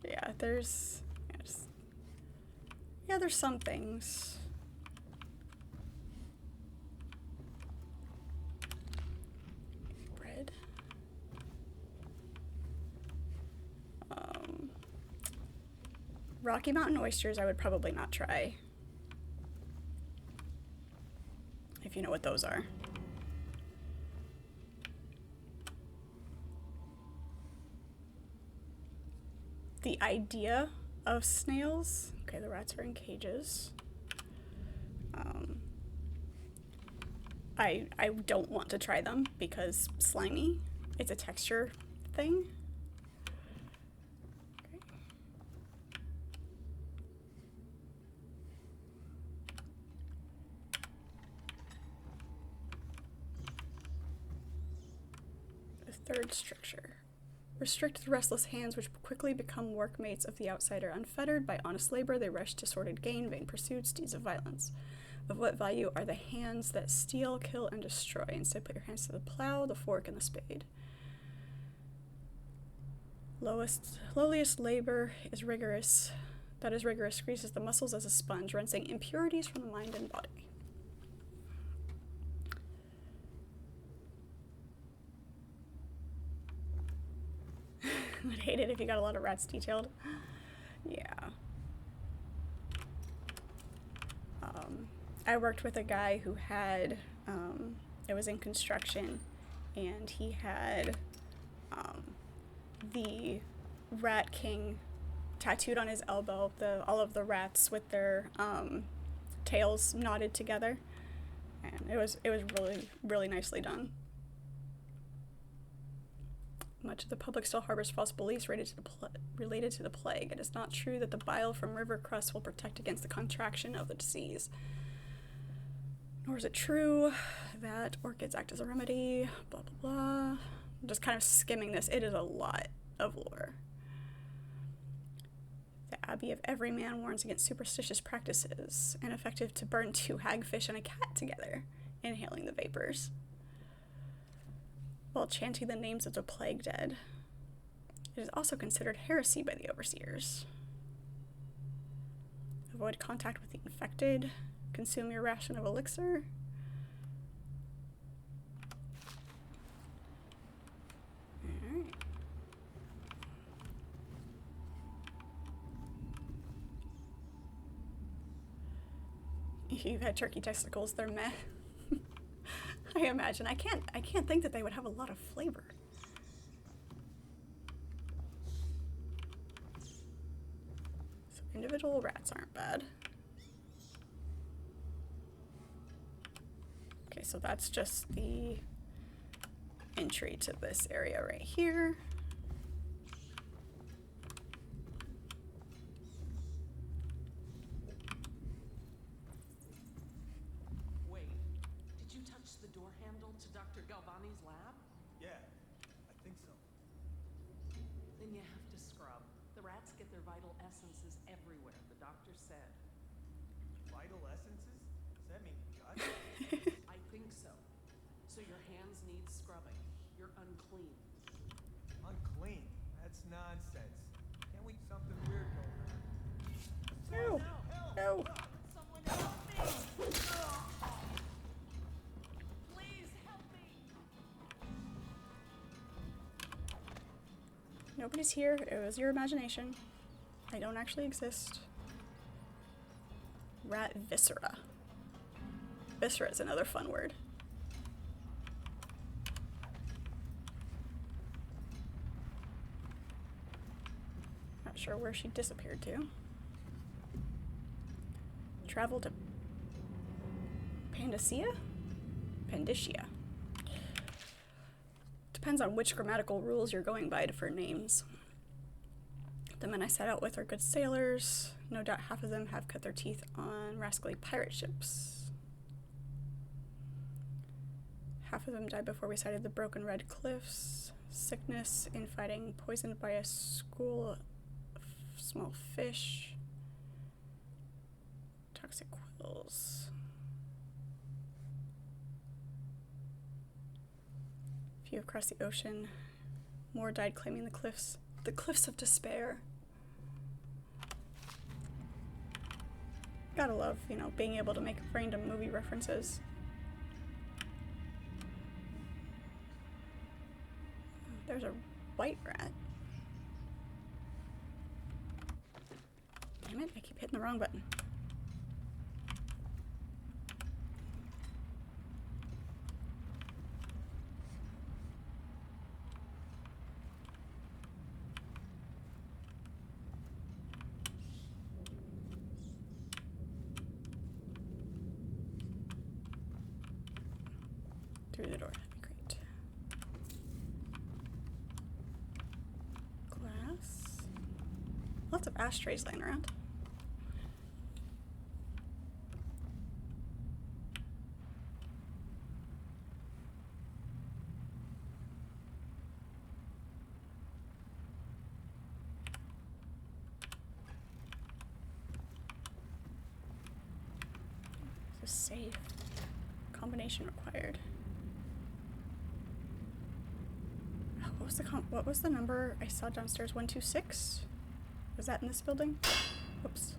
Yeah, there's some things. Bread. Rocky Mountain oysters I would probably not try. If you know what those are. the idea of snails. Okay, the rats are in cages. I don't want to try them because slimy. It's a texture thing. Okay. The third stricture. Restrict the restless hands which quickly become workmates of the outsider. Unfettered by honest labor, they rush to sordid gain, vain pursuits, deeds of violence. Of what value are the hands that steal, kill, and destroy? Instead, put your hands to the plow, the fork, and the spade. Lowliest labor is rigorous. That is rigorous, greases the muscles as a sponge, rinsing impurities from the mind and body. I'd hate it if you got a lot of rats detailed. Yeah. I worked with a guy who had, it was in construction, and he had the Rat King tattooed on his elbow, all of the rats with their tails knotted together, and it was really, really nicely done. Much of the public still harbors false beliefs related to the plague. It is not true that the bile from river crusts will protect against the contraction of the disease. Nor is it true that orchids act as a remedy, blah, blah, blah. I'm just kind of skimming this. It is a lot of lore. The Abbey of Every Man warns against superstitious practices, ineffective to burn 2 hagfish and a cat together, inhaling the vapors, while chanting the names of the plague dead. It is also considered heresy by the overseers. Avoid contact with the infected. Consume your ration of elixir. Alright. You've had turkey testicles, they're meh. I imagine. I can't think that they would have a lot of flavor. So individual rats aren't bad. Okay, so that's just the entry to this area right here. Wait, did you touch the door handle to Dr. Galvani's lab? Yeah, I think so. Then you have to scrub. The rats get their vital essences everywhere, the doctor said. Vital essences? Does that mean guts? I think so. So your hands need scrubbing. You're unclean. Unclean? That's nonsense. Can't we something weird going on? No. No. Someone help me! Please help me! Nobody's here. It was your imagination. I don't actually exist. Rat viscera. Viscera is another fun word. Not sure where she disappeared to. Travel to Pandacia? Pandicia. Depends on which grammatical rules you're going by for names. The men I set out with are good sailors. No doubt half of them have cut their teeth on rascally pirate ships. Half of them died before we sighted the broken red cliffs. Sickness, infighting, poisoned by a school of small fish. Toxic quills. Few have crossed the ocean. More died claiming the cliffs of despair. Gotta love, being able to make random movie references. There's a white rat. Damn it, I keep hitting the wrong button. lots of ashtrays laying around. It's a safe. Combination required. Oh, what was the number I saw downstairs? 126? Was that in this building? Whoops.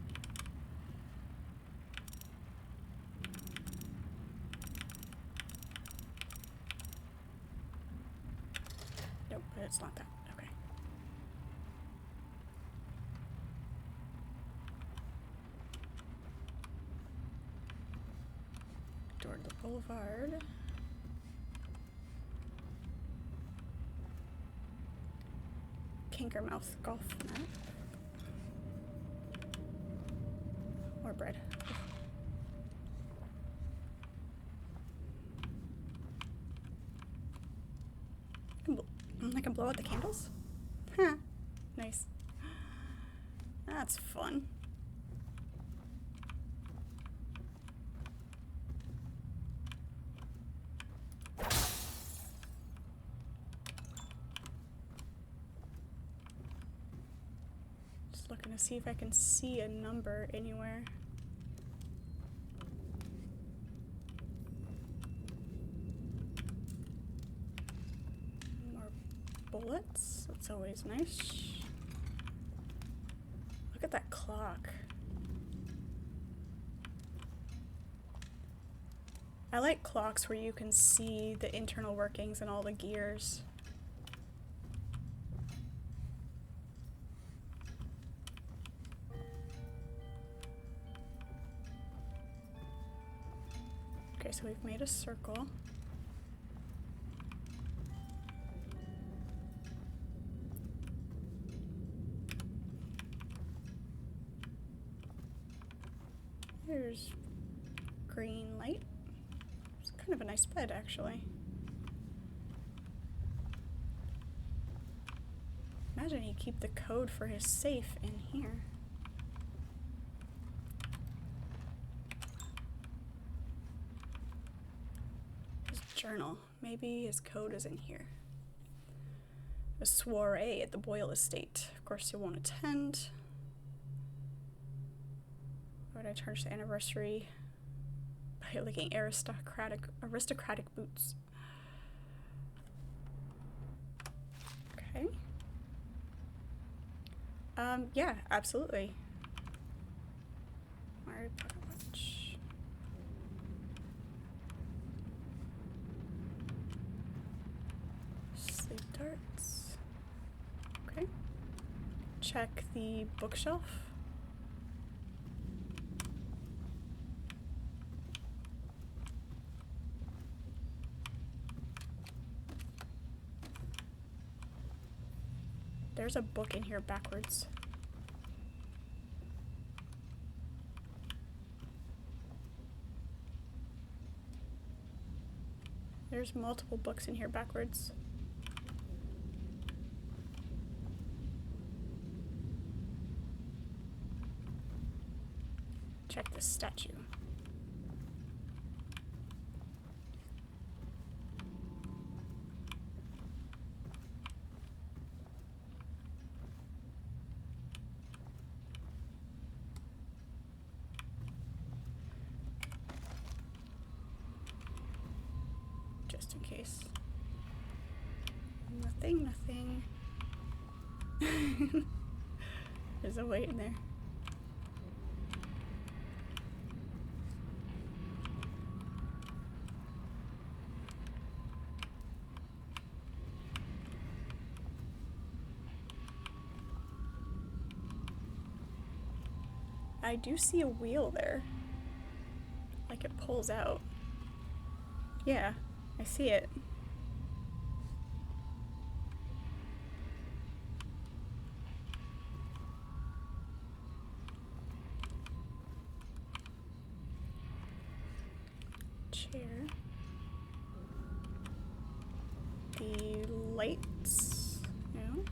Nope, but it's not that. Okay. Toward the boulevard. Kinkermouth golf map. More bread. I can blow out the candles? Huh. Nice. That's fun. Just looking to see if I can see a number anywhere. Bullets. That's always nice. Look at that clock. I like clocks where you can see the internal workings and all the gears. Okay, so we've made a circle. There's green light. It's kind of a nice bed, actually. Imagine he'd keep the code for his safe in here. His journal. Maybe his code is in here. A soiree at the Boyle estate. Of course, you won't attend. Why would I charge the anniversary by licking aristocratic boots? Okay. Yeah, absolutely. Alright, pocket watch. Sleep darts. Okay. Check the bookshelf. There's a book in here backwards. There's multiple books in here backwards. Check this statue. Just in case. Nothing. There's a weight in there. I do see a wheel there. Like it pulls out. Yeah, I see it. Chair. The lights. No.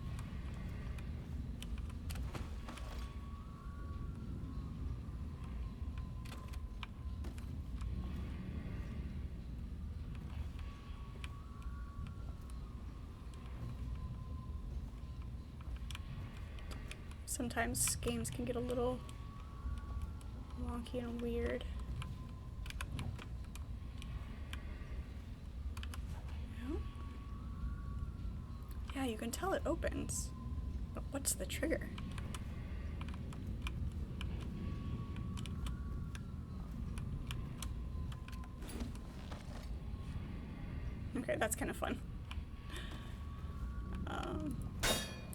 Sometimes games can get a little wonky and weird. No? Yeah, you can tell it opens. But what's the trigger? Okay, that's kind of fun.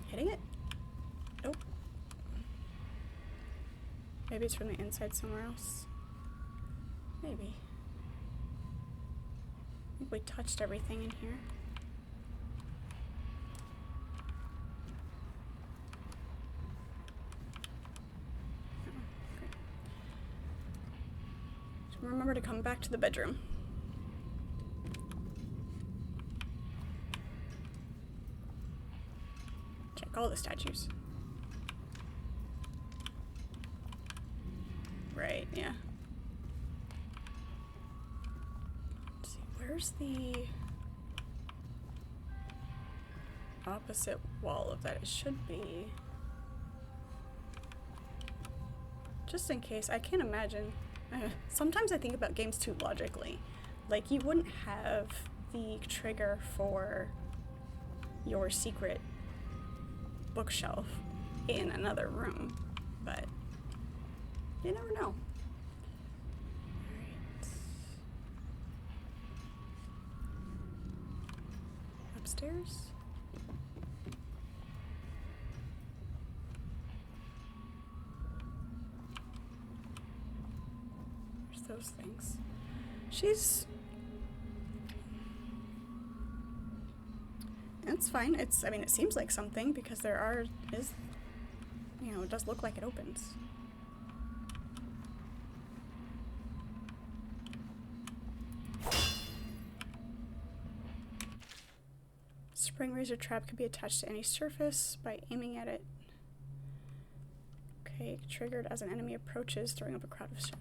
Hitting it? Nope. Maybe it's from the inside somewhere else. Maybe. I think we touched everything in here. So remember to come back to the bedroom. Check all the statues. Right, yeah. Let's see, where's the opposite wall of that? It should be. Just in case, I can't imagine. Sometimes I think about games too logically. Like, you wouldn't have the trigger for your secret bookshelf in another room, but you never know. Alright. Upstairs? There's those things. She's... It's fine. I mean, it seems like something because it does look like it opens. Spring razor trap can be attached to any surface by aiming at it. Okay, triggered as an enemy approaches, throwing up a crowd of shadows.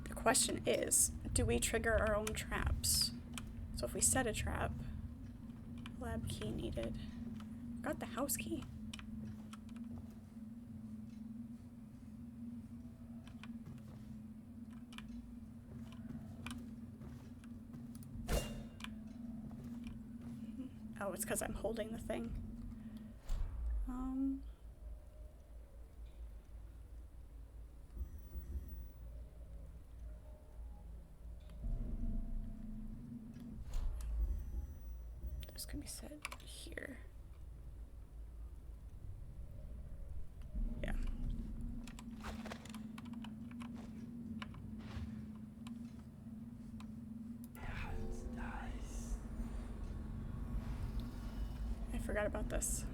The question is, do we trigger our own traps? So if we set a trap, lab key needed. Got the house key. Oh, it's because I'm holding the thing. This could be set here. Yeah. I forgot about this.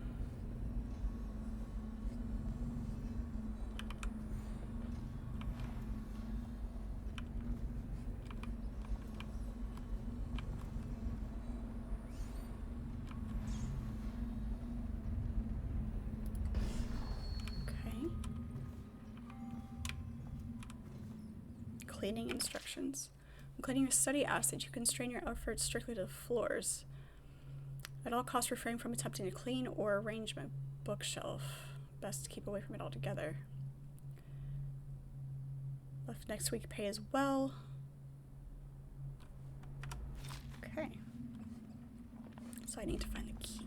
Cleaning instructions. When cleaning with study acid, you can strain your outfit strictly to the floors. At all costs, refrain from attempting to clean or arrange my bookshelf. Best to keep away from it altogether. Left next week pay as well. Okay. So I need to find the key.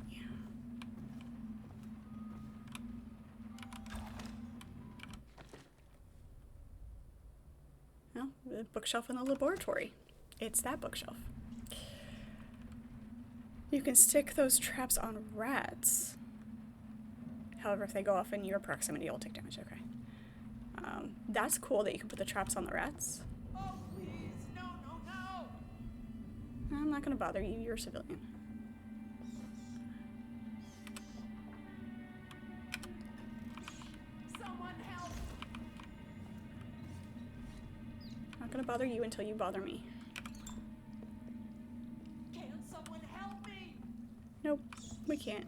No, the bookshelf in the laboratory. It's that bookshelf. You can stick those traps on rats. However, if they go off in your proximity, you'll take damage. Okay. That's cool that you can put the traps on the rats. Oh, please. No, no, no. I'm not going to bother you. You're a civilian. Someone help. I'm not going to bother you until you bother me. Can someone help me? Nope, we can't.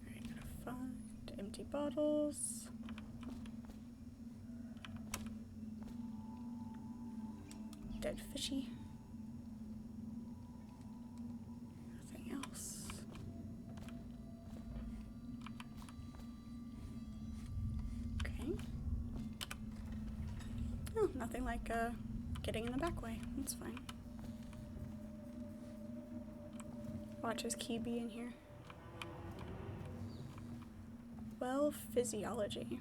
Alright, gotta find empty bottles. Dead fishy. Nothing else. Okay. Oh, nothing like getting in the back way. That's fine. Watch his key be in here. Well, physiology.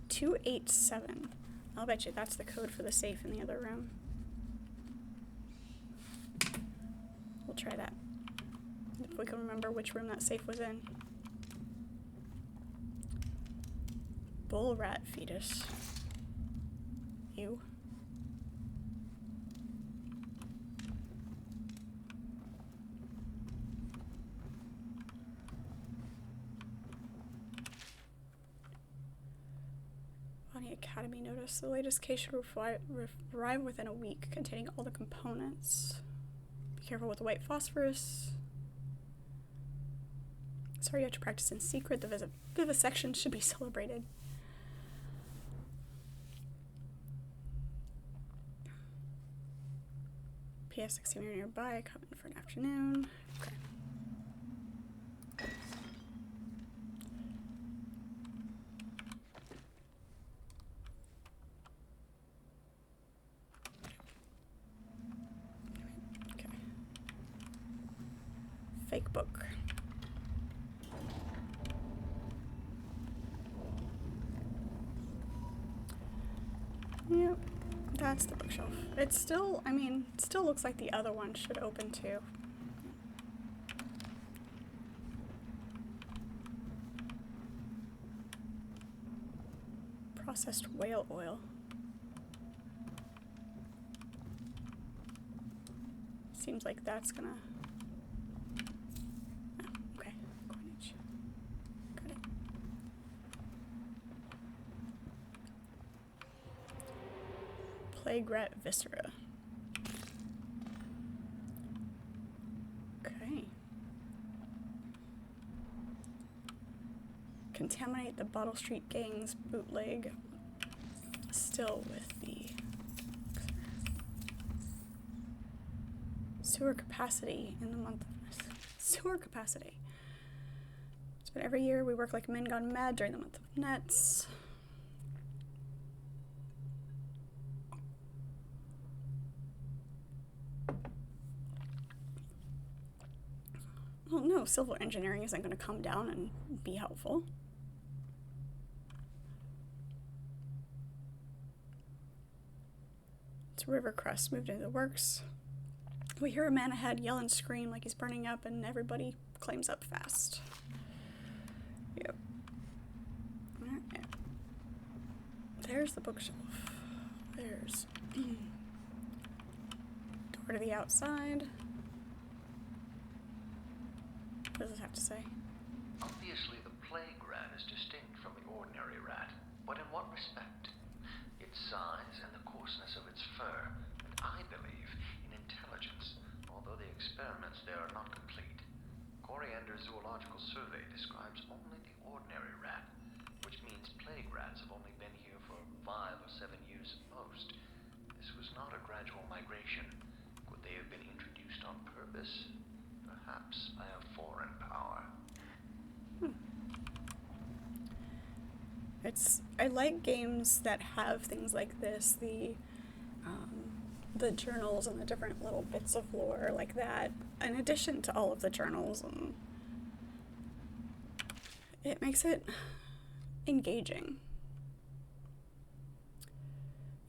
287. I'll bet you that's the code for the safe in the other room. We'll try that. If we can remember which room that safe was in. Bull rat fetus. Ew. Academy notice. The latest case should arrive within a week, containing all the components. Be careful with the white phosphorus. Sorry you have to practice in secret. The vivisection should be celebrated. PS60 nearby, coming for an afternoon. Okay. Fake book. Yep, that's the bookshelf. It's still, I mean, it still looks like the other one should open too. Processed whale oil. Seems like that's gonna... Plague rat viscera. Okay. Contaminate the Bottle Street Gang's bootleg. Still with the sewer capacity in the month of sewer capacity. It's been every year we work like men gone mad during the month of nets. Well, no, civil engineering isn't going to come down and be helpful. It's River Crest moved into the works. We hear a man ahead yell and scream like he's burning up, and everybody claims up fast. Yep. Alright. There's the bookshelf. There's door to the outside. What does it have to say? Obviously, the plague rat is distinct from the ordinary rat, but in what respect? Its size and the coarseness of its fur, and I believe in intelligence, although the experiments there are not complete. Coriander's zoological survey describes only the ordinary rat, which means plague rats have only been here for 5 or 7 years at most. This was not a gradual migration. Could they have been introduced on purpose? Perhaps by a foreign power. I like games that have things like this, the journals and the different little bits of lore like that, in addition to all of the journals, and it makes it engaging.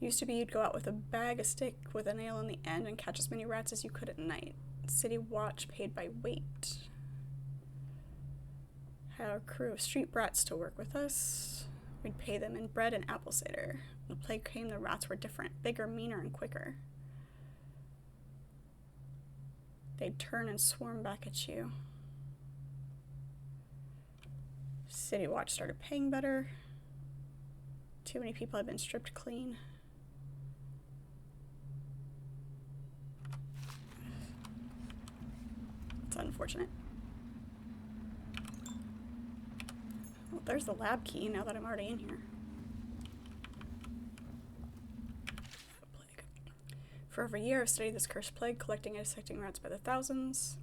Used to be you'd go out with a bag, a stick with a nail in the end, and catch as many rats as you could at night. City watch paid by weight. Had our crew of street brats to work with us. We'd pay them in bread and apple cider. When the plague came, the rats were different, bigger, meaner, and quicker. They'd turn and swarm back at you. City watch started paying better. Too many people had been stripped clean. It's unfortunate. Well, there's the lab key now that I'm already in here. Plague. For over a year, I've studied this cursed plague, collecting and dissecting rats by the thousands.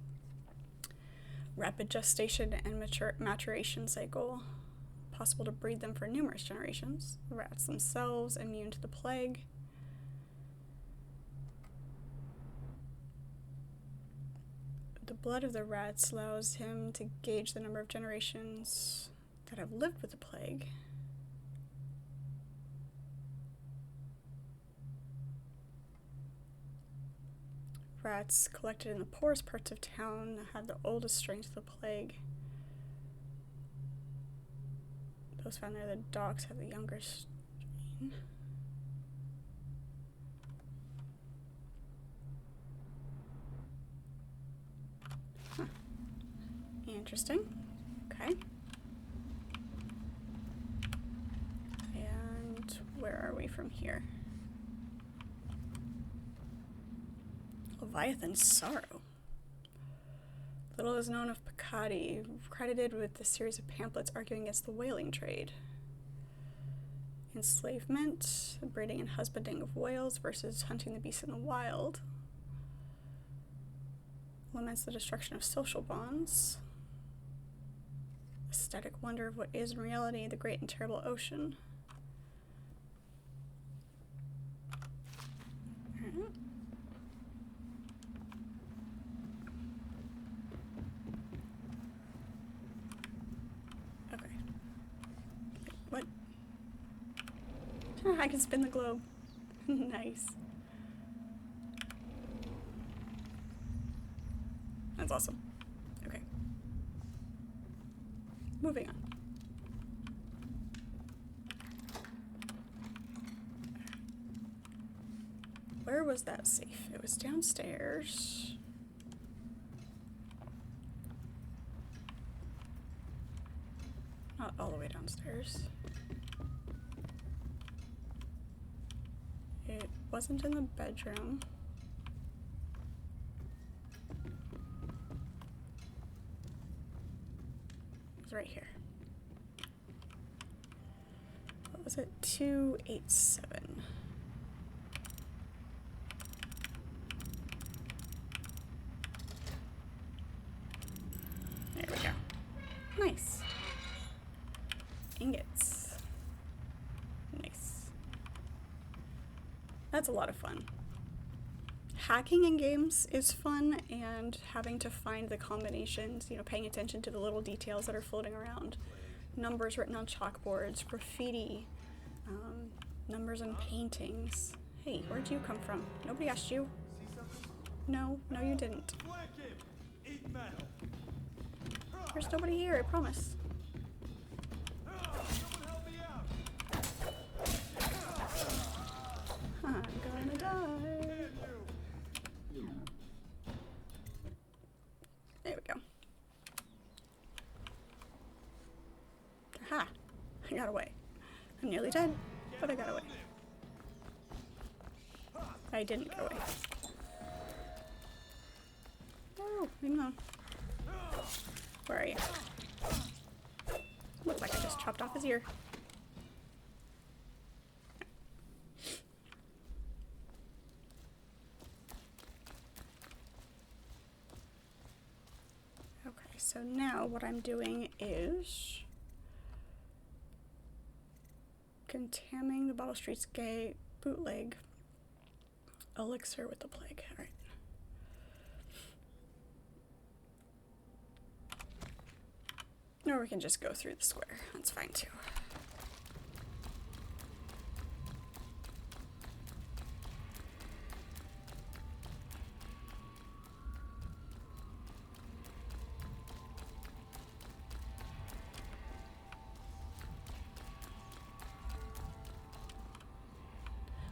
Rapid gestation and maturation cycle. Possible to breed them for numerous generations. The rats themselves immune to the plague. The blood of the rats allows him to gauge the number of generations that have lived with the plague. Rats collected in the poorest parts of town had the oldest strains of the plague. Those found near the docks have the younger strain. Huh. Interesting. Okay. And where are we from here? Leviathan's Sorrow. Little is known of Picardy, credited with a series of pamphlets arguing against the whaling trade. Enslavement, the breeding and husbanding of whales versus hunting the beasts in the wild. Laments the destruction of social bonds. Aesthetic wonder of what is in reality the great and terrible ocean. Alright. What? I can spin the globe. Nice. That's awesome. Okay. Moving on. Where was that safe? It was downstairs. Not all the way downstairs. It wasn't in the bedroom. It was right here. What was it? 287. There we go. Nice. Ingots. Nice. That's a lot of fun. Hacking in games is fun, and having to find the combinations, you know, paying attention to the little details that are floating around. Numbers written on chalkboards, graffiti, numbers on paintings. Hey, where'd you come from? Nobody asked you. No, you didn't. There's nobody here, I promise. I'm gonna die. There we go. Aha! I got away. I'm nearly dead, but I got away. I didn't get away. Oh, leave me alone. Where are you? Looks like I just chopped off his ear. So now what I'm doing is contaminating the Bottle Street's gay bootleg elixir with the plague. All right. Or we can just go through the square. That's fine too.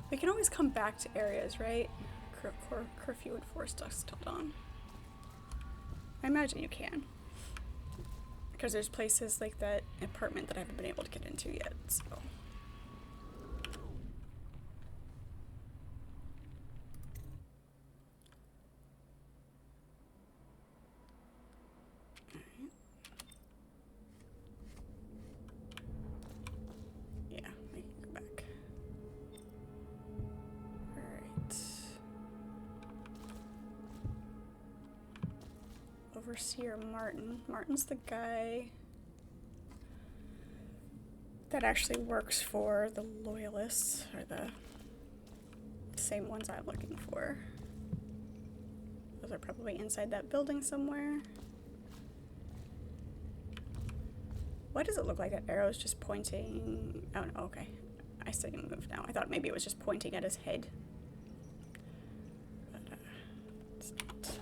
We can always come back to areas, right? Curfew enforced dusk till dawn. I imagine you can. Because there's places like that apartment that I haven't been able to get into yet, so. Overseer Martin. Martin's the guy that actually works for the Loyalists, or the same ones I'm looking for. Those are probably inside that building somewhere. Why does it look like that arrow is just pointing? Oh no, okay. I see him move now. I thought maybe it was just pointing at his head. But, it's not.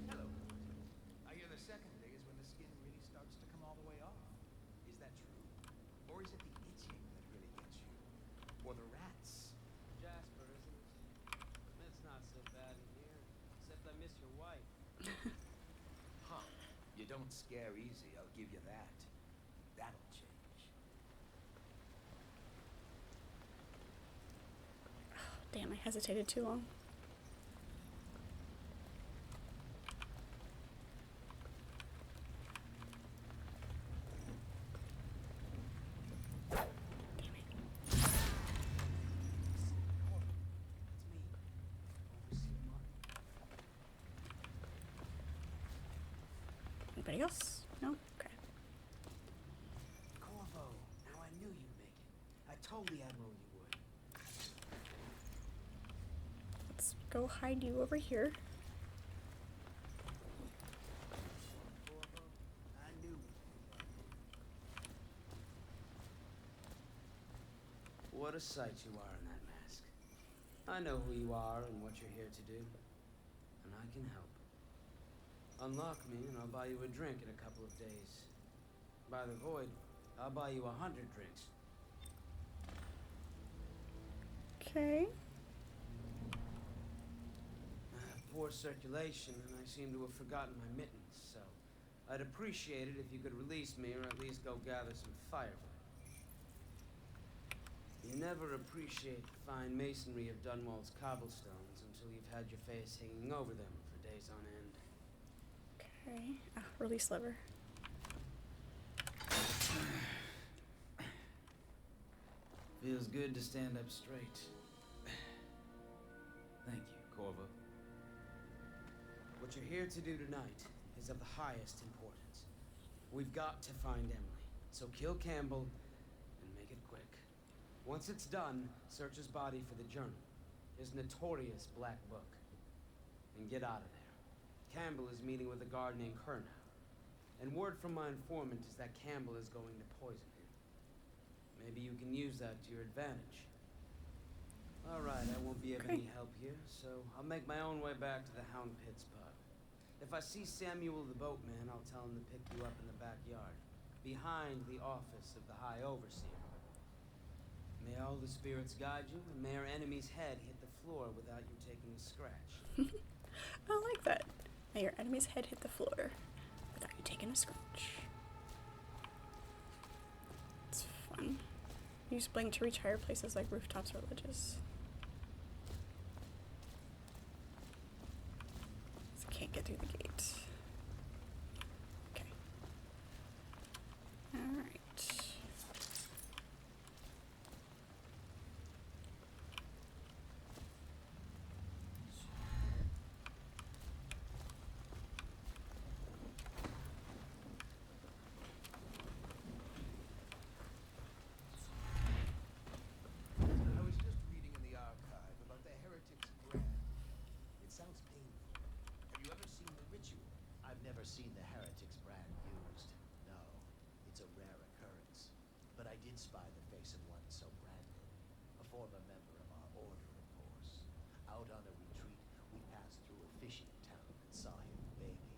Hello. I hear the second day is when the skin really starts to come all the way off. Is that true? Or is it the itching that really gets you? Or the rats? Jasper, isn't it? It's not so bad in here, except I miss your wife. Huh. You don't scare easy, I'll give you that. That'll change. Damn, I hesitated too long. Anybody else? No? Okay. Corvo, now I knew you'd make it. I told the Admiral you would. Let's go hide you over here. I knew. What a sight you are in that mask. I know who you are and what you're here to do, and I can help. Unlock me and I'll buy you a drink in a couple of days. By the void, I'll buy you 100 drinks. Okay. I have poor circulation and I seem to have forgotten my mittens, so I'd appreciate it if you could release me or at least go gather some firewood. You never appreciate the fine masonry of Dunwall's cobblestones until you've had your face hanging over them for days on end. Okay. Release lever. Feels good to stand up straight. Thank you, Corvo. What you're here to do tonight is of the highest importance. We've got to find Emily, so kill Campbell and make it quick. Once it's done, search his body for the journal, his notorious black book, and get out of there. Campbell is meeting with a guard named Kernow, and word from my informant is that Campbell is going to poison him. Maybe you can use that to your advantage. All right, I won't be of any help here, so I'll make my own way back to the Hound Pits pub. If I see Samuel the boatman, I'll tell him to pick you up in the backyard, behind the office of the High Overseer. May all the spirits guide you, and may our enemy's head hit the floor without you taking a scratch. I like that. May your enemy's head hit the floor without you taking a scratch. It's fun. Use blink to reach higher places like rooftops or ledges. So can't get through the gate. Okay. Alright. I was just reading in the archive about the heretic's brand. It sounds painful. Have you ever seen the ritual? I've never seen the heretic's brand used. No, it's a rare occurrence. But I did spy the face of one so branded. A former member of our order, of course. Out on a retreat, we passed through a fishing town and saw him begging.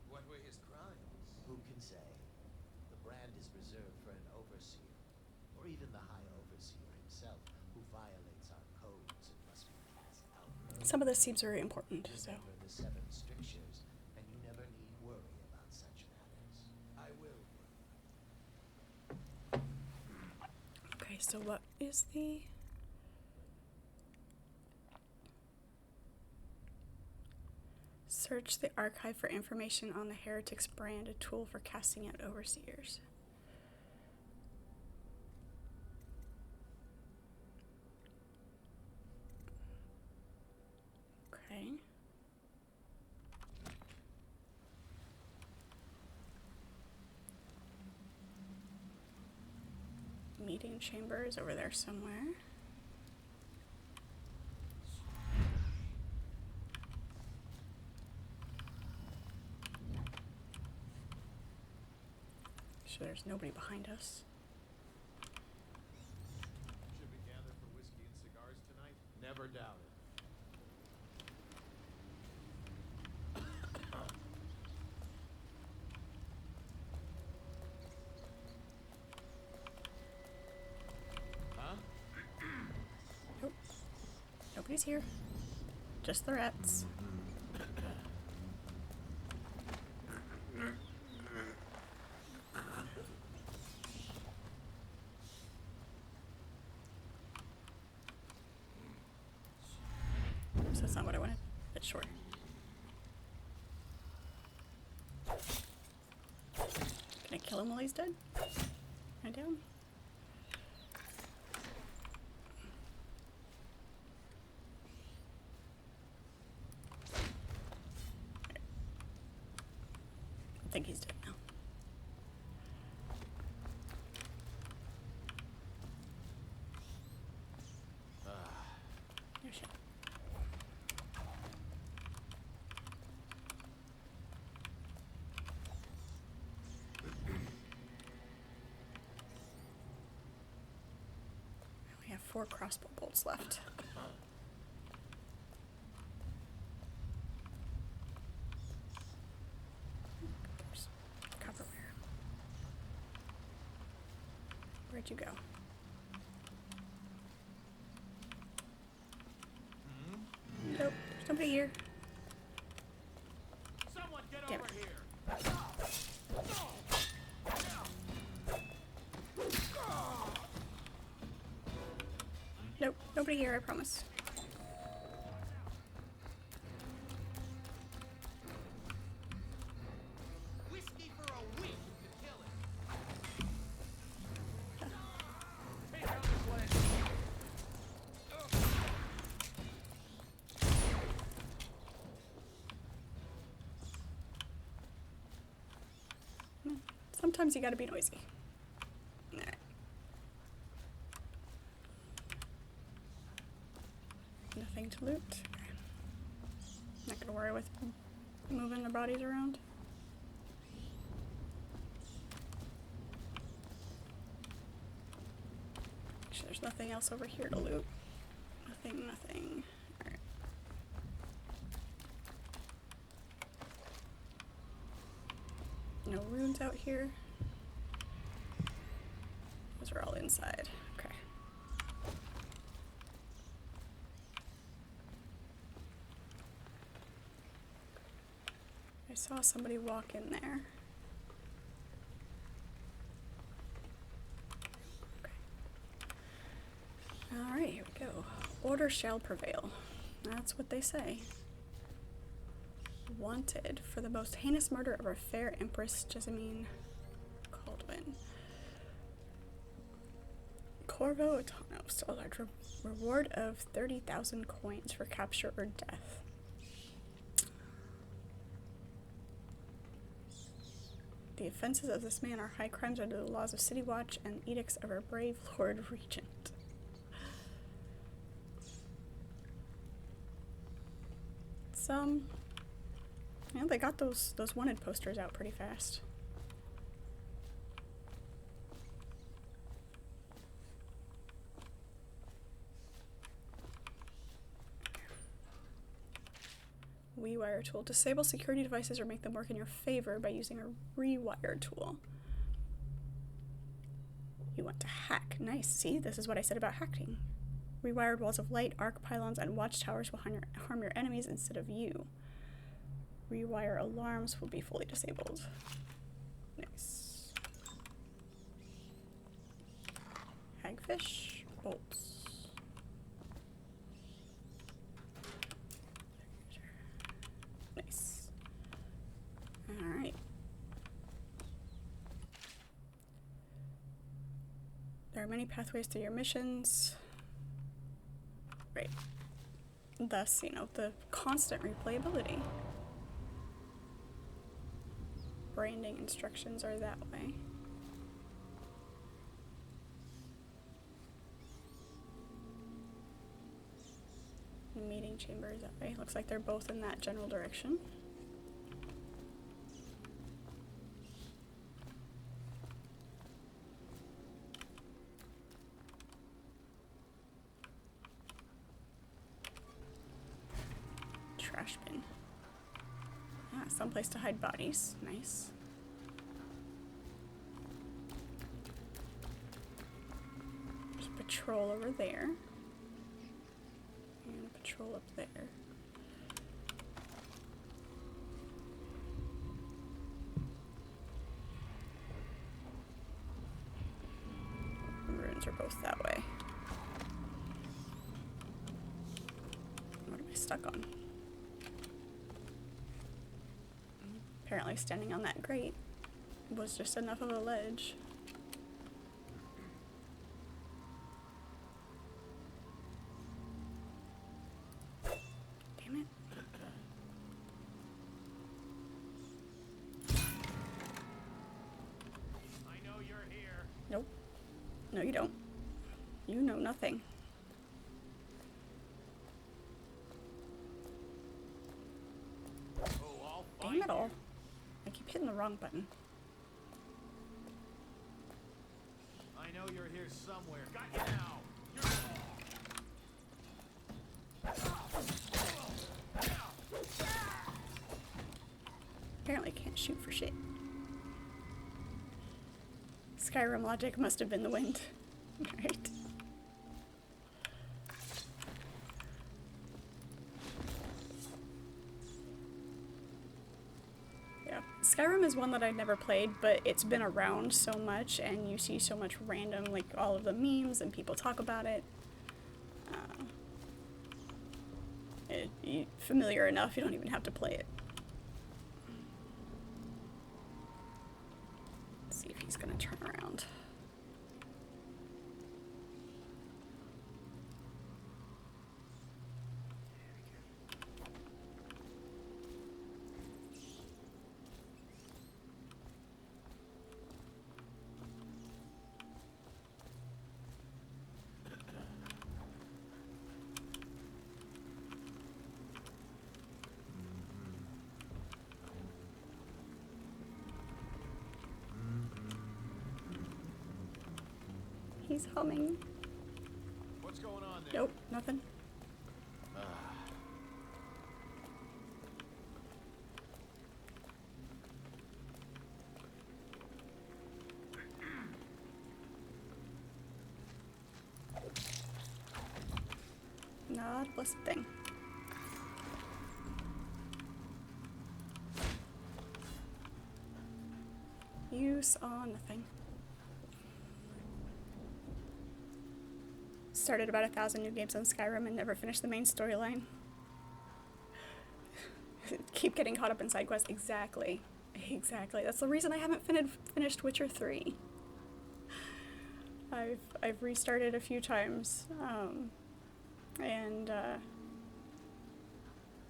What were his crimes? Who can say? The brand is reserved for an overseer, or even the High Overseer himself, who violates our codes and must be cast out. Some of this seems very important, so. Remember the 7 strictures, and you never need worry about such matters. I will. Okay, so what is the... Search the archive for information on the Heretic's brand, a tool for casting out overseers. Holding chamber is over there somewhere. Sure there's nobody behind us. Should we gather for whiskey and cigars tonight? Never doubt it. Huh? Nope. Nobody's here. Just the rats. So that's not what I wanted, but sure. Can I kill him while he's dead? I down? I think he's dead now. Oh shit. We have 4 crossbow bolts left. There's copperware. Where'd you go? Nope, there's nobody here. Someone get Damn over it. here. Nope, nobody here, I promise. Whiskey for a week to kill it. Take out this leg. Sometimes you gotta be noisy. Alright. Nothing to loot. Okay. Not gonna worry with moving their bodies around. Actually, there's nothing else over here to loot. Nothing. Alright. No runes out here. Those are all inside. Okay. I saw somebody walk in there. Okay. Alright, here we go. Order shall prevail. That's what they say. Wanted for the most heinous murder of our fair Empress Jessamine Caldwin. Corvo Autonos, a large reward of 30,000 coins for capture or death. The offenses of this man are high crimes under the laws of City Watch and edicts of our brave Lord Regent. Yeah, they got those wanted posters out pretty fast. Rewire tool. Disable security devices or make them work in your favor by using a rewire tool. You want to hack. Nice. See, this is what I said about hacking. Rewired walls of light, arc pylons, and watchtowers will harm your enemies instead of you. Rewire alarms will be fully disabled. Nice. Hagfish. Bolts. Nice. Alright. There are many pathways to your missions. Right. Thus, you know, the constant replayability. Branding instructions are that way. chamber is that way. Looks like they're both in that general direction. Trash bin. Ah, someplace to hide bodies. Nice. There's a patrol over there. And a patrol up there. The ruins are both that way. What am I stuck on? Apparently standing on that grate was just enough of a ledge. Damn it. I know you're here. Nope. No, you don't. You know nothing. Oh, Damn it all. I keep hitting the wrong button. I know you're here somewhere. Got you now. Apparently can't shoot for shit. Skyrim logic must have been the wind. Right. Yeah. Skyrim is one that I've never played, but it's been around so much and you see so much random, like all of the memes and people talk about it. Familiar enough, you don't even have to play it. Let's see if he's gonna turn around. He's humming. What's going on there? Nope, nothing. Not a blessed thing. You saw nothing. Started about 1,000 new games on Skyrim and never finished the main storyline. Keep getting caught up in side quests. Exactly. Exactly. That's the reason I haven't finished Witcher 3. I've restarted a few times, and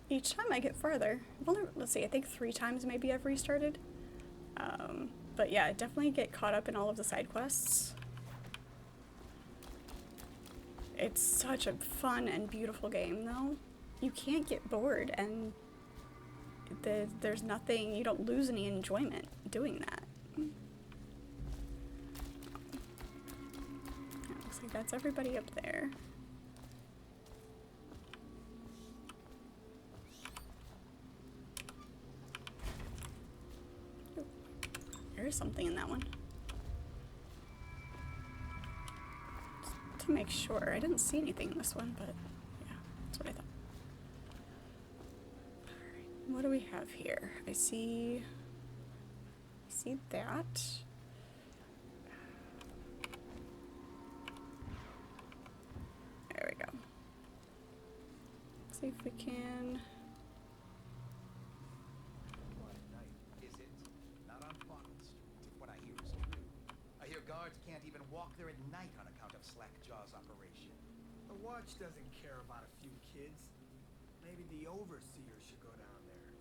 each time I get farther. Well, let's see, I think 3 times maybe I've restarted. But yeah, I definitely get caught up in all of the side quests. It's such a fun and beautiful game, though. You can't get bored, and there's nothing, you don't lose any enjoyment doing that. Looks like that's everybody up there. Ooh, there is something in that one. Just to make sure, I didn't see anything in this one, but yeah, that's what I thought. Alright, what do we have here? I see that. There we go. See if we can. Is it? Not on Bottle Street, if what I hear is true. I hear guards can't even walk there at night on account of Slackjaw's operation. The watch doesn't care about a few kids. Maybe the overseer should go down there.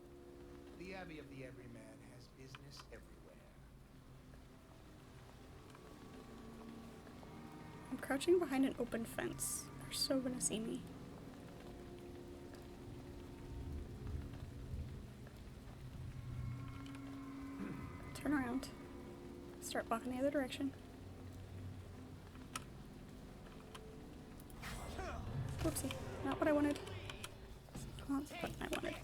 The Abbey of the Everyman has business everywhere. I'm crouching behind an open fence. They're so gonna see me. turn around. Start walking the other direction. Whoopsie. Not what I wanted. Not what I wanted.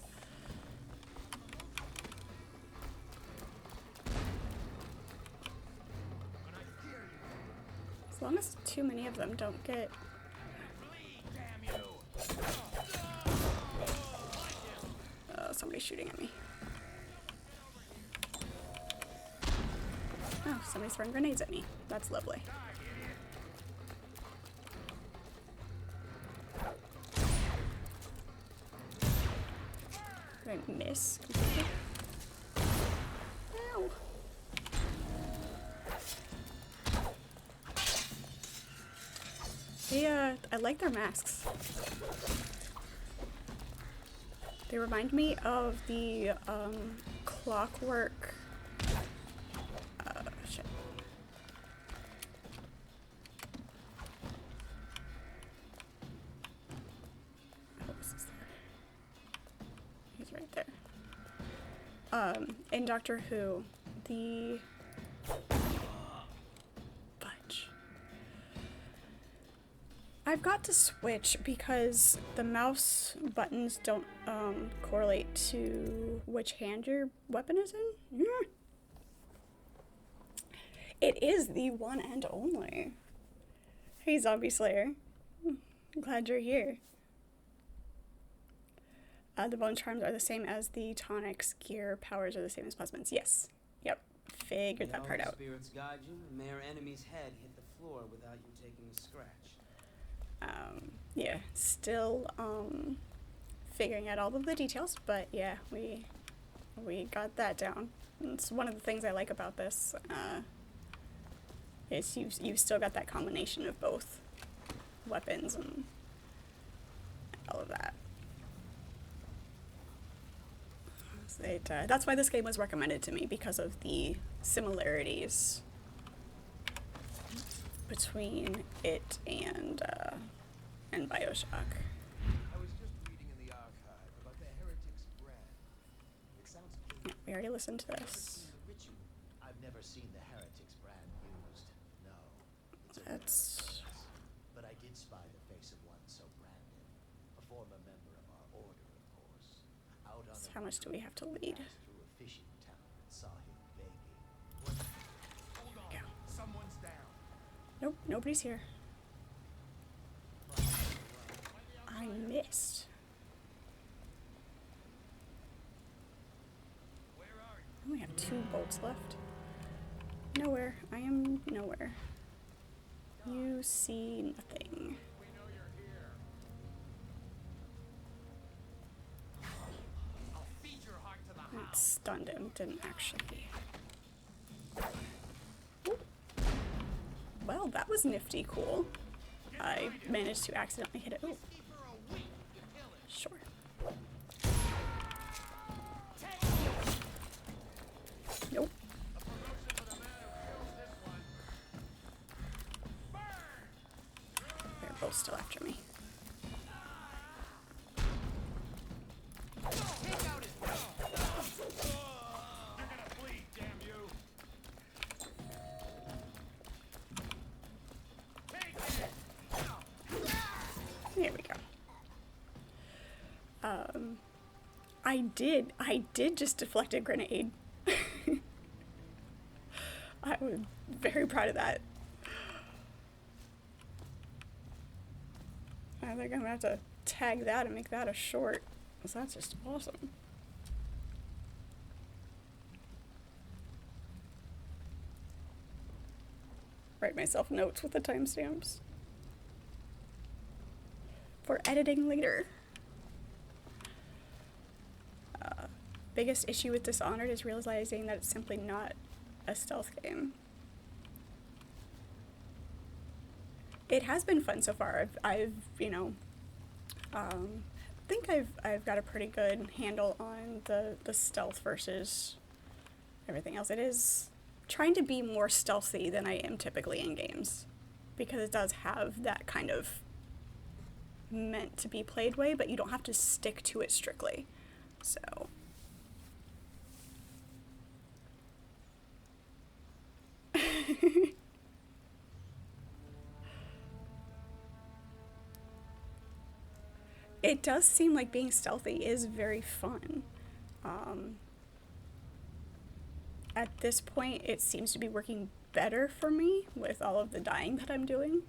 As long as too many of them don't get... somebody's shooting at me. Oh, somebody's throwing grenades at me. That's lovely. Did I miss completely? Ow. I like their masks. They remind me of the, Clockwork... shit. Oh, this is there. He's right there. In Doctor Who, the... I've got to switch because the mouse buttons don't correlate to which hand your weapon is in. Yeah. It is the one and only. Hey, Zombie Slayer. I'm glad you're here. The bone charms are the same as the tonics. Gear powers are the same as plasmids. Yes. Yep. Figured that part out. Spirits guide you, and may your enemy's head hit the floor without you taking a scratch. Yeah, still figuring out all of the details, but yeah, we got that down. It's one of the things I like about this, is you've still got that combination of both weapons and all of that. That's why this game was recommended to me, because of the similarities between it and BioShock. I was just reading in the archive about the Heretic's brand. It sounds Yeah, we already listened to this. I've never seen the Heretic's brand used. No. That's... But I did spy the face of one so branded. A former member of our order, of course. Out on So how much do we have to lead? through a fishing town and saw him begging. Hold on. Someone's down. Nope, nobody's here. I missed. I only have 2 bolts left. Nowhere. I am nowhere. You see nothing. That stunned him. Didn't actually. Ooh. Well, that was nifty cool. I managed to accidentally hit it. Ooh. Sure. Nope. They're both still after me. There we go. I did just deflect a grenade. I was very proud of that. I think I'm gonna have to tag that and make that a short, because that's just awesome. Write myself notes with the timestamps for editing later. Biggest issue with Dishonored is realizing that it's simply not a stealth game. It has been fun so far. I've you know, think I've got a pretty good handle on the stealth versus everything else. It is trying to be more stealthy than I am typically in games, because it does have that kind of meant to be played way, but you don't have to stick to it strictly. So it does seem like being stealthy is very fun. At this point, it seems to be working better for me with all of the dying that I'm doing.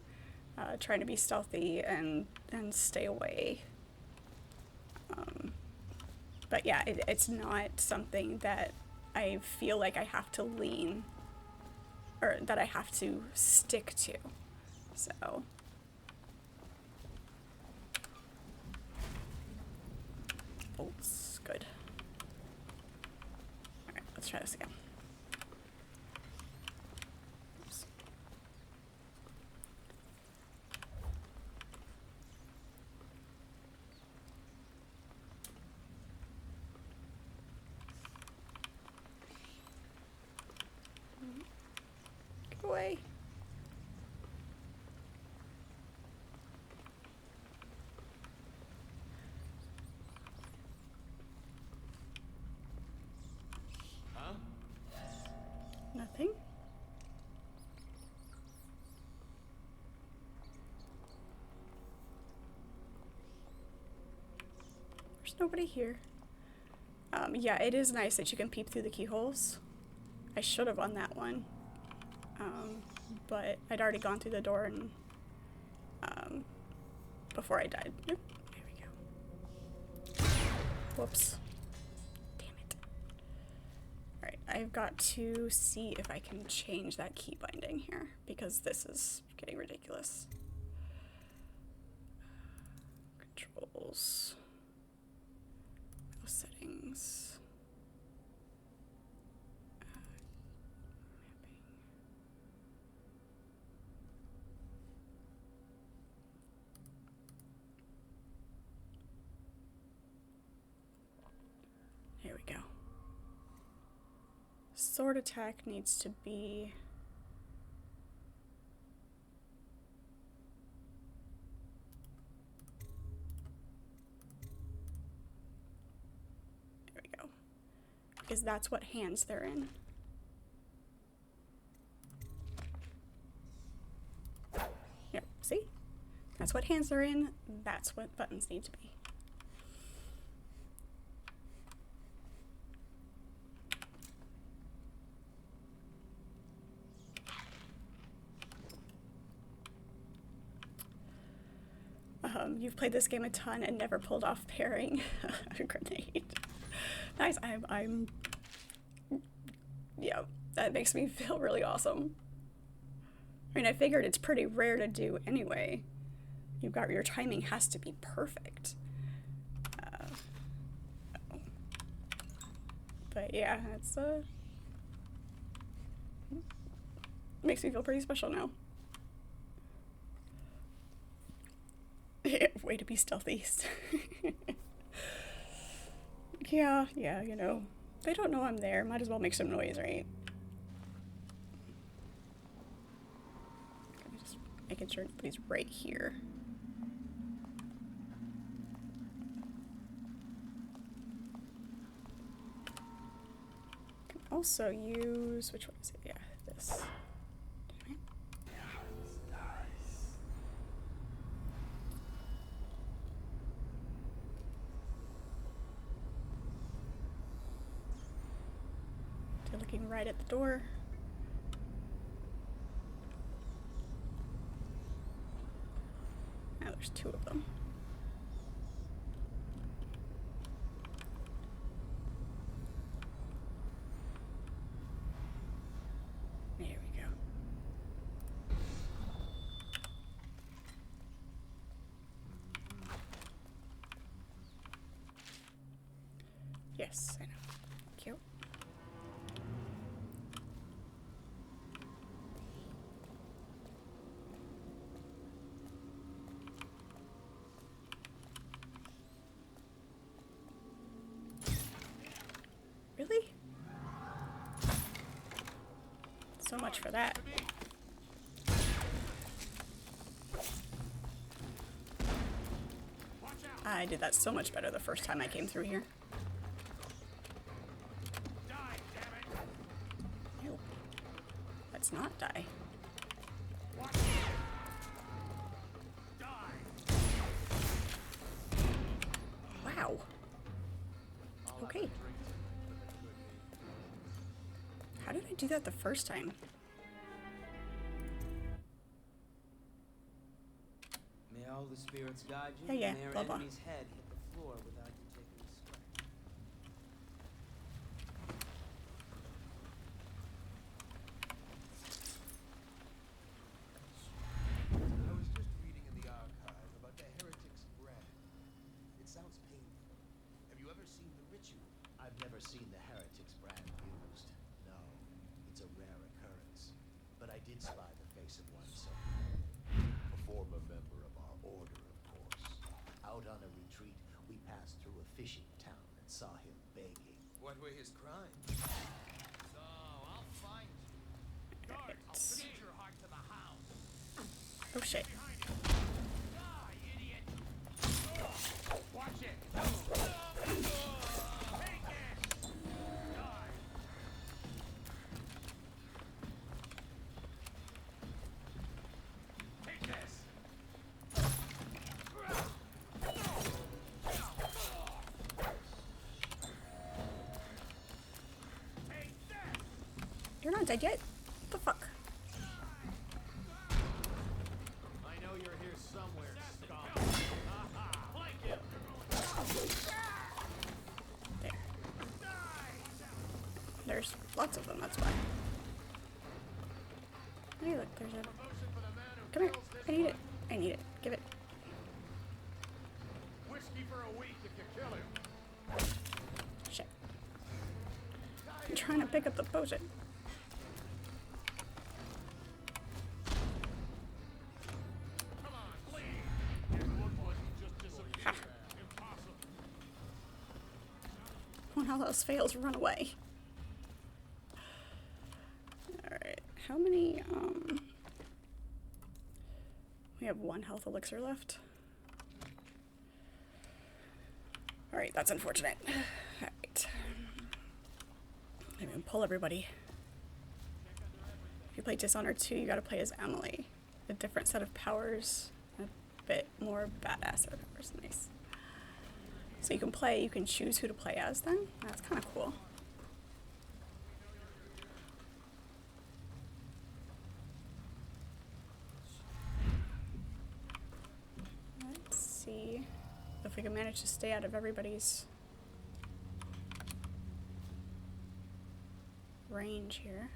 Trying to be stealthy and stay away. But yeah, it's not something that I feel like I have to lean, or that I have to stick to. So. Bolts, good. Alright, let's try this again. Oops. Get away. Nothing. There's nobody here. Yeah, it is nice that you can peep through the keyholes. I should have on that one. But I'd already gone through the door and before I died. Nope. There we go. Whoops. I've got to see if I can change that key binding here, because this is getting ridiculous. Controls. Settings. Mapping. Here we go. Sword attack needs to be there we go, because that's what hands they're in. Yep, see? That's what hands they're in, that's what buttons need to be. You've played this game a ton and never pulled off pairing a grenade. Nice. I'm yeah, that makes me feel really awesome. I mean, I figured it's pretty rare to do anyway. Your timing has to be perfect. But yeah, it's makes me feel pretty special now. Way to be stealthy. Yeah, you know. They don't know I'm there. Might as well make some noise, right? Just making sure nobody's right here. Can also use, which one is it? Yeah, this. Looking right at the door. Now there's two of them. There we go. Yes, I know. Cute. Really? So much for that. I did that so much better the first time I came through here. Ew. Let's not die. did I do that the first time? May all the spirits guide you, Yeah, and their blah, blah. enemy's head hit the floor without you taking a step. I was just reading in the archive about the heretic's brand. It sounds painful. Have you ever seen the ritual? I've never seen the heretic's brand used. No, it's a rare occurrence. But I did spy the face of one somewhere. A former member of our order, of course. Out on a retreat, we passed through a fishing town and saw him begging. What were his crimes? So, I'll find you. Guards, I'll send your heart to the house. Oh shit. Die, idiot! Watch it! Take it! Die! Take this! You're not dead yet? What the fuck? I know you're here somewhere, scum. Flank him. There. There's lots of them, that's why. Hey, look, there's a... Come here. I need it. I need it. Give it. Whiskey for a week if you kill him. Shit. I'm trying to pick up the potion. One of those fails, run away. Alright, how many, we have one health elixir left. Alright, that's unfortunate. Alright. Maybe I'll pull everybody. If you play Dishonored 2, you gotta play as Emily. A different set of powers, a bit more badass set of powers. Nice. So you can choose who to play as then? That's kind of cool. Let's see if we can manage to stay out of everybody's range here.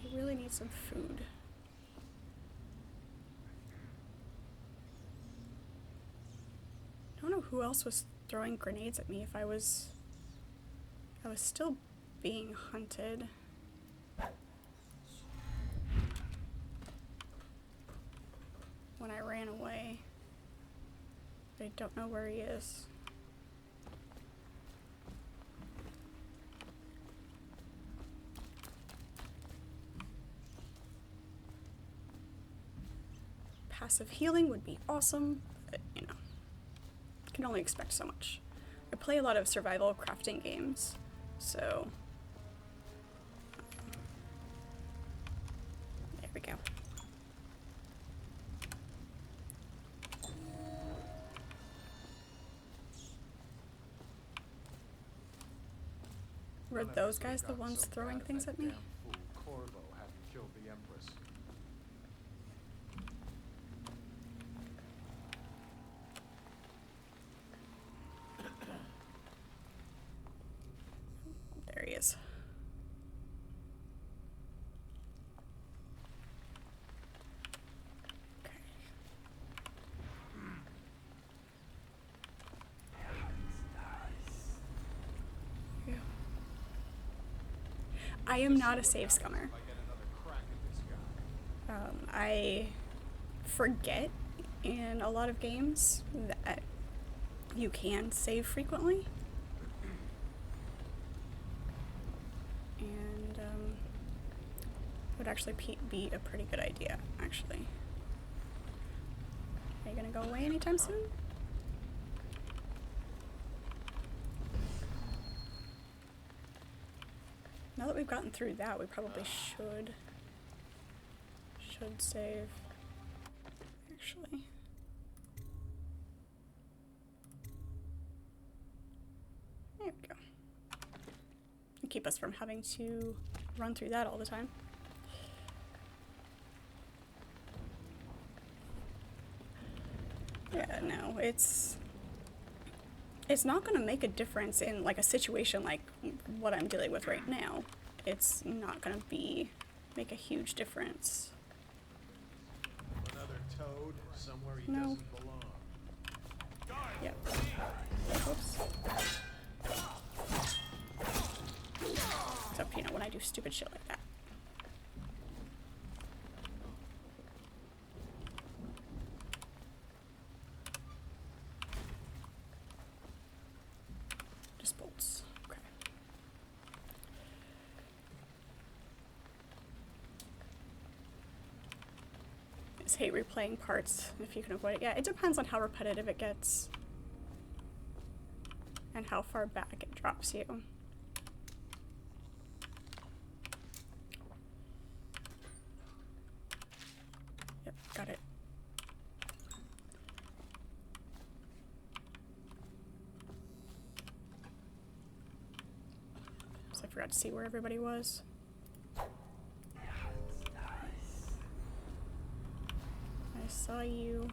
I really need some food. I don't know who else was throwing grenades at me if I was still being hunted. When I ran away. I don't know where he is. Passive healing would be awesome, but you know, can only expect so much. I play a lot of survival crafting games, so there we go. Were those guys the ones throwing things at me? Corvo hadn't killed the Empress. There he is. Okay. Yeah. I am not a save scummer. I forget in a lot of games that you can save frequently. And would actually be a pretty good idea, actually. Are you gonna go away anytime soon? Now that we've gotten through that, we probably should save. actually. There we go. And keep us from having to run through that all the time. Yeah, no, it's not going to make a difference in like a situation like what I'm dealing with right now. It's not going to make a huge difference. Another toad somewhere he No. doesn't belong. Yep. Oops. Except, you know, when I do stupid shit like that. Just bolts. Okay. I just hate replaying parts if you can avoid it. Yeah, it depends on how repetitive it gets and how far back it drops you. Yep, got it. So I forgot to see where everybody was. I saw you.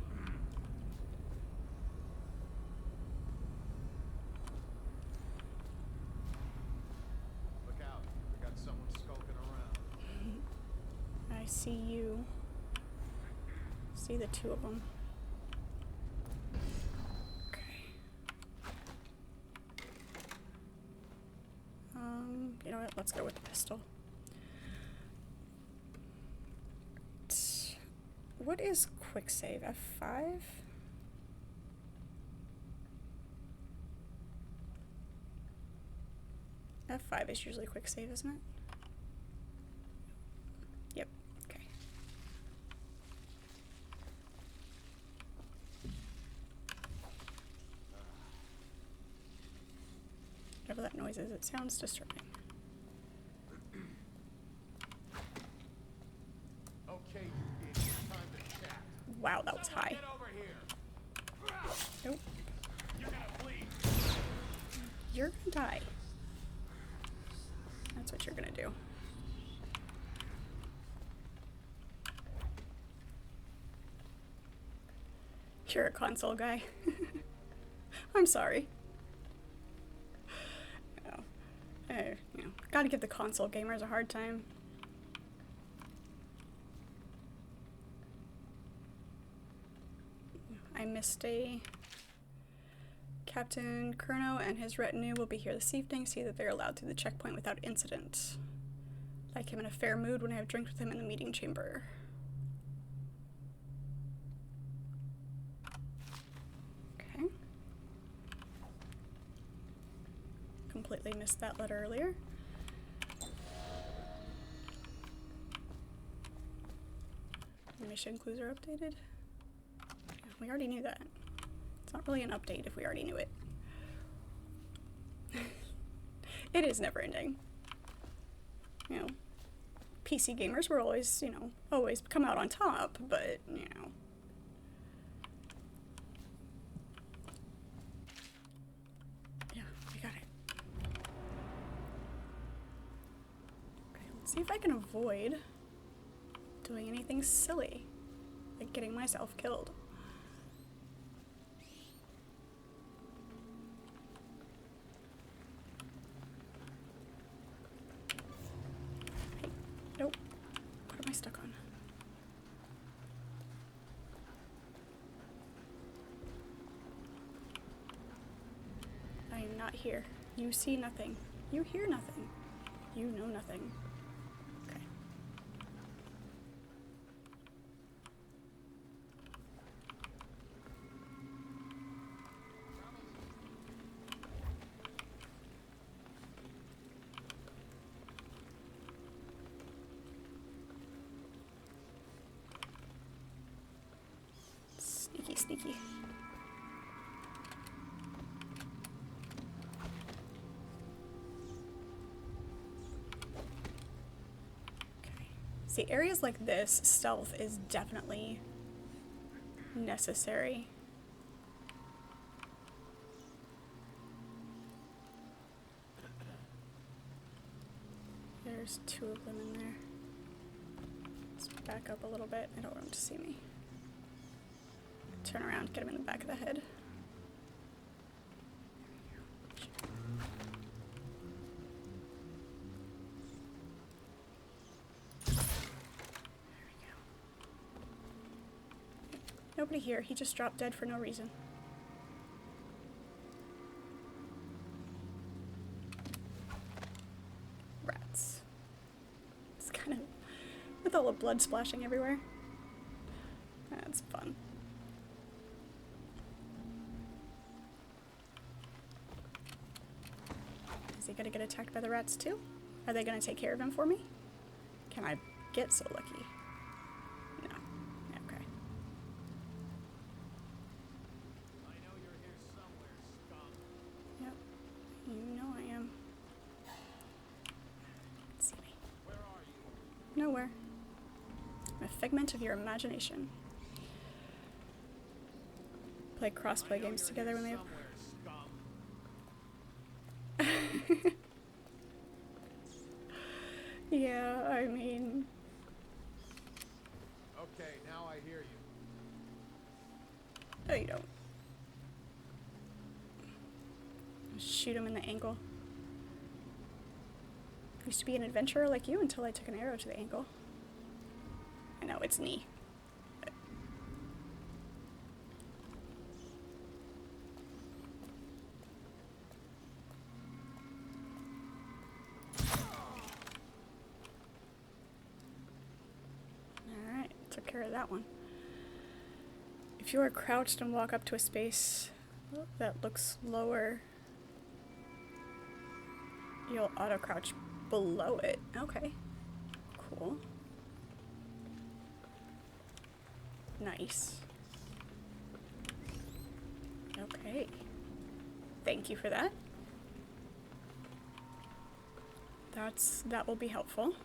Look out. We got someone skulking around. I see you. See the two of them. You know what? Let's go with the pistol. What is quick save? F5? F5 is usually quick save, isn't it? Yep. Okay. Whatever that noise is, it sounds disturbing. Okay, you idiot. Time to chat. Wow, that was high. Get over here. Nope. You're gonna bleed. You're gonna die. That's what you're gonna do. You're a console guy. I'm sorry. You know, gotta give the console gamers a hard time. I missed a... Captain Kerno and his retinue will be here this evening. See that they're allowed through the checkpoint without incident. Like him in a fair mood when I have drinks with him in the meeting chamber. Okay. Completely missed that letter earlier. Mission clues are updated. We already knew that. It's not really an update if we already knew it. It is never ending. You know, PC gamers were always, you know, always come out on top, but, you know. Yeah, we got it. Okay, let's see if I can avoid doing anything silly, like getting myself killed. Hey, nope. What am I stuck on? I am not here. You see nothing. You hear nothing. You know nothing. Okay. Sneaky, sneaky. Okay. See, areas like this, stealth is definitely necessary. There's 2 of them in there. Let's back up a little bit. I don't want them to see me. Turn around, get him in the back of the head. Nobody here. He just dropped dead for no reason. Rats. It's kind of... with all the blood splashing everywhere. That's fun. Is he gonna get attacked by the rats too? Are they gonna take care of him for me? Can I get so lucky? Nowhere. I'm a figment of your imagination. Play crossplay games together when they have... Yeah, I mean... Okay, now I hear you. No, you don't. Shoot him in the ankle. I used to be an adventurer like you until I took an arrow to the ankle. I know, it's knee. Alright, took care of that one. If you are crouched and walk up to a space that looks lower, you'll auto-crouch below it. Okay. Cool. Nice. Okay. Thank you for that. That will be helpful.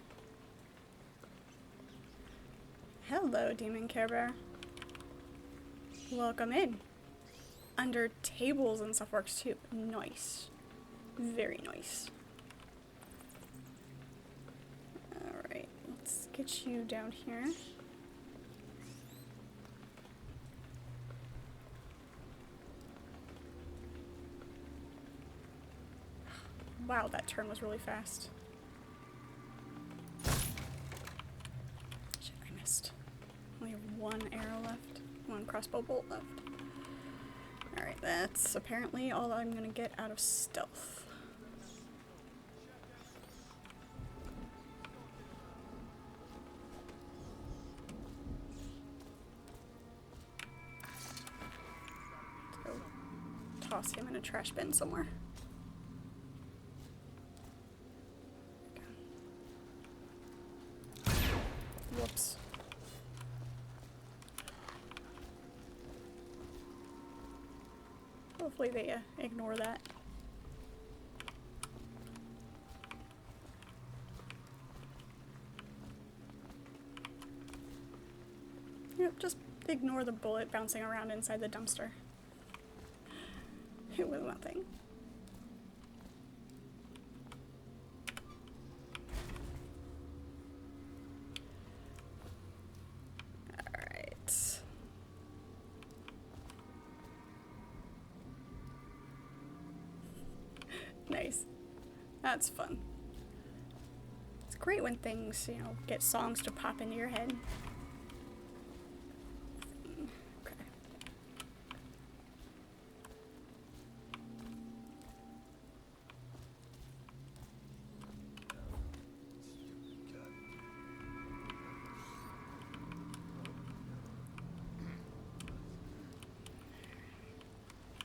Hello, Demon Care Bear. Welcome in. Under tables and stuff works too. Nice. Very nice. Alright, let's get you down here. Wow, that turn was really fast. Shit, I missed. Only have 1 arrow left. 1 crossbow bolt left. Alright, that's apparently all I'm gonna get out of stealth. So, toss him in a trash bin somewhere. Whoops. Hopefully they ignore that. Yep, just ignore the bullet bouncing around inside the dumpster. It was nothing. Nice. That's fun. It's great when things, you know, get songs to pop into your head. Okay.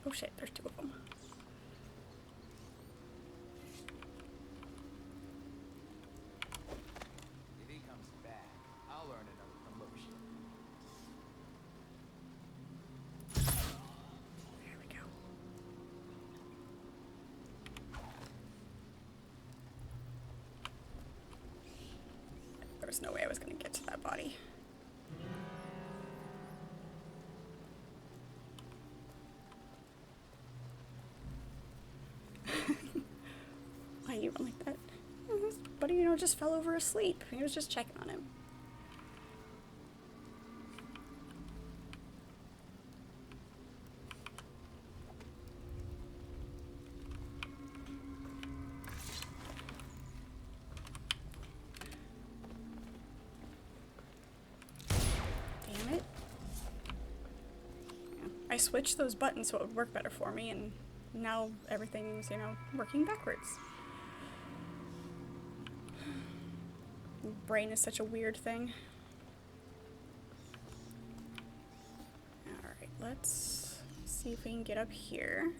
Oh shit, there's 2 of them. There was no way I was going to get to that body. you know, just fell over asleep. He was just checking on him. Damn it. Yeah. I switched those buttons so it would work better for me, and now everything's, you know, working backwards. Brain is such a weird thing. Alright, let's see if we can get up here.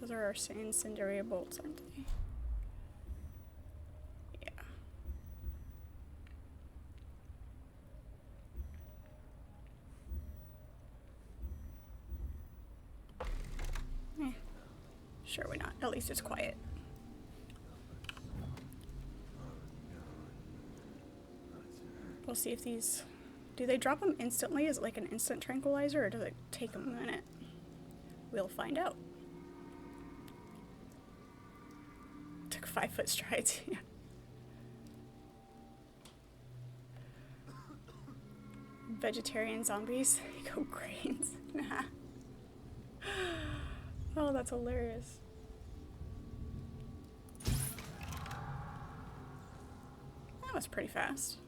Those are our incendiary bolts, aren't they? Sure, why not? At least it's quiet. We'll see if these... Do they drop them instantly? Is it like an instant tranquilizer, or does it take a minute? We'll find out. Took 5-foot strides. Yeah. Vegetarian zombies. Go grains. Nah. Oh, that's hilarious. That was pretty fast.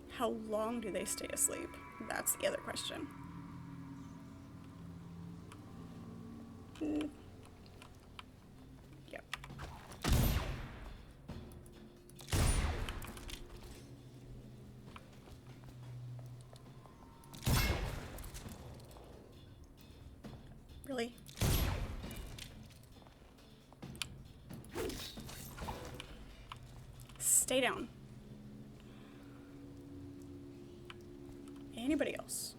How long do they stay asleep? That's the other question. Yep. Really? Stay down. Anybody else?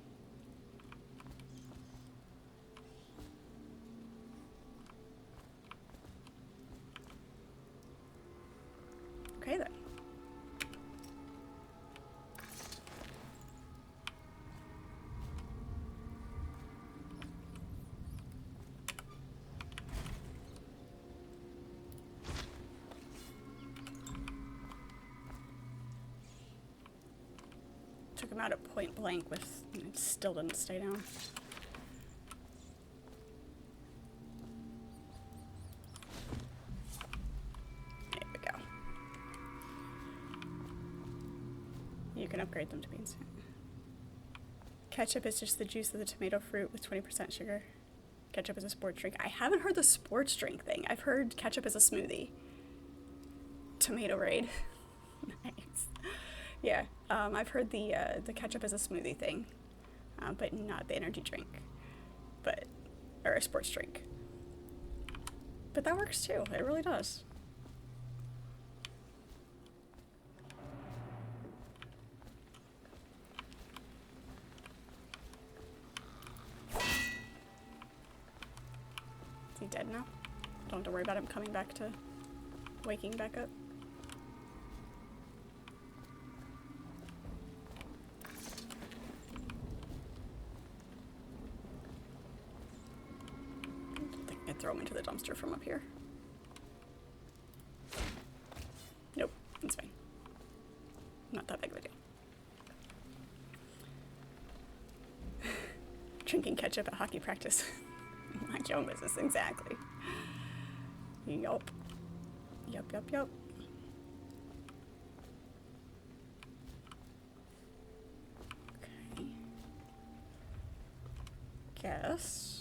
Okay then. Took him out at point blank with, it still didn't stay down. There we go. You can upgrade them to be instant. Ketchup is just the juice of the tomato fruit with 20% sugar. Ketchup is a sports drink. I haven't heard the sports drink thing. I've heard ketchup is a smoothie. Tomato raid. Nice. Yeah, I've heard the ketchup is a smoothie thing, but not the energy drink, or a sports drink. But that works too, it really does. Is he dead now? Don't have to worry about him coming back to waking back up. Throw him into the dumpster from up here. Nope, it's fine. Not that big of a deal. Drinking ketchup at hockey practice. Mind your own business, exactly. Yup. Yup, yup, yup. Okay. Guess.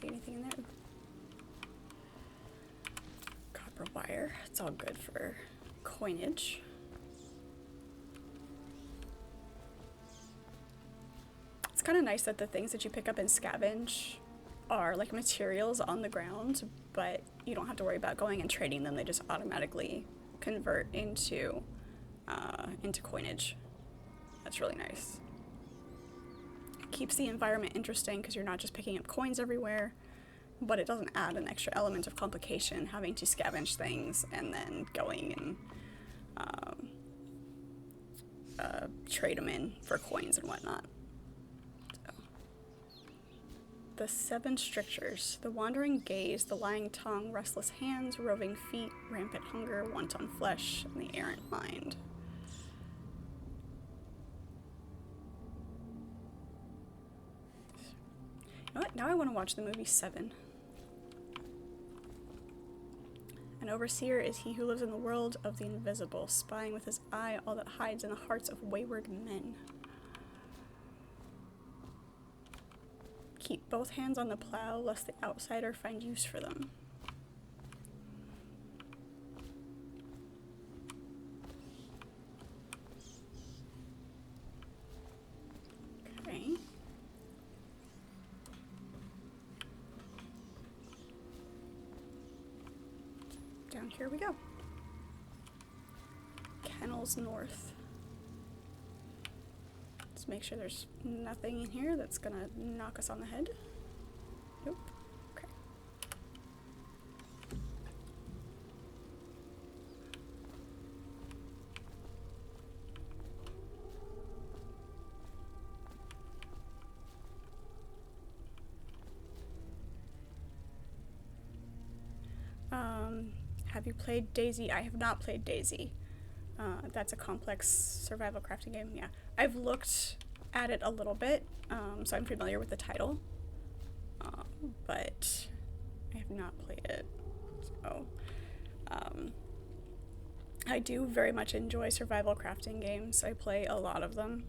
Anything in there? Copper wire. It's all good for coinage. It's kind of nice that the things that you pick up and scavenge are like materials on the ground, but you don't have to worry about going and trading them. They just automatically convert into coinage. That's really nice. Keeps the environment interesting because you're not just picking up coins everywhere. but it doesn't add an extra element of complication having to scavenge things and then going and trade them in for coins and whatnot. So. The 7 strictures: the wandering gaze, the lying tongue, restless hands, roving feet, rampant hunger, wanton flesh, and the errant mind. You know what? Now I want to watch the movie 7. An overseer is he who lives in the world of the invisible, spying with his eye all that hides in the hearts of wayward men. Keep both hands on the plow, lest the outsider find use for them. Okay. Down here we go. Kennels North. Let's make sure there's nothing in here that's gonna knock us on the head. Nope. Okay. Have you played Daisy? I have not played Daisy. That's a complex survival crafting game. Yeah, I've looked at it a little bit, so I'm familiar with the title, but I have not played it. So, I do very much enjoy survival crafting games. I play a lot of them,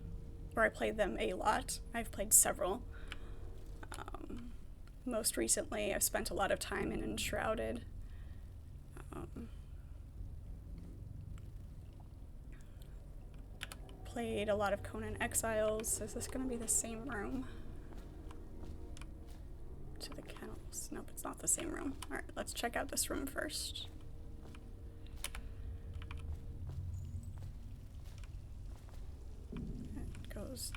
or I play them a lot. I've played several. Most recently, I've spent a lot of time in Enshrouded. Played a lot of Conan Exiles. Is this going to be the same room? To the kennels. Nope, it's not the same room. Alright, let's check out this room first. It goes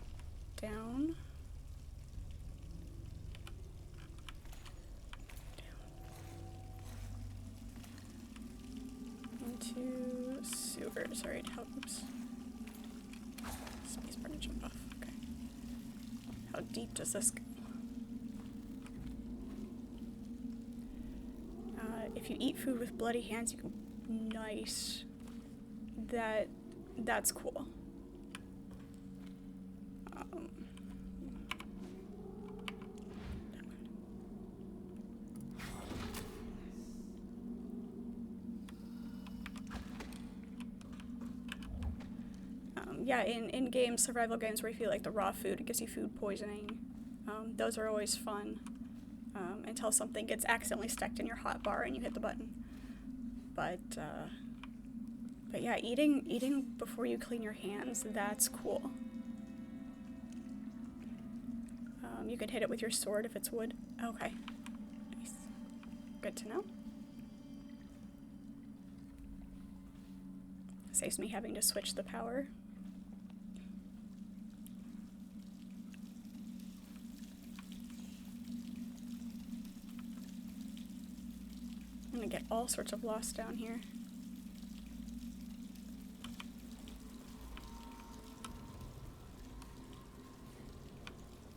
down. Into sewers. Alright, oops. Spacebar to jump off. Okay. How deep does this go? If you eat food with bloody hands, you can. Nice. That's cool. Yeah, in games, survival games where you feel like the raw food, it gives you food poisoning. Those are always fun. Until something gets accidentally stuck in your hotbar and you hit the button. But yeah, eating before you clean your hands, that's cool. You could hit it with your sword if it's wood. Okay. Nice. Good to know. Saves me having to switch the power. I'm gonna get all sorts of lost down here.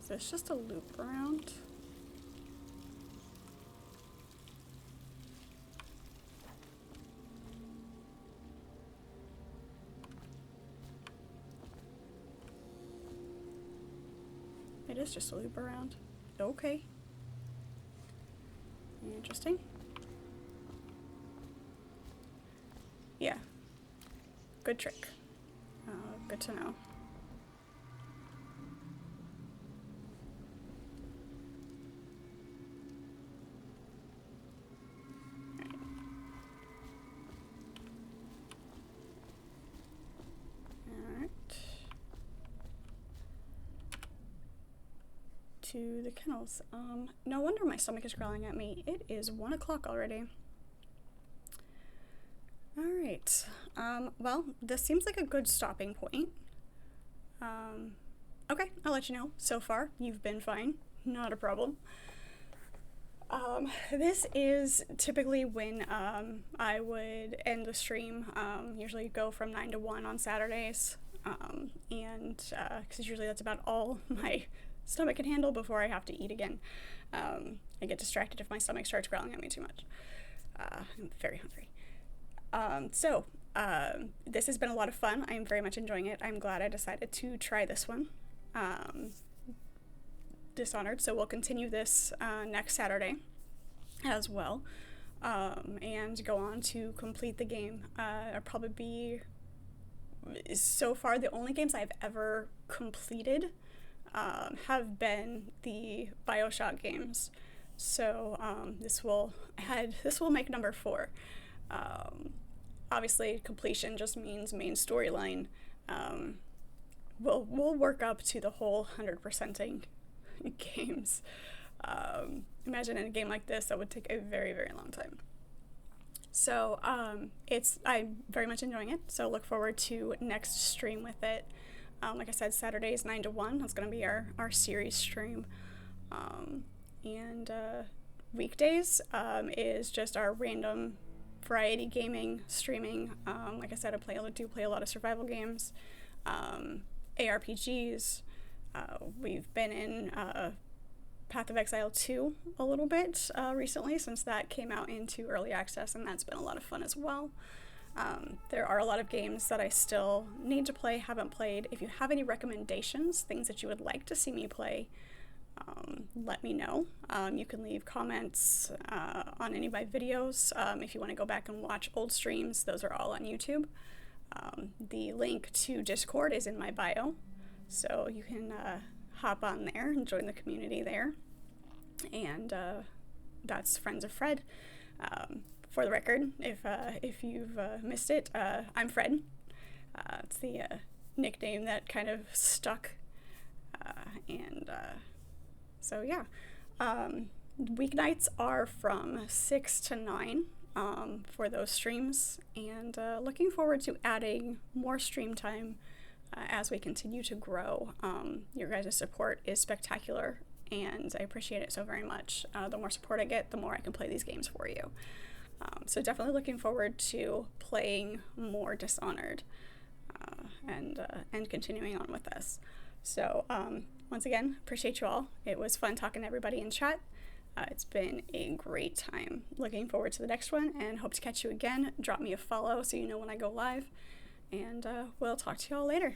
Is this just a loop around? It is just a loop around. Okay. Interesting. Yeah. Good trick. Good to know. Alright. To the kennels. No wonder my stomach is growling at me. It is 1 o'clock already. Alright, well, this seems like a good stopping point. Okay, I'll let you know. So far, you've been fine. Not a problem. This is typically when I would end the stream. Usually go from 9 to 1 on Saturdays, and because usually that's about all my stomach can handle before I have to eat again. I get distracted if my stomach starts growling at me too much. I'm very hungry. This has been a lot of fun. I'm very much enjoying it. I'm glad I decided to try this one. Dishonored, so we'll continue this next Saturday as well, and go on to complete the game. It'll probably be, so far, the only games I've ever completed have been the BioShock games, so this will make number 4. Obviously completion just means main storyline. We'll work up to the whole 100%ing games. Imagine in a game like this, that would take a very, very long time. So I'm very much enjoying it, so look forward to next stream with it. Like I said, Saturdays 9 to 1, that's going to be our series stream. And weekdays is just our random variety gaming streaming. Like I said, I do play a lot of survival games, ARPGs. We've been in Path of Exile 2 a little bit recently, since that came out into early access, and that's been a lot of fun as well. There are a lot of games that I still need to play, haven't played. If you have any recommendations, things that you would like to see me play, let me know. You can leave comments on any of my videos. If you want to go back and watch old streams, those are all on YouTube. The link to Discord is in my bio, so you can hop on there and join the community there. And that's Friends of Fred. For the record, if you've missed it, I'm Fred. It's the nickname that kind of stuck. So yeah, weeknights are from 6 to 9 for those streams, and looking forward to adding more stream time as we continue to grow. Your guys' support is spectacular, and I appreciate it so very much. The more support I get, the more I can play these games for you. So definitely looking forward to playing more Dishonored and continuing on with this. So once again, appreciate you all. It was fun talking to everybody in chat. It's been a great time. Looking forward to the next one, and hope to catch you again. Drop me a follow so you know when I go live, and we'll talk to you all later.